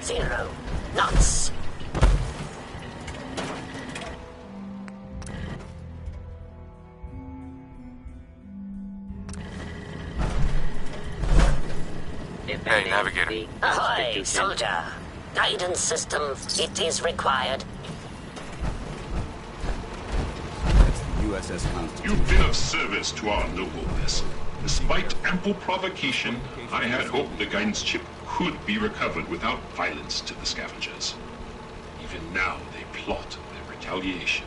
0 knots. Hey, Navigator. Ahoy, soldier. Guidance system, it is required. USS Constitution. You've been of service to our noble vessel. Despite ample provocation, I had hoped the guidance chip could be recovered without violence to the scavengers. Even now, they plot their retaliation.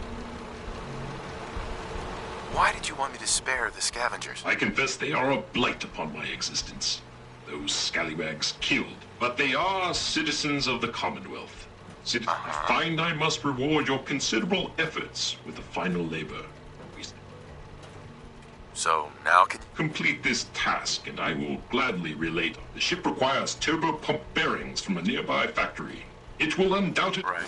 Why did you want me to spare the scavengers? I confess they are a blight upon my existence. Those scallywags killed, but they are citizens of the Commonwealth. I find I must reward your considerable efforts with the final labor. So, now can... Complete this task, and I will gladly relate. The ship requires turbo pump bearings from a nearby factory. It will undoubtedly... Right.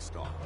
being stalked.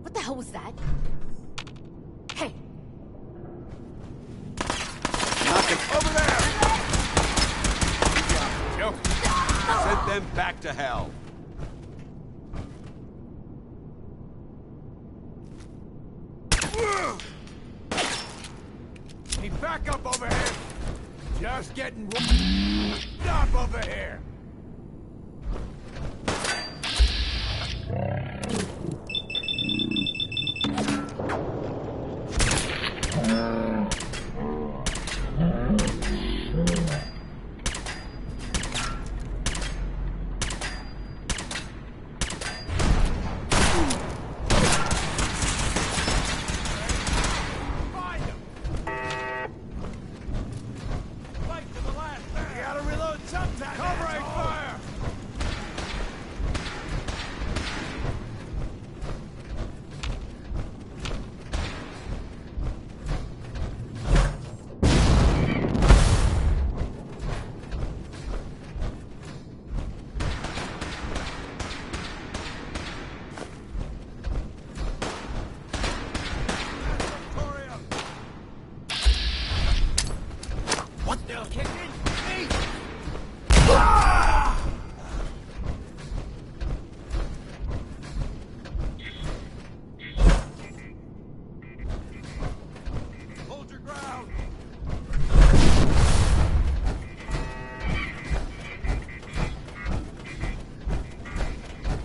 What the hell was that? Hey! Nothing. Over there! Good job. Send them back to hell. Hey, back up over here! Just getting... Stop over here!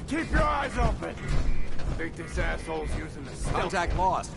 Keep your eyes open! I think this asshole's using the still. Contact lost.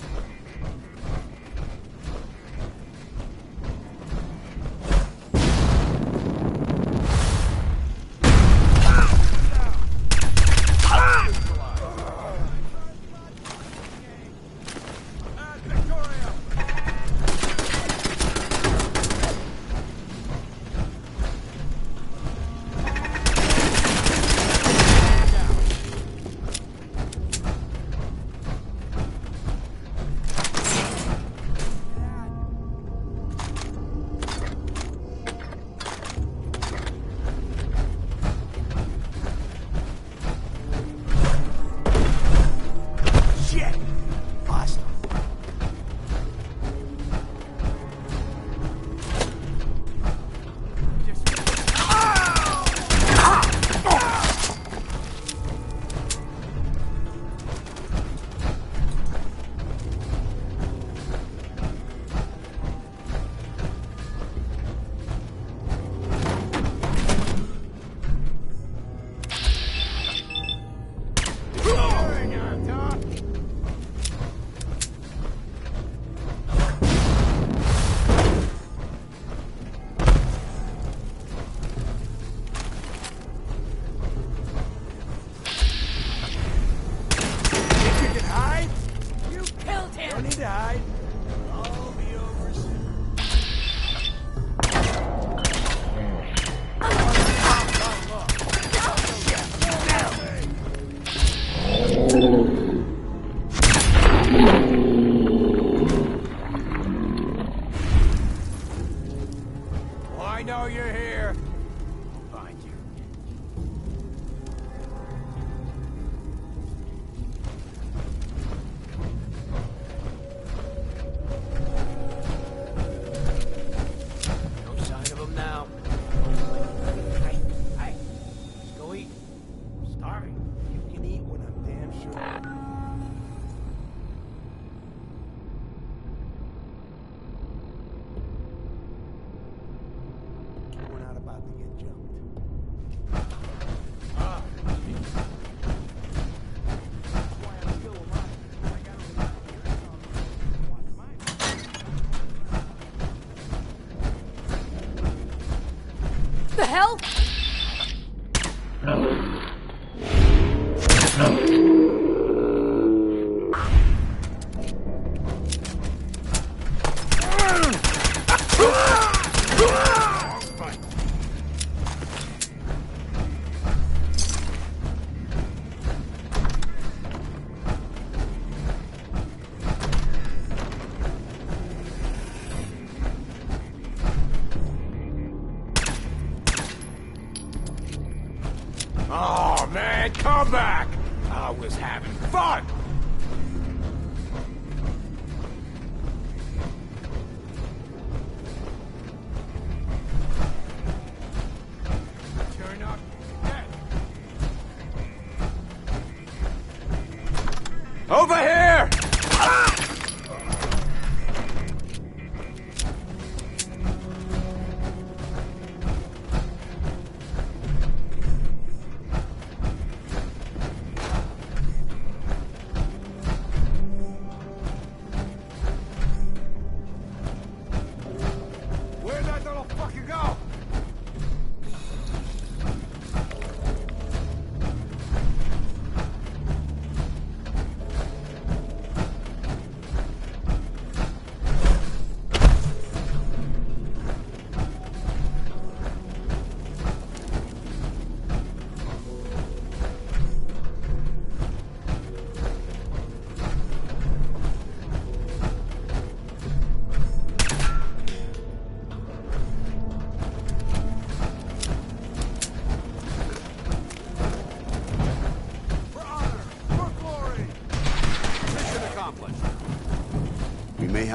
I know you're here. I'll find you. No sign of him now. Hey, let's go eat. I'm starving. You can eat when I'm damn sure. The hell? Oh, man, come back! I was having fun!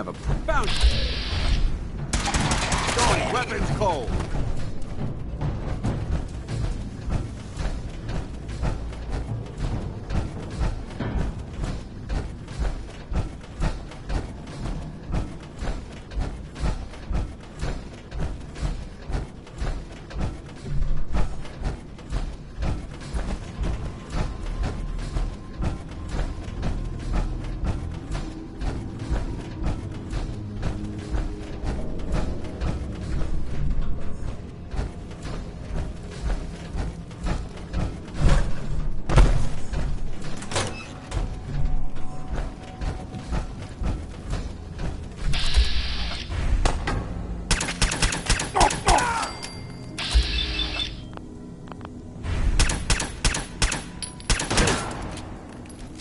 have a profound... Going weapons cold.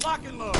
Lock and load.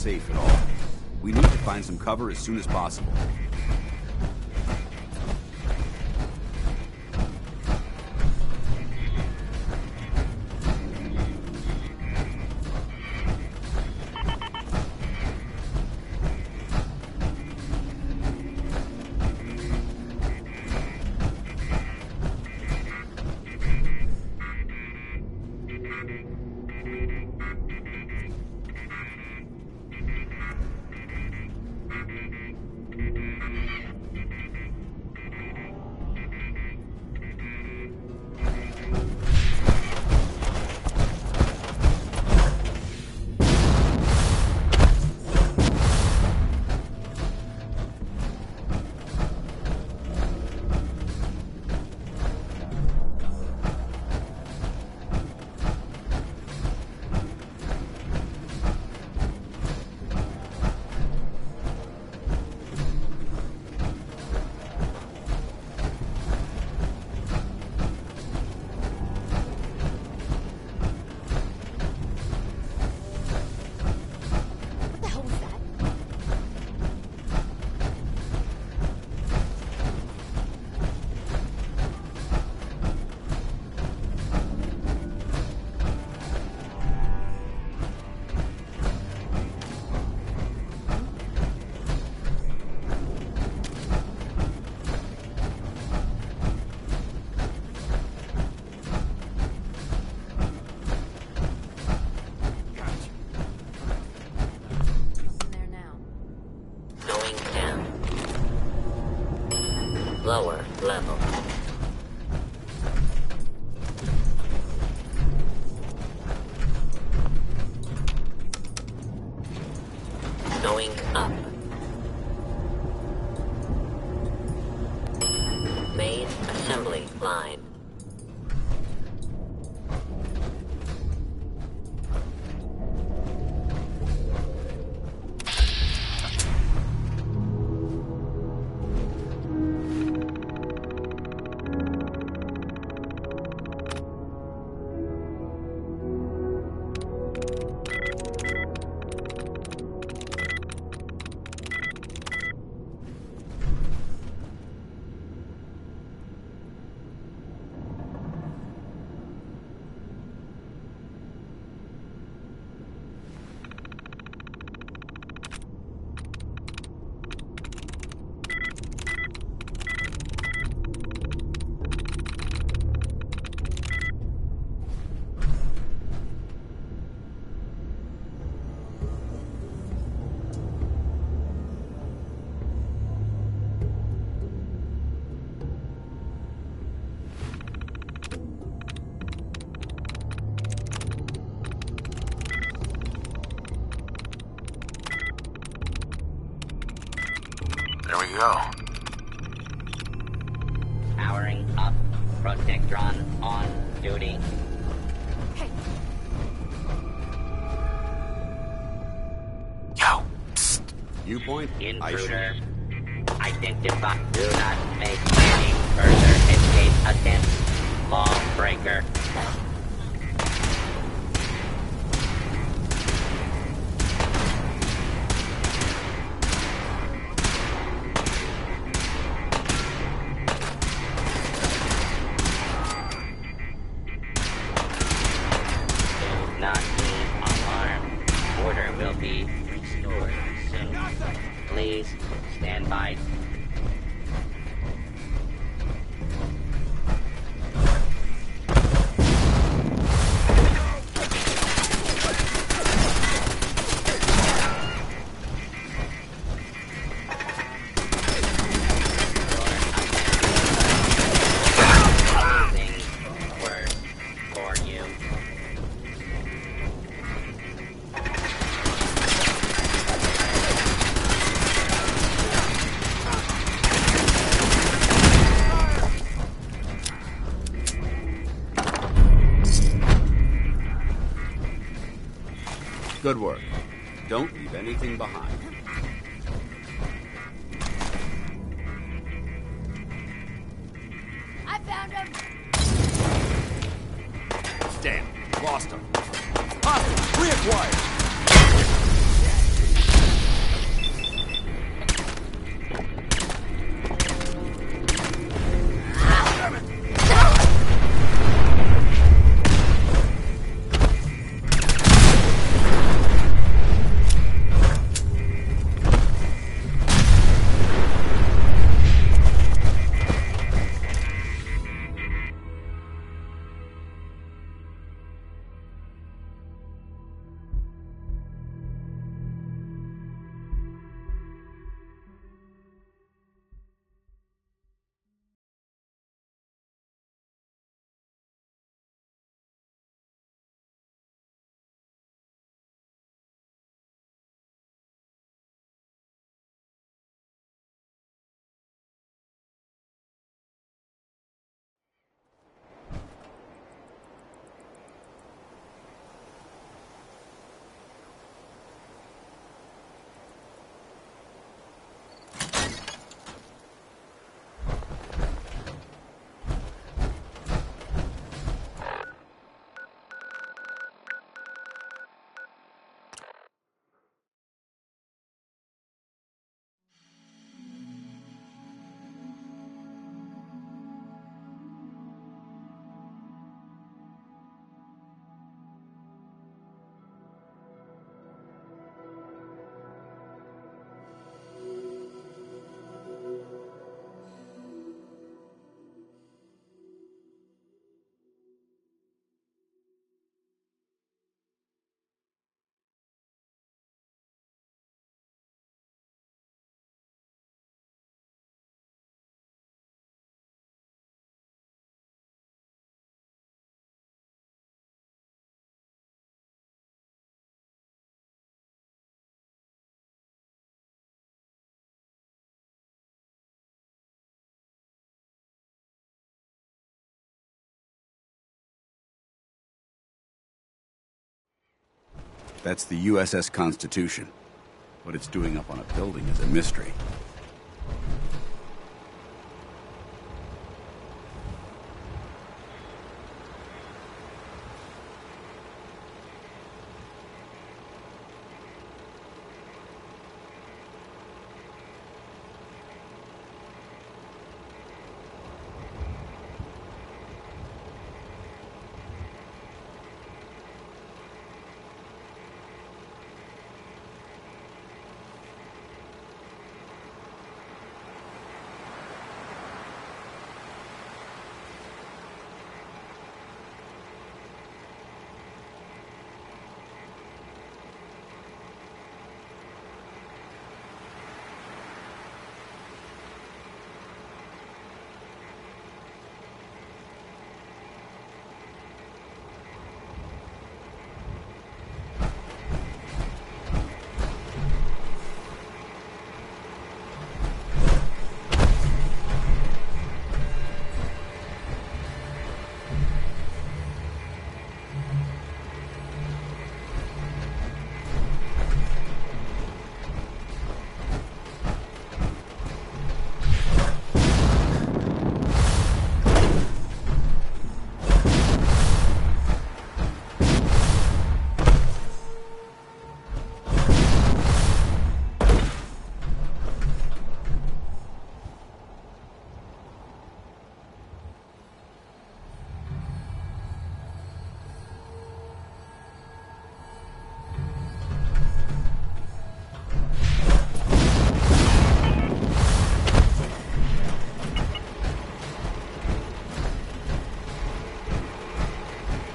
safe at all. We need to find some cover as soon as possible. Lower level. Going up. Main assembly line. There we go. Powering up. Protectron on duty. Hey. Yo, psst. Viewpoint? Intruder. Identify. Do not make any further escape attempts. Lawbreaker. Not be alarmed. Order will be restored soon. Please stand by. Things worse for you. Good work. Don't leave anything behind. I found him! Damn, lost him. Hostage reacquired! That's the USS Constitution. What it's doing up on a building is a mystery.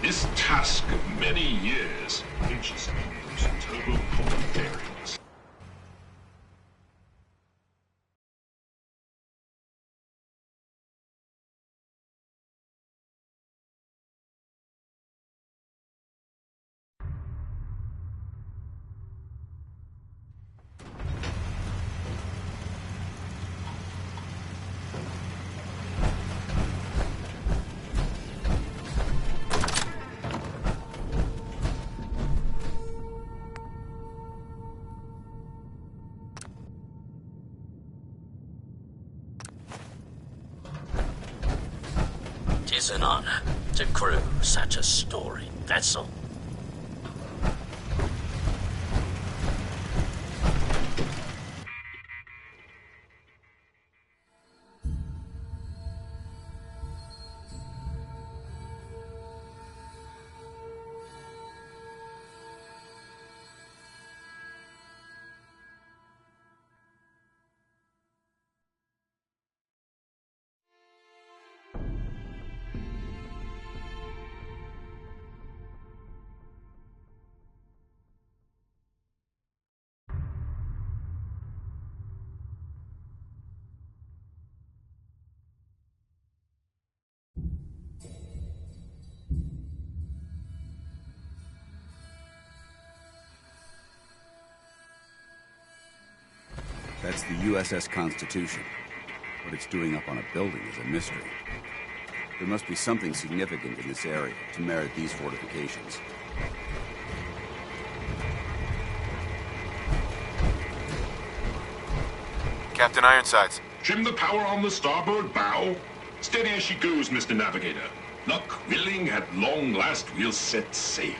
This task of many years reaches those turbo-commentarians. Tis an honor to crew such a storied vessel. That's the USS Constitution. What it's doing up on a building is a mystery. There must be something significant in this area to merit these fortifications. Captain Ironsides. Trim the power on the starboard bow. Steady as she goes, Mr. Navigator. Luck willing, at long last we'll set sail.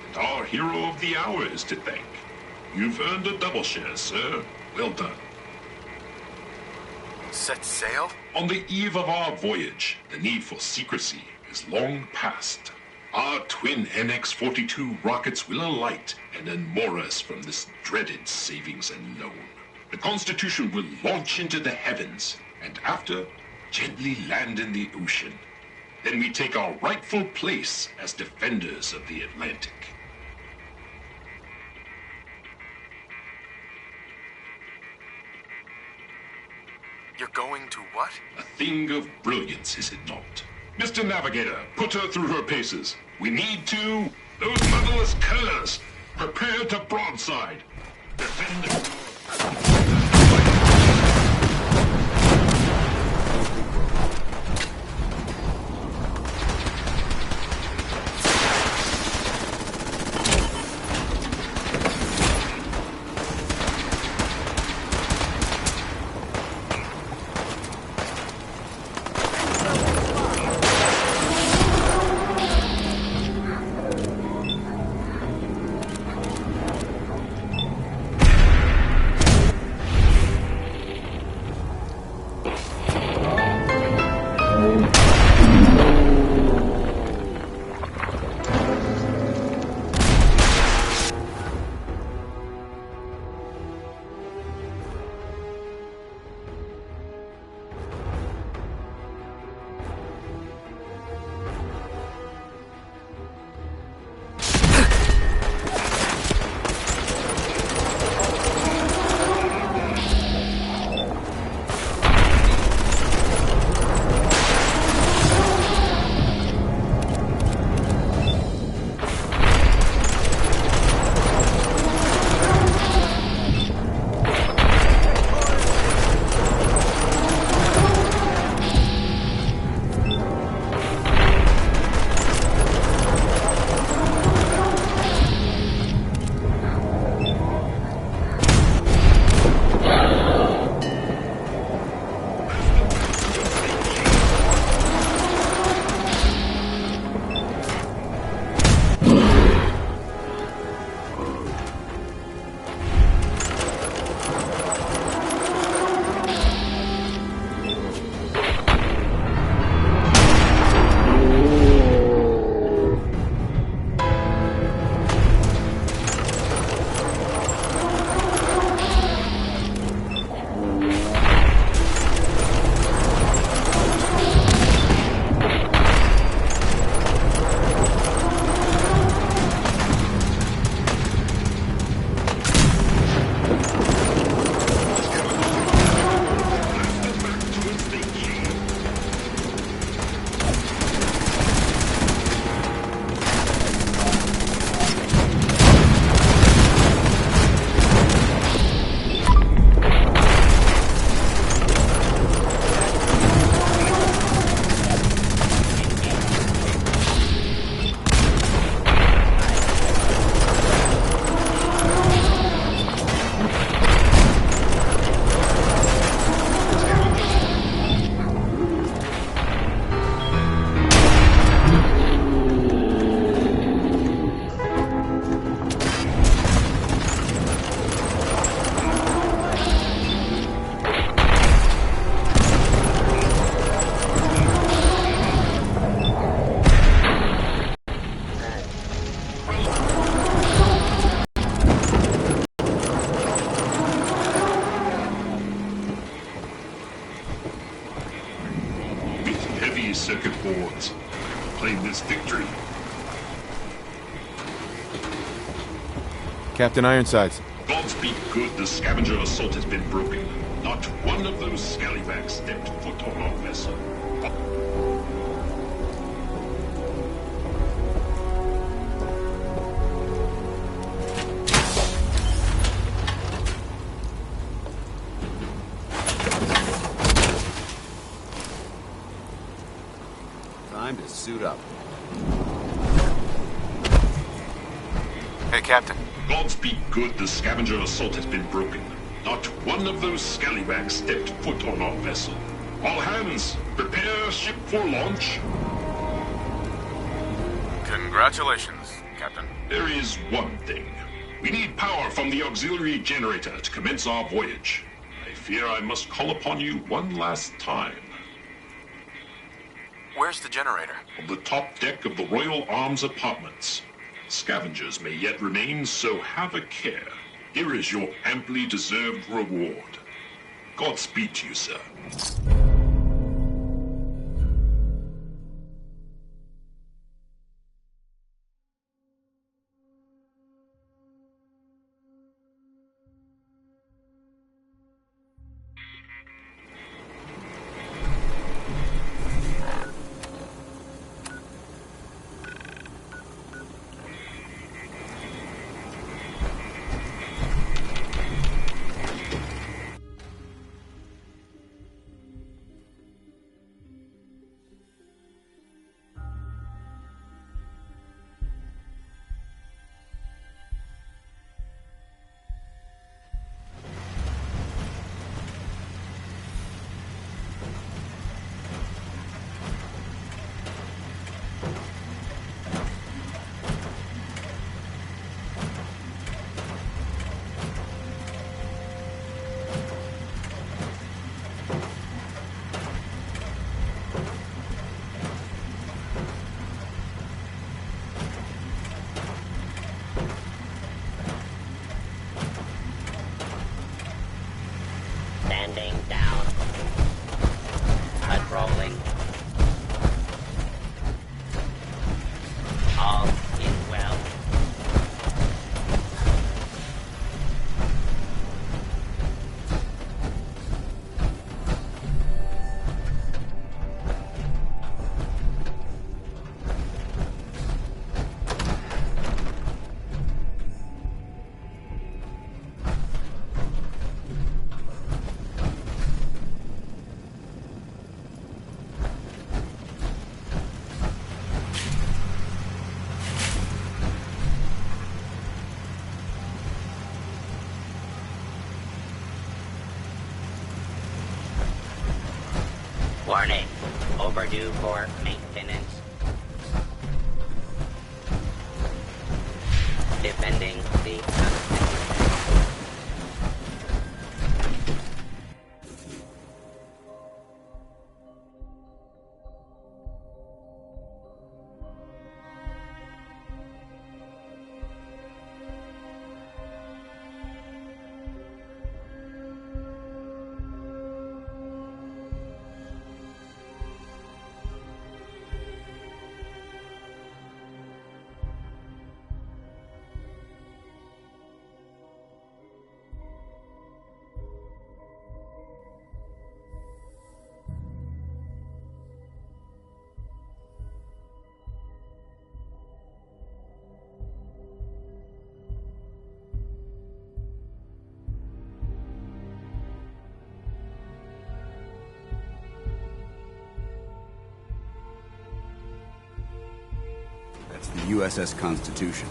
And our hero of the hour is to thank. You've earned a double share, sir. Well done. Set sail? On the eve of our voyage, the need for secrecy is long past. Our twin NX-42 rockets will alight and unmoor us from this dreaded savings and loan. The Constitution will launch into the heavens, and after, gently land in the ocean. Then we take our rightful place as defenders of the Atlantic. You're going to what? A thing of brilliance, is it not? Mr. Navigator, put her through her paces. We need to... Those motherless curs! Prepare to broadside. Defend... these circuit boards. Claim this victory. Captain Ironsides. Godspeed good, the scavenger assault has been broken. Not one of those scallywags stepped foot on our vessel. Time to suit up. Hey, Captain. Godspeed good, the scavenger assault has been broken. Not one of those scallywags stepped foot on our vessel. All hands, prepare ship for launch. Congratulations, Captain. There is one thing. We need power from the auxiliary generator to commence our voyage. I fear I must call upon you one last time. Where's the generator? On the top deck of the Royal Arms Apartments. Scavengers may yet remain, so have a care. Here is your amply deserved reward. Godspeed to you, sir. Standing down. Unrolling. All is well. Warning. Overdue for maintenance. Defending the That's the USS Constitution.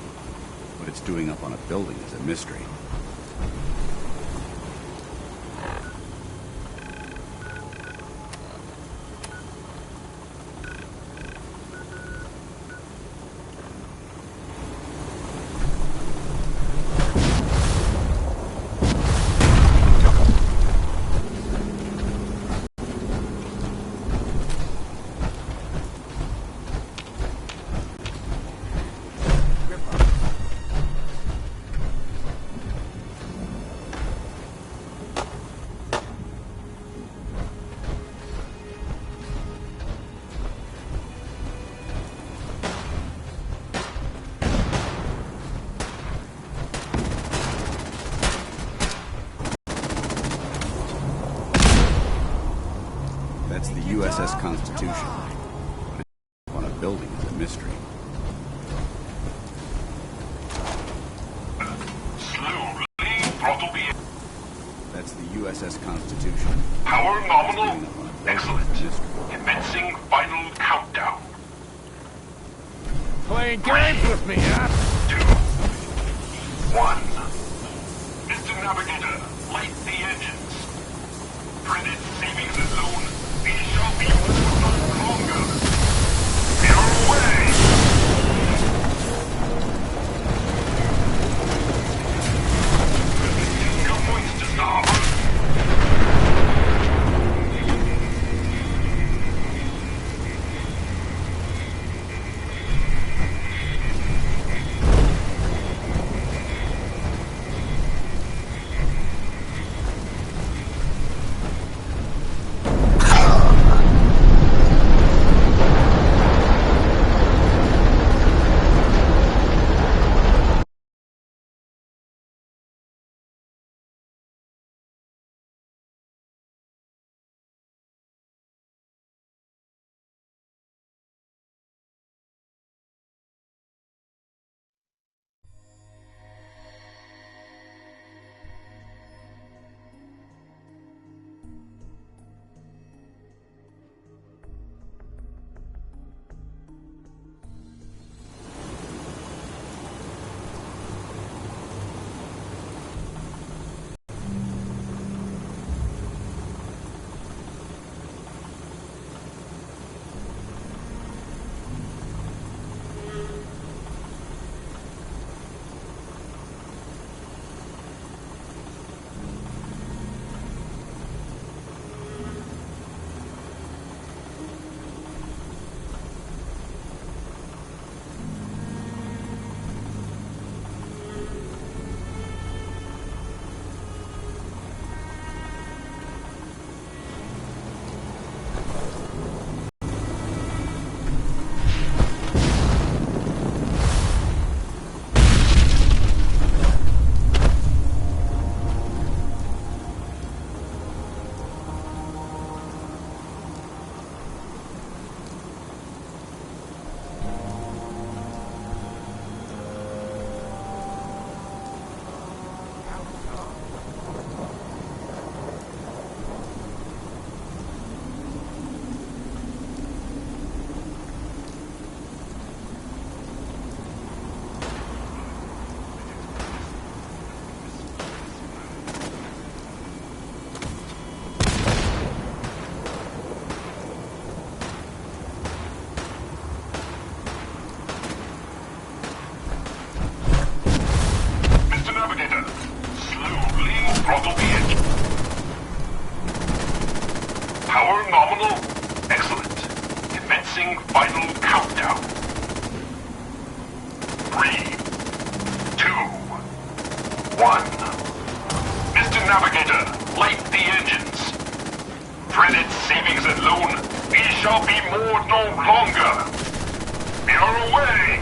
What it's doing up on a building is a mystery. That's the USS Constitution. But it's on a building is a mystery. Slowly, throttle B. That's the USS Constitution. Power nominal. Excellent. Commencing final countdown. Playing games with me, huh? 2, 1. Mr. Navigator, light the engines. Credit savings and loan. We shall be no longer. Your way! Your points to starboard. Power nominal. Excellent. Commencing final countdown. 3, 2, 1. Mr. Navigator, light the engines. Credit, savings, and loan. We shall be moored no longer. You're away.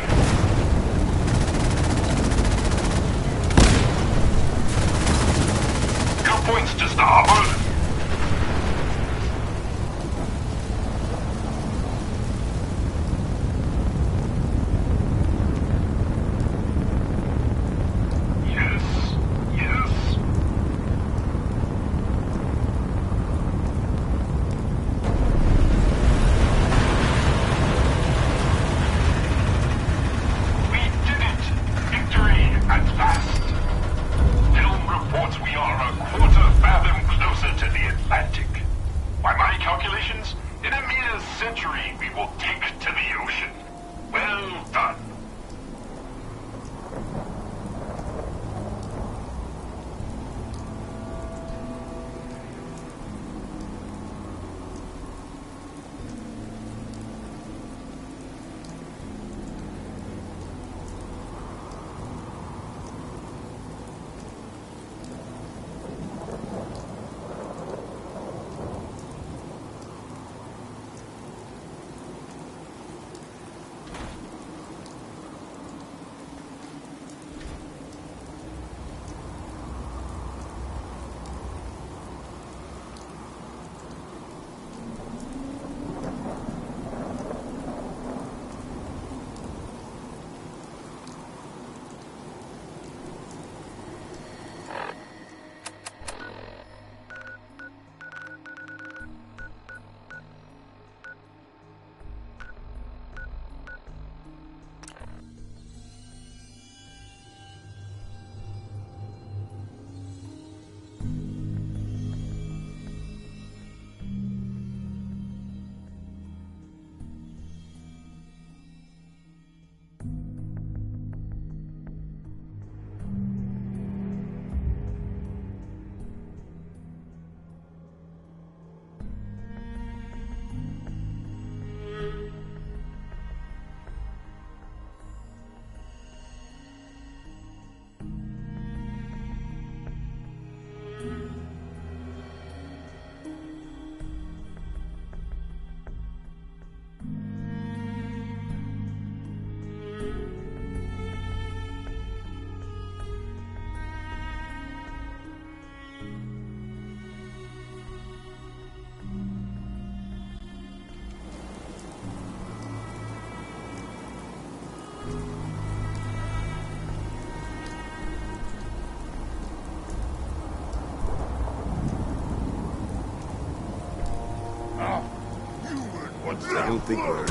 Points to starboard. Yes, yes. We did it! Victory at last! Film reports we are a quarter fathom closer to I don't think we're alone.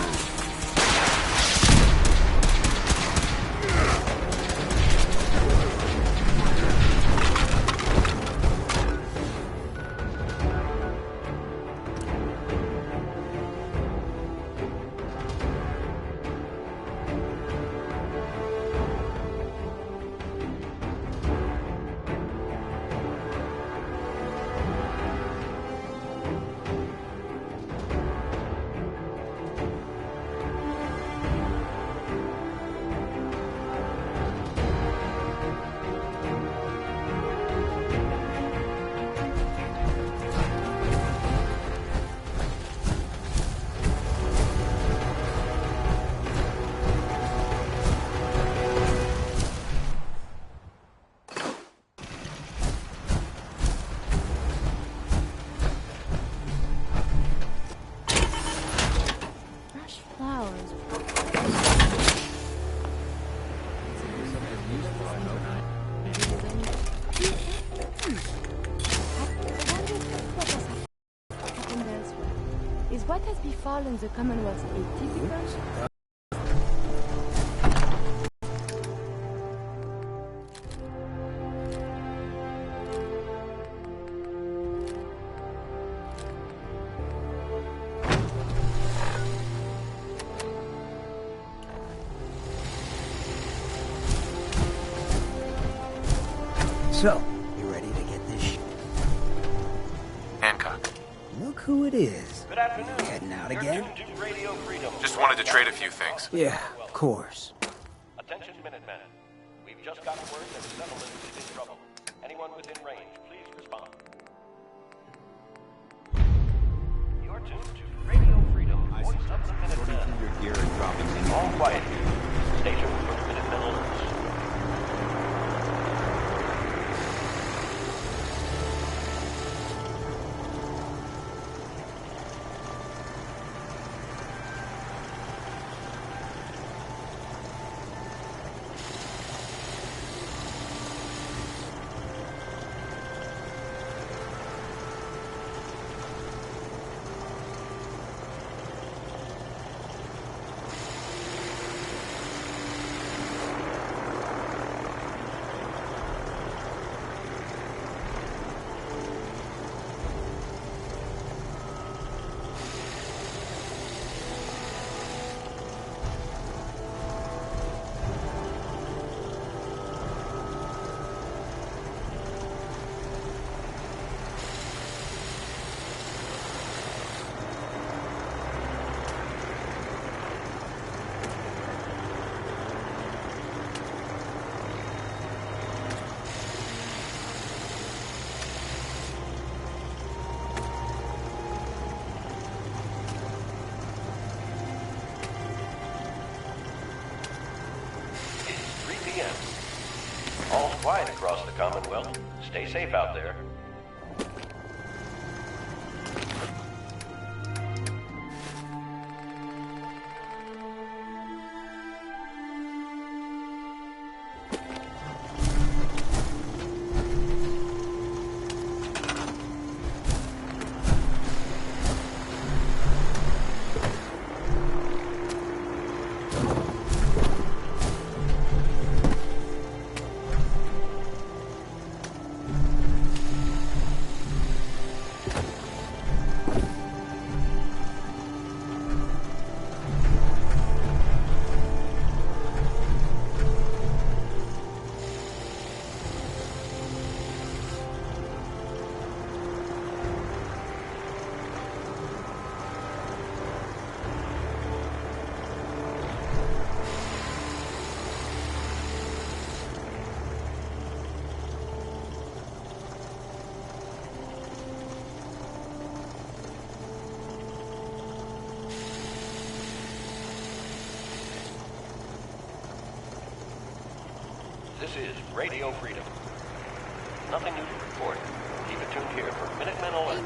Is what has befallen the Commonwealth atypical? So, you ready to get this Hancock. Look who it is. Good afternoon. Heading out again? Tuned to Radio Freedom. Just wanted to trade a few things. Yeah, of course. Attention, Minutemen. We've just gotten word that the settlement is in trouble. Anyone within range, please respond. You're tuned to Radio Freedom. Voice of the Minutemen. Sorting through your gear and dropping in. All quiet. Station for Minutemen alerts. All's quiet across the Commonwealth. Stay safe out there. This is Radio Freedom. Nothing new to report. Keep it tuned here for Minutemen alerts.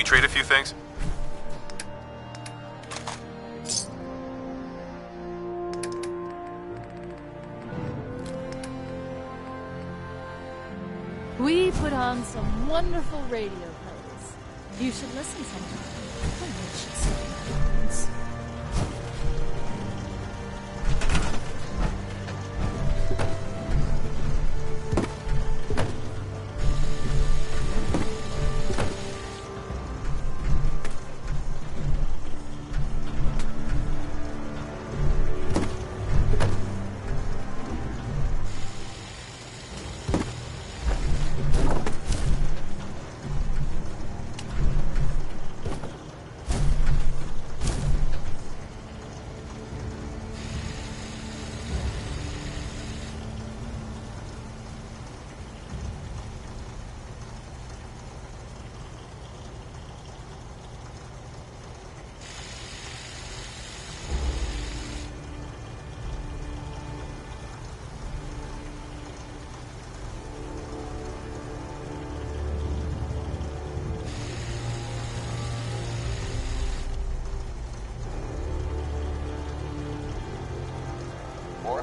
trade a few things? We put on some wonderful radio plays. You should listen sometime. I should see what happens.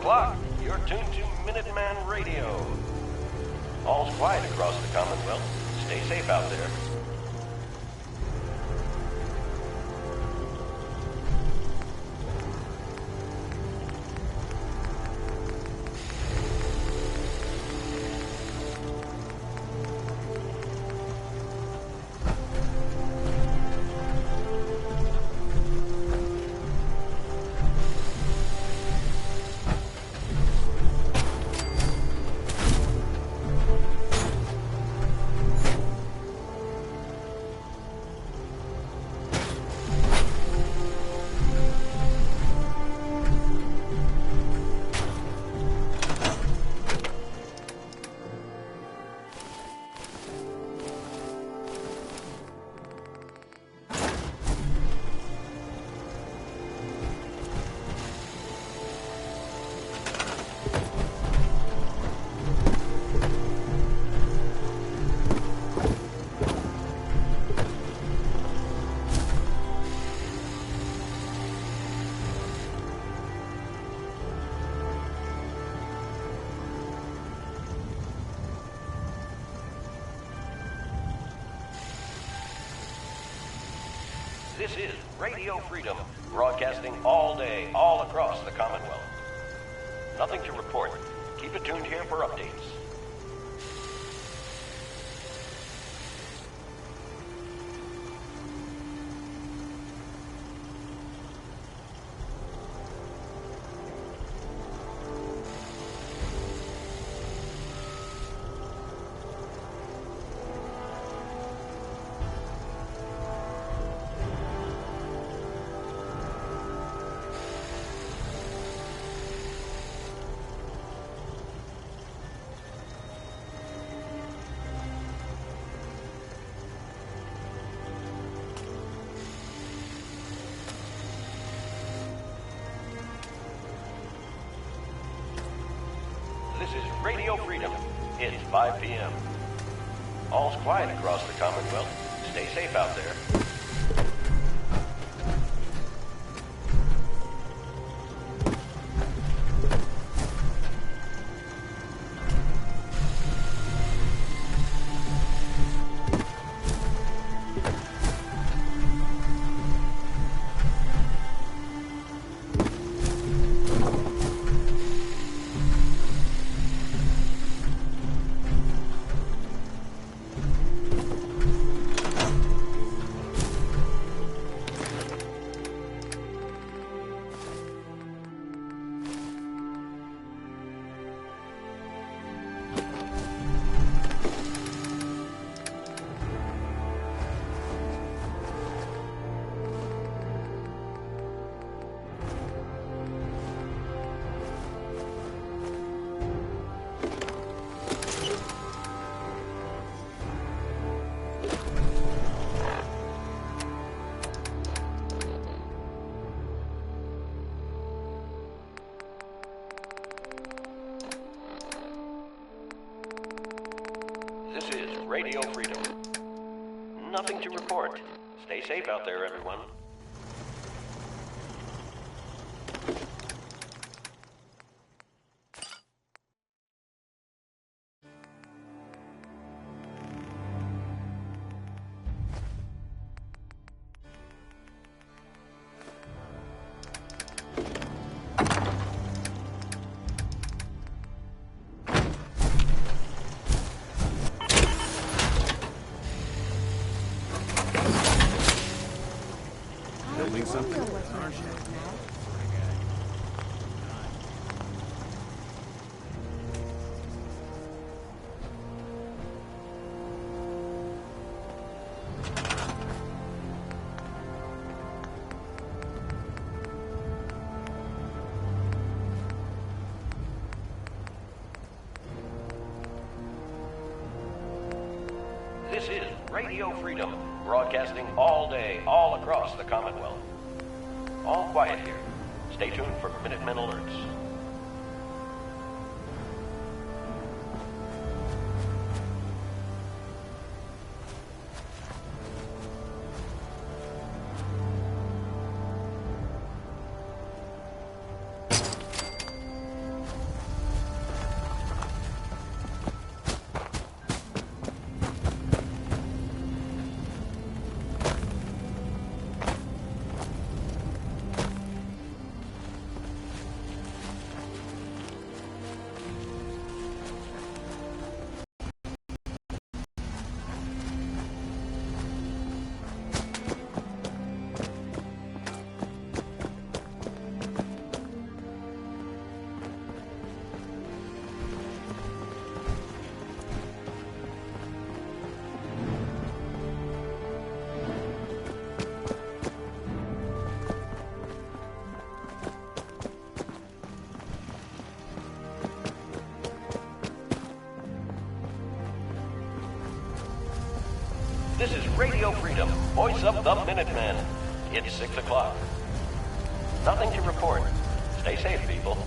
O'clock. You're tuned to Minuteman Radio. All's quiet across the Commonwealth. Stay safe out there. This is Radio Freedom, broadcasting all day, all across the Commonwealth. Nothing to report. Keep it tuned here for updates. This is Radio Freedom. It's 5 p.m. All's quiet across the Commonwealth. Stay safe out there. Radio Freedom. Nothing to report. Stay safe out there, everyone. Building something? This is Radio Freedom, broadcasting all day, all across the Commonwealth. All quiet here. Stay tuned for Minutemen alerts. This is Radio Freedom, voice of the Minutemen. It's 6 o'clock. Nothing to report. Stay safe, people.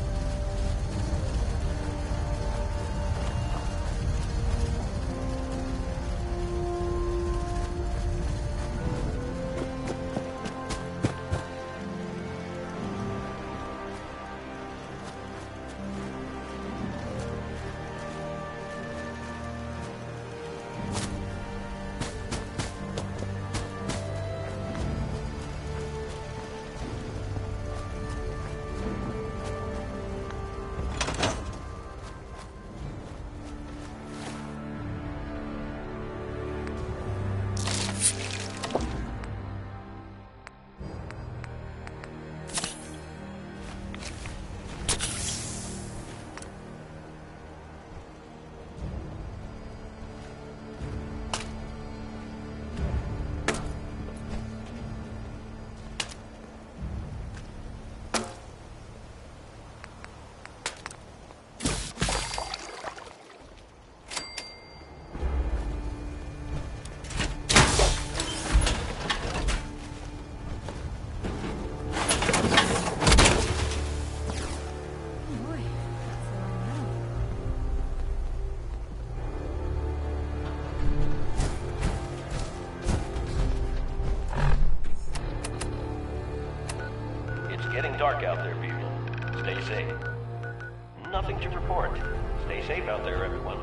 Getting dark out there, people. Stay safe. Nothing to report. Stay safe out there, everyone.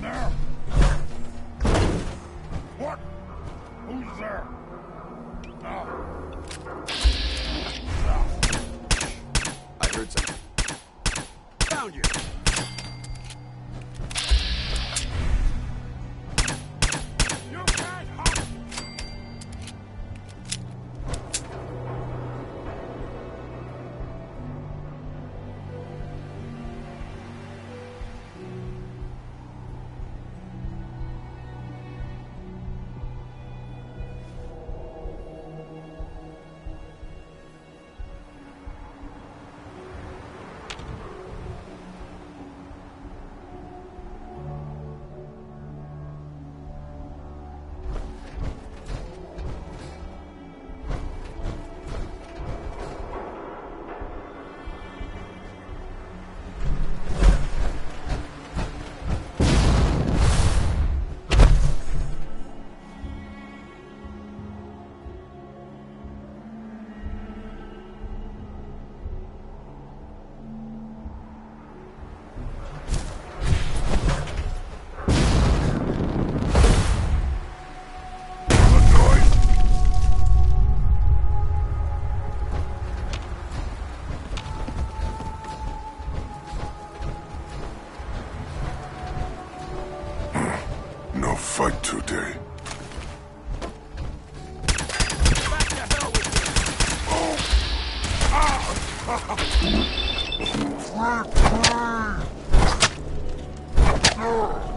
there? What? Who's there? I heard something. Found you. You can't hide! No fight today. Back to hell with you!